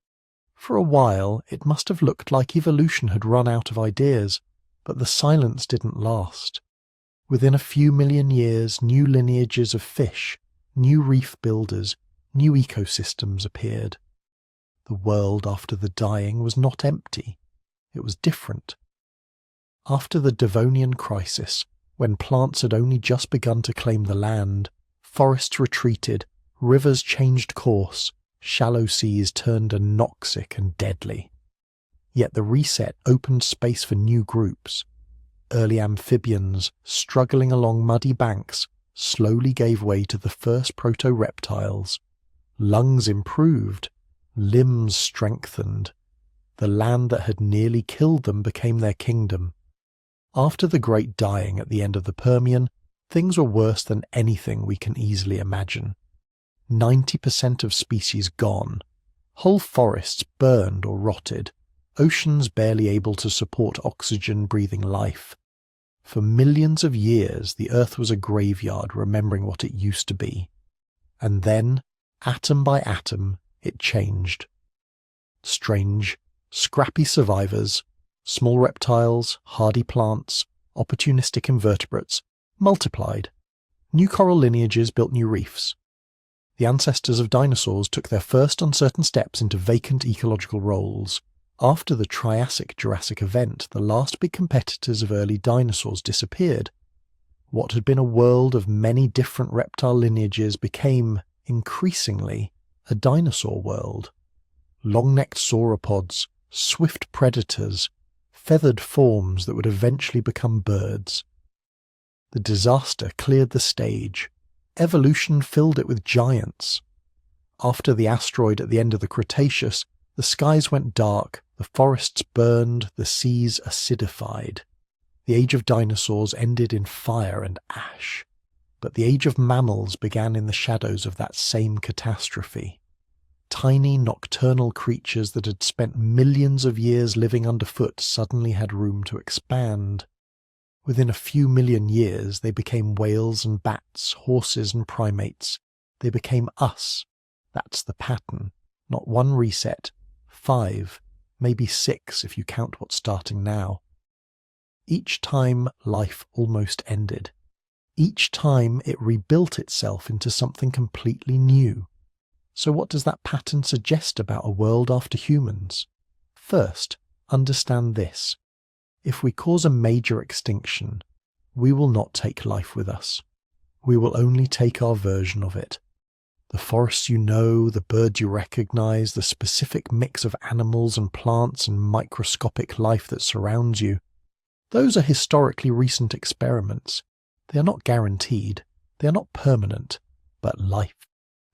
For a while, it must have looked like evolution had run out of ideas, but the silence didn't last. Within a few million years, new lineages of fish, new reef builders, new ecosystems appeared. The world after the dying was not empty. It was different. After the Devonian crisis, when plants had only just begun to claim the land, forests retreated, rivers changed course, shallow seas turned anoxic and deadly. Yet the reset opened space for new groups. Early amphibians, struggling along muddy banks, slowly gave way to the first proto-reptiles. Lungs improved, limbs strengthened. The land that had nearly killed them became their kingdom. After the Great Dying at the end of the Permian, things were worse than anything we can easily imagine. 90% of species gone, whole forests burned or rotted, oceans barely able to support oxygen-breathing life. For millions of years, the Earth was a graveyard remembering what it used to be. And then, atom by atom, it changed. Strange, scrappy survivors, small reptiles, hardy plants, opportunistic invertebrates, multiplied. New coral lineages built new reefs. The ancestors of dinosaurs took their first uncertain steps into vacant ecological roles. After the Triassic-Jurassic event, the last big competitors of early dinosaurs disappeared. What had been a world of many different reptile lineages became, increasingly, a dinosaur world. Long-necked sauropods, swift predators, feathered forms that would eventually become birds. The disaster cleared the stage. Evolution filled it with giants. After the asteroid at the end of the Cretaceous, the skies went dark, the forests burned, the seas acidified. The age of dinosaurs ended in fire and ash. but the age of mammals began in the shadows of that same catastrophe. Tiny nocturnal creatures that had spent millions of years living underfoot suddenly had room to expand. Within a few million years, they became whales and bats, horses and primates. They became us. That's the pattern. Not one reset, 5, maybe 6 if you count what's starting now. Each time, life almost ended. Each time, it rebuilt itself into something completely new. So what does that pattern suggest about a world after humans? First, understand this. If we cause a major extinction, we will not take life with us. We will only take our version of it. The forests you know, the birds you recognize, the specific mix of animals and plants and microscopic life that surrounds you, those are historically recent experiments. They are not guaranteed, they are not permanent, but life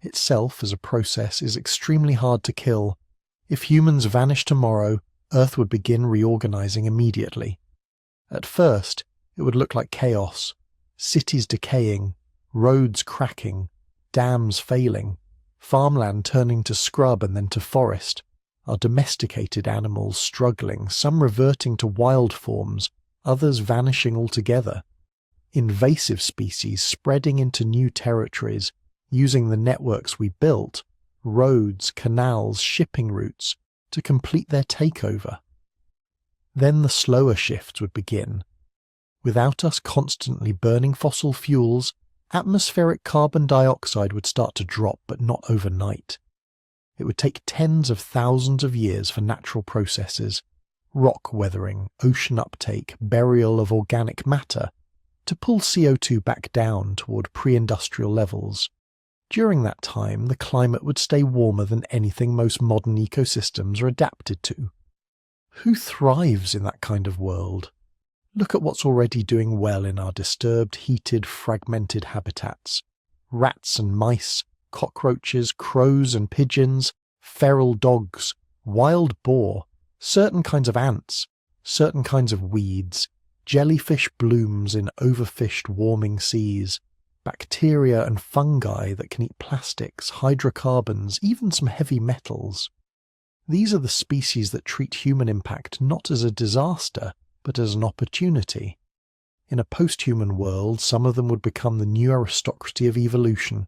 itself as a process is extremely hard to kill. If humans vanished tomorrow, Earth would begin reorganizing immediately. At first, it would look like chaos, cities decaying, roads cracking, dams failing, farmland turning to scrub and then to forest, our domesticated animals struggling, some reverting to wild forms, others vanishing altogether. Invasive species spreading into new territories, using the networks we built, roads, canals, shipping routes, to complete their takeover. Then the slower shifts would begin. Without us constantly burning fossil fuels, atmospheric carbon dioxide would start to drop, but not overnight. It would take tens of thousands of years for natural processes, rock weathering, ocean uptake, burial of organic matter, to pull CO2 back down toward pre-industrial levels. During that time, the climate would stay warmer than anything most modern ecosystems are adapted to. Who thrives in that kind of world? Look at what's already doing well in our disturbed, heated, fragmented habitats. Rats and mice, cockroaches, crows and pigeons, feral dogs, wild boar, certain kinds of ants, certain kinds of weeds, jellyfish blooms in overfished warming seas, bacteria and fungi that can eat plastics, hydrocarbons, even some heavy metals. These are the species that treat human impact not as a disaster, but as an opportunity. In a post-human world, some of them would become the new aristocracy of evolution.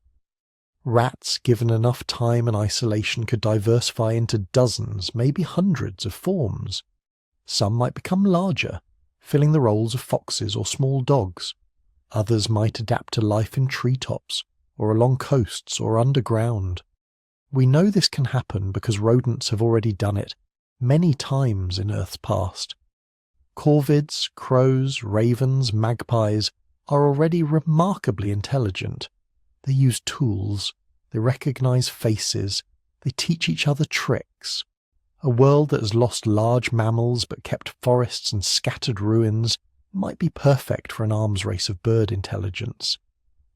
Rats, given enough time and isolation, could diversify into dozens, maybe hundreds of forms. Some might become larger, filling the roles of foxes or small dogs. Others might adapt to life in treetops, or along coasts, or underground. We know this can happen because rodents have already done it many times in Earth's past. Corvids, crows, ravens, magpies are already remarkably intelligent. They use tools, they recognize faces, they teach each other tricks. A world that has lost large mammals but kept forests and scattered ruins might be perfect for an arms race of bird intelligence.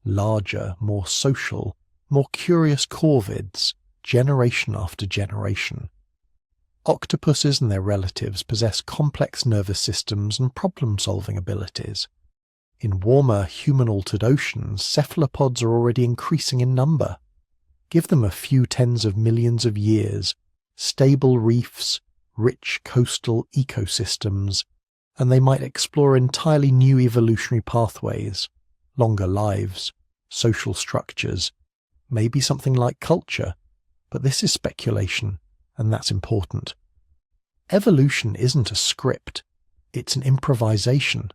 Larger, more social, more curious corvids, generation after generation. Octopuses and their relatives possess complex nervous systems and problem-solving abilities. In warmer, human-altered oceans, cephalopods are already increasing in number. Give them a few tens of millions of years, stable reefs, rich coastal ecosystems, and they might explore entirely new evolutionary pathways, longer lives, social structures, maybe something like culture, but this is speculation, and that's important. Evolution isn't a script, it's an improvisation.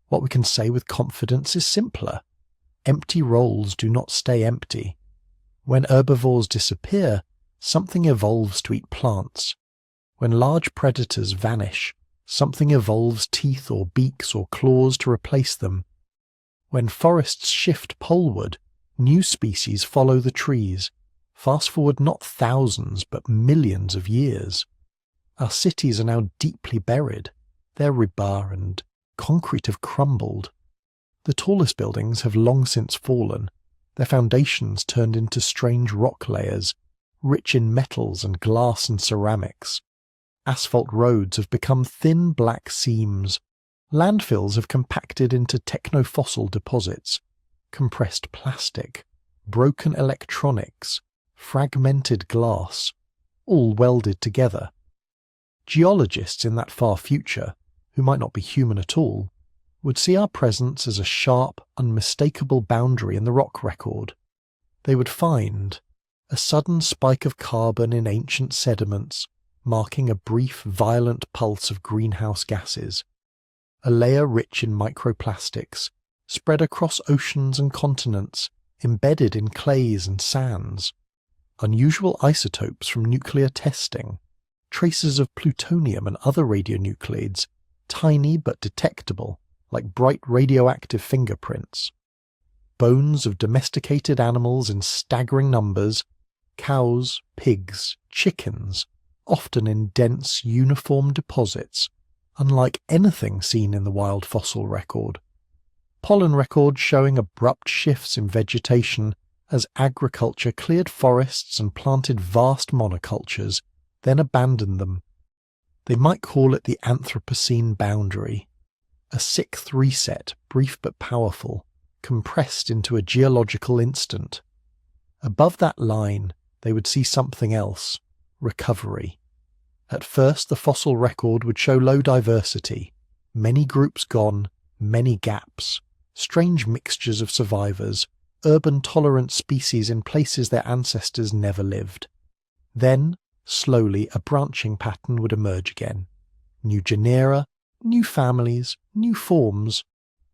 What we can say with confidence is simpler. Empty roles do not stay empty. When herbivores disappear, something evolves to eat plants. When large predators vanish, something evolves teeth or beaks or claws to replace them. When forests shift poleward, new species follow the trees. Fast forward not thousands but millions of years. Our cities are now deeply buried. Their rebar and concrete have crumbled. The tallest buildings have long since fallen, their foundations turned into strange rock layers, rich in metals and glass and ceramics. Asphalt roads have become thin black seams. Landfills have compacted into techno-fossil deposits. compressed plastic, broken electronics, fragmented glass, all welded together. Geologists in that far future, who might not be human at all, would see our presence as a sharp, unmistakable boundary in the rock record. They would find a sudden spike of carbon in ancient sediments, marking a brief, violent pulse of greenhouse gases, a layer rich in microplastics, spread across oceans and continents, embedded in clays and sands, unusual isotopes from nuclear testing, traces of plutonium and other radionuclides, tiny but detectable, like bright radioactive fingerprints, bones of domesticated animals in staggering numbers, cows, pigs, chickens, often in dense, uniform deposits, unlike anything seen in the wild fossil record. Pollen records showing abrupt shifts in vegetation as agriculture cleared forests and planted vast monocultures, then abandoned them. They might call it the Anthropocene boundary, a sixth reset, brief but powerful, compressed into a geological instant. Above that line, they would see something else: recovery. At first, the fossil record would show low diversity, many groups gone, many gaps, strange mixtures of survivors, urban-tolerant species in places their ancestors never lived. Then, slowly, a branching pattern would emerge again. New genera, new families, new forms,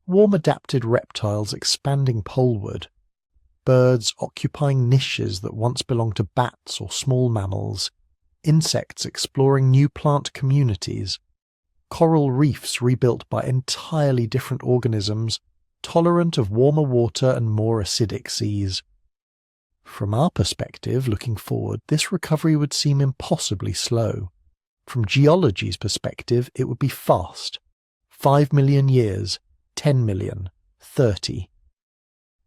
warm-adapted reptiles expanding poleward, birds occupying niches that once belonged to bats or small mammals, insects exploring new plant communities, coral reefs rebuilt by entirely different organisms, tolerant of warmer water and more acidic seas. From our perspective, looking forward, this recovery would seem impossibly slow. From geology's perspective, it would be fast. 5 million years, 10 million, 30.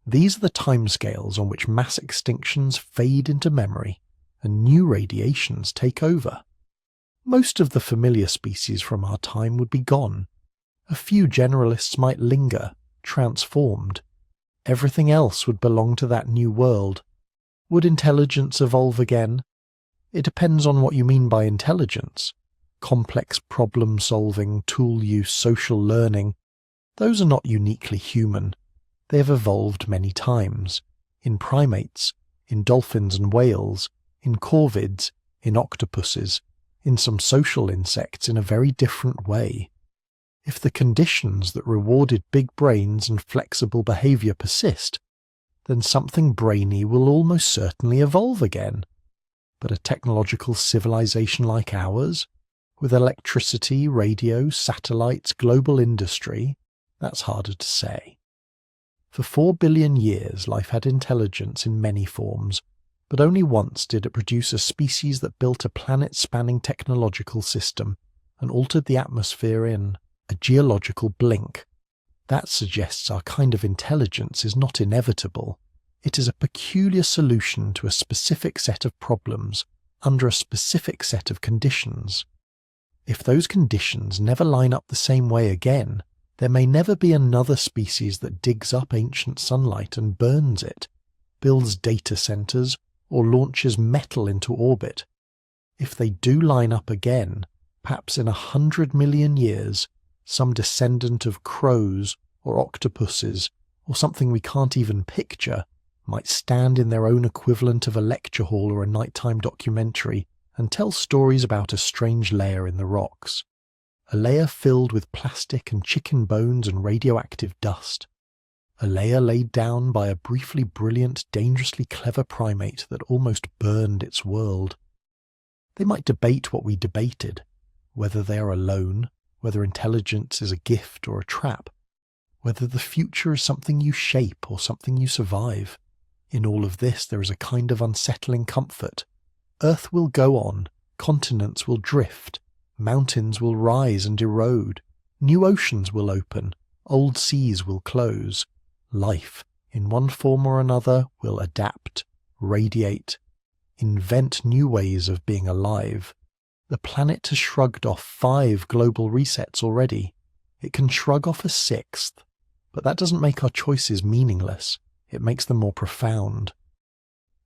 These are the timescales on which mass extinctions fade into memory and new radiations take over. Most of the familiar species from our time would be gone. A few generalists might linger, transformed. Everything else would belong to that new world. Would intelligence evolve again? It depends on what you mean by intelligence. Complex problem-solving, tool use, social learning. Those are not uniquely human. They have evolved many times. In primates, in dolphins and whales, in corvids, in octopuses, in some social insects in a very different way. If the conditions that rewarded big brains and flexible behavior persist, then something brainy will almost certainly evolve again. But a technological civilization like ours, with electricity, radio, satellites, global industry, that's harder to say. For 4 billion years, life had intelligence in many forms, but only once did it produce a species that built a planet-spanning technological system and altered the atmosphere in a geological blink. That suggests our kind of intelligence is not inevitable. It is a peculiar solution to a specific set of problems under a specific set of conditions. If those conditions never line up the same way again, there may never be another species that digs up ancient sunlight and burns it, builds data centers, or launches metal into orbit. If they do line up again, perhaps in 100 million years, some descendant of crows or octopuses, or something we can't even picture, might stand in their own equivalent of a lecture hall or a nighttime documentary and tell stories about a strange layer in the rocks. A layer filled with plastic and chicken bones and radioactive dust. A layer laid down by a briefly brilliant, dangerously clever primate that almost burned its world. They might debate what we debated, whether they are alone, whether intelligence is a gift or a trap, whether the future is something you shape or something you survive. In all of this there is a kind of unsettling comfort. Earth will go on, continents will drift, mountains will rise and erode, new oceans will open, old seas will close. Life, in one form or another, will adapt, radiate, invent new ways of being alive. The planet has shrugged off 5 global resets already. It can shrug off a 6th, but that doesn't make our choices meaningless. it makes them more profound.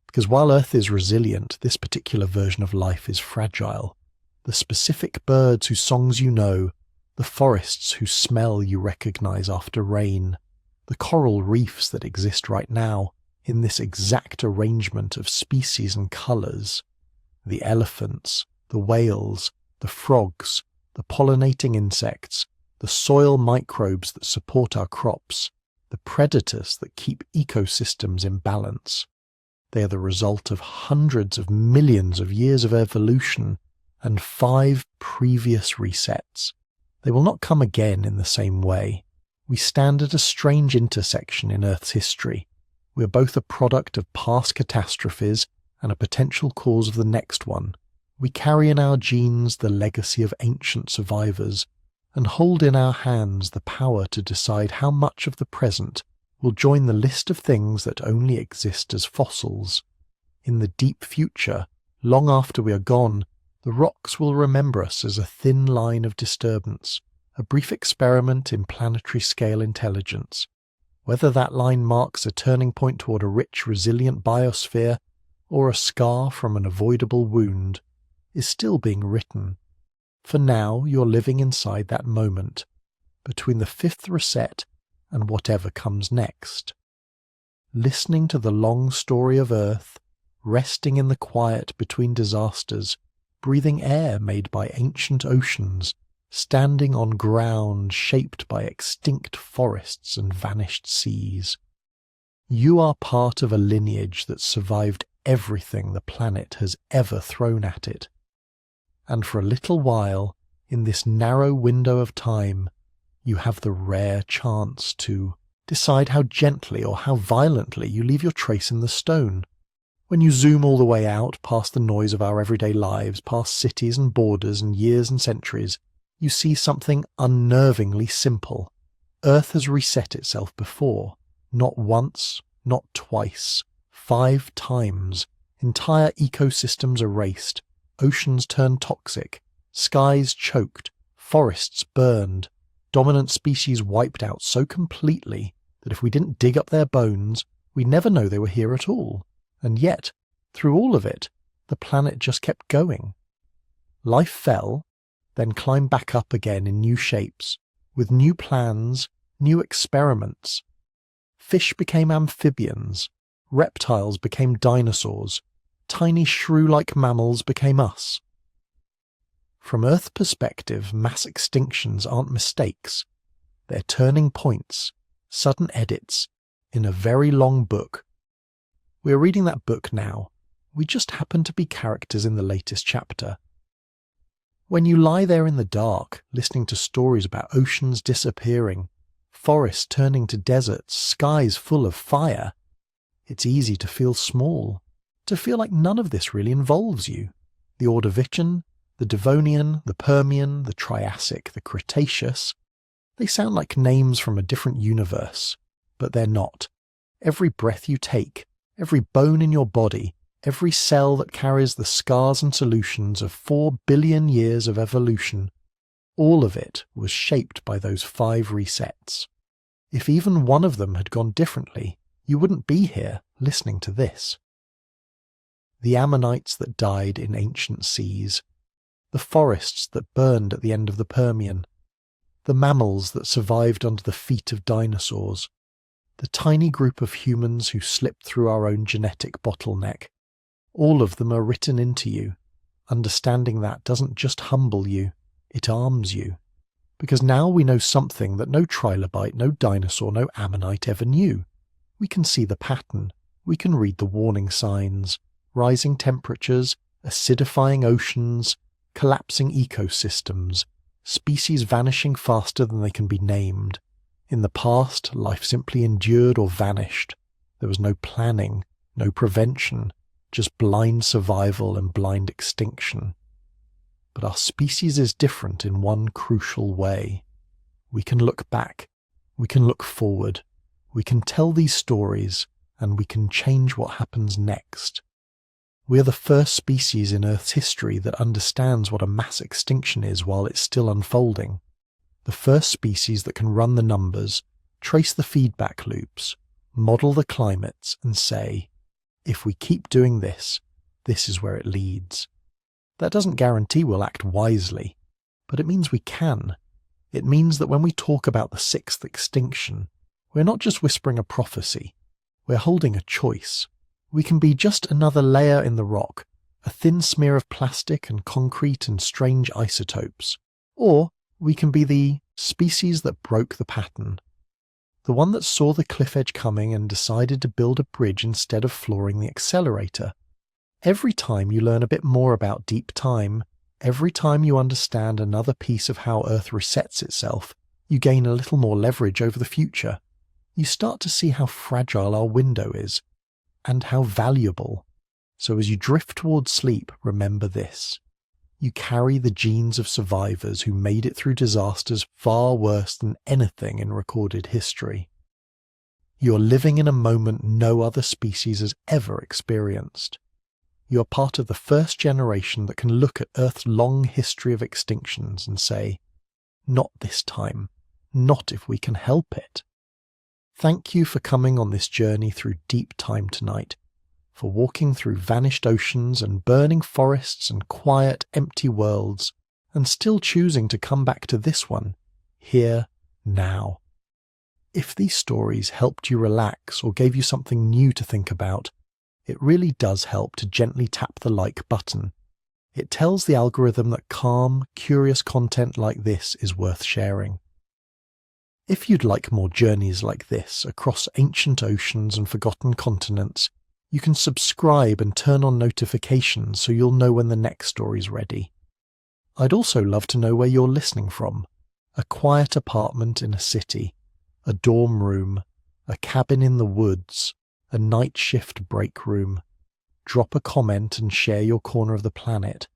Because while Earth is resilient, this particular version of life is fragile. The specific birds whose songs you know, the forests whose smell you recognize after rain, the coral reefs that exist right now in this exact arrangement of species and colors, the elephants, the whales, the frogs, the pollinating insects, the soil microbes that support our crops, the predators that keep ecosystems in balance. They are the result of hundreds of millions of years of evolution and 5 previous resets. They will not come again in the same way. We stand at a strange intersection in Earth's history. We are both a product of past catastrophes and a potential cause of the next one. We carry in our genes the legacy of ancient survivors and hold in our hands the power to decide how much of the present will join the list of things that only exist as fossils. In the deep future, long after we are gone, the rocks will remember us as a thin line of disturbance, a brief experiment in planetary scale intelligence. Whether that line marks a turning point toward a rich, resilient biosphere or a scar from an avoidable wound is still being written. For now, you're living inside that moment, between the 5th reset and whatever comes next. Listening to the long story of Earth, resting in the quiet between disasters, breathing air made by ancient oceans, standing on ground shaped by extinct forests and vanished seas. You are part of a lineage that survived everything the planet has ever thrown at it. And for a little while, in this narrow window of time, you have the rare chance to decide how gently or how violently you leave your trace in the stone. When you zoom all the way out past the noise of our everyday lives, past cities and borders and years and centuries, you see something unnervingly simple. Earth has reset itself before. Not once, not twice, 5 times. Entire ecosystems erased, oceans turned toxic, skies choked, forests burned, dominant species wiped out so completely that if we didn't dig up their bones, we'd never know they were here at all. And yet, through all of it, the planet just kept going. Life fell, then climbed back up again in new shapes, with new plans, new experiments. Fish became amphibians, reptiles became dinosaurs, tiny shrew-like mammals became us. From Earth's perspective, mass extinctions aren't mistakes. They're turning points, sudden edits, in a very long book. We're reading that book now. We just happen to be characters in the latest chapter. When you lie there in the dark, listening to stories about oceans disappearing, forests turning to deserts, skies full of fire, it's easy to feel small, to feel like none of this really involves you. The Ordovician, the Devonian, the Permian, the Triassic, the Cretaceous, they sound like names from a different universe, but they're not. Every breath you take, every bone in your body, every cell that carries the scars and solutions of 4 billion years of evolution, all of it was shaped by those 5 resets. If even one of them had gone differently, you wouldn't be here listening to this. The ammonites that died in ancient seas, the forests that burned at the end of the Permian, the mammals that survived under the feet of dinosaurs, the tiny group of humans who slipped through our own genetic bottleneck, all of them are written into you. Understanding that doesn't just humble you, it arms you. Because now we know something that no trilobite, no dinosaur, no ammonite ever knew. We can see the pattern, we can read the warning signs, rising temperatures, acidifying oceans, collapsing ecosystems, species vanishing faster than they can be named. In the past, life simply endured or vanished. There was no planning, no prevention, just blind survival and blind extinction. But our species is different in one crucial way. We can look back, we can look forward, we can tell these stories, and we can change what happens next. We are the first species in Earth's history that understands what a mass extinction is while it's still unfolding. The first species that can run the numbers, trace the feedback loops, model the climates and say, if we keep doing this, this is where it leads. That doesn't guarantee we'll act wisely, but it means we can. It means that when we talk about the sixth extinction, we're not just whispering a prophecy, we're holding a choice. We can be just another layer in the rock, a thin smear of plastic and concrete and strange isotopes. Or we can be the species that broke the pattern. The one that saw the cliff edge coming and decided to build a bridge instead of flooring the accelerator. Every time you learn a bit more about deep time, every time you understand another piece of how Earth resets itself, you gain a little more leverage over the future. You start to see how fragile our window is, and how valuable. So as you drift towards sleep, remember this. You carry the genes of survivors who made it through disasters far worse than anything in recorded history. You're living in a moment no other species has ever experienced. You're part of the first generation that can look at Earth's long history of extinctions and say, not this time, not if we can help it. Thank you for coming on this journey through deep time tonight, for walking through vanished oceans and burning forests and quiet, empty worlds, and still choosing to come back to this one, here, now. If these stories helped you relax or gave you something new to think about, it really does help to gently tap the like button. It tells the algorithm that calm, curious content like this is worth sharing. If you'd like more journeys like this across ancient oceans and forgotten continents, you can subscribe and turn on notifications so you'll know when the next story's ready. I'd also love to know where you're listening from. A quiet apartment in a city, a dorm room, a cabin in the woods, a night shift break room. Drop a comment and share your corner of the planet.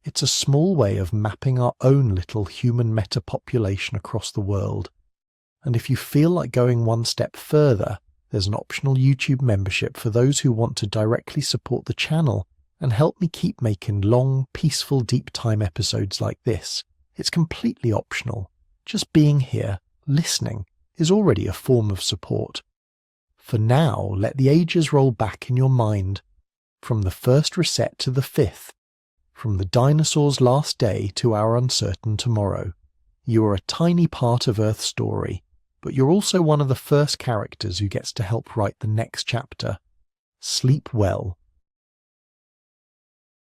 It's a small way of mapping our own little human meta-population across the world. And if you feel like going one step further, there's an optional YouTube membership for those who want to directly support the channel and help me keep making long, peaceful deep time episodes like this. It's completely optional. Just being here, listening, is already a form of support. For now, let the ages roll back in your mind, from the first reset to the fifth, from the dinosaurs' last day to our uncertain tomorrow. You are a tiny part of Earth's story, but you're also one of the first characters who gets to help write the next chapter. Sleep well,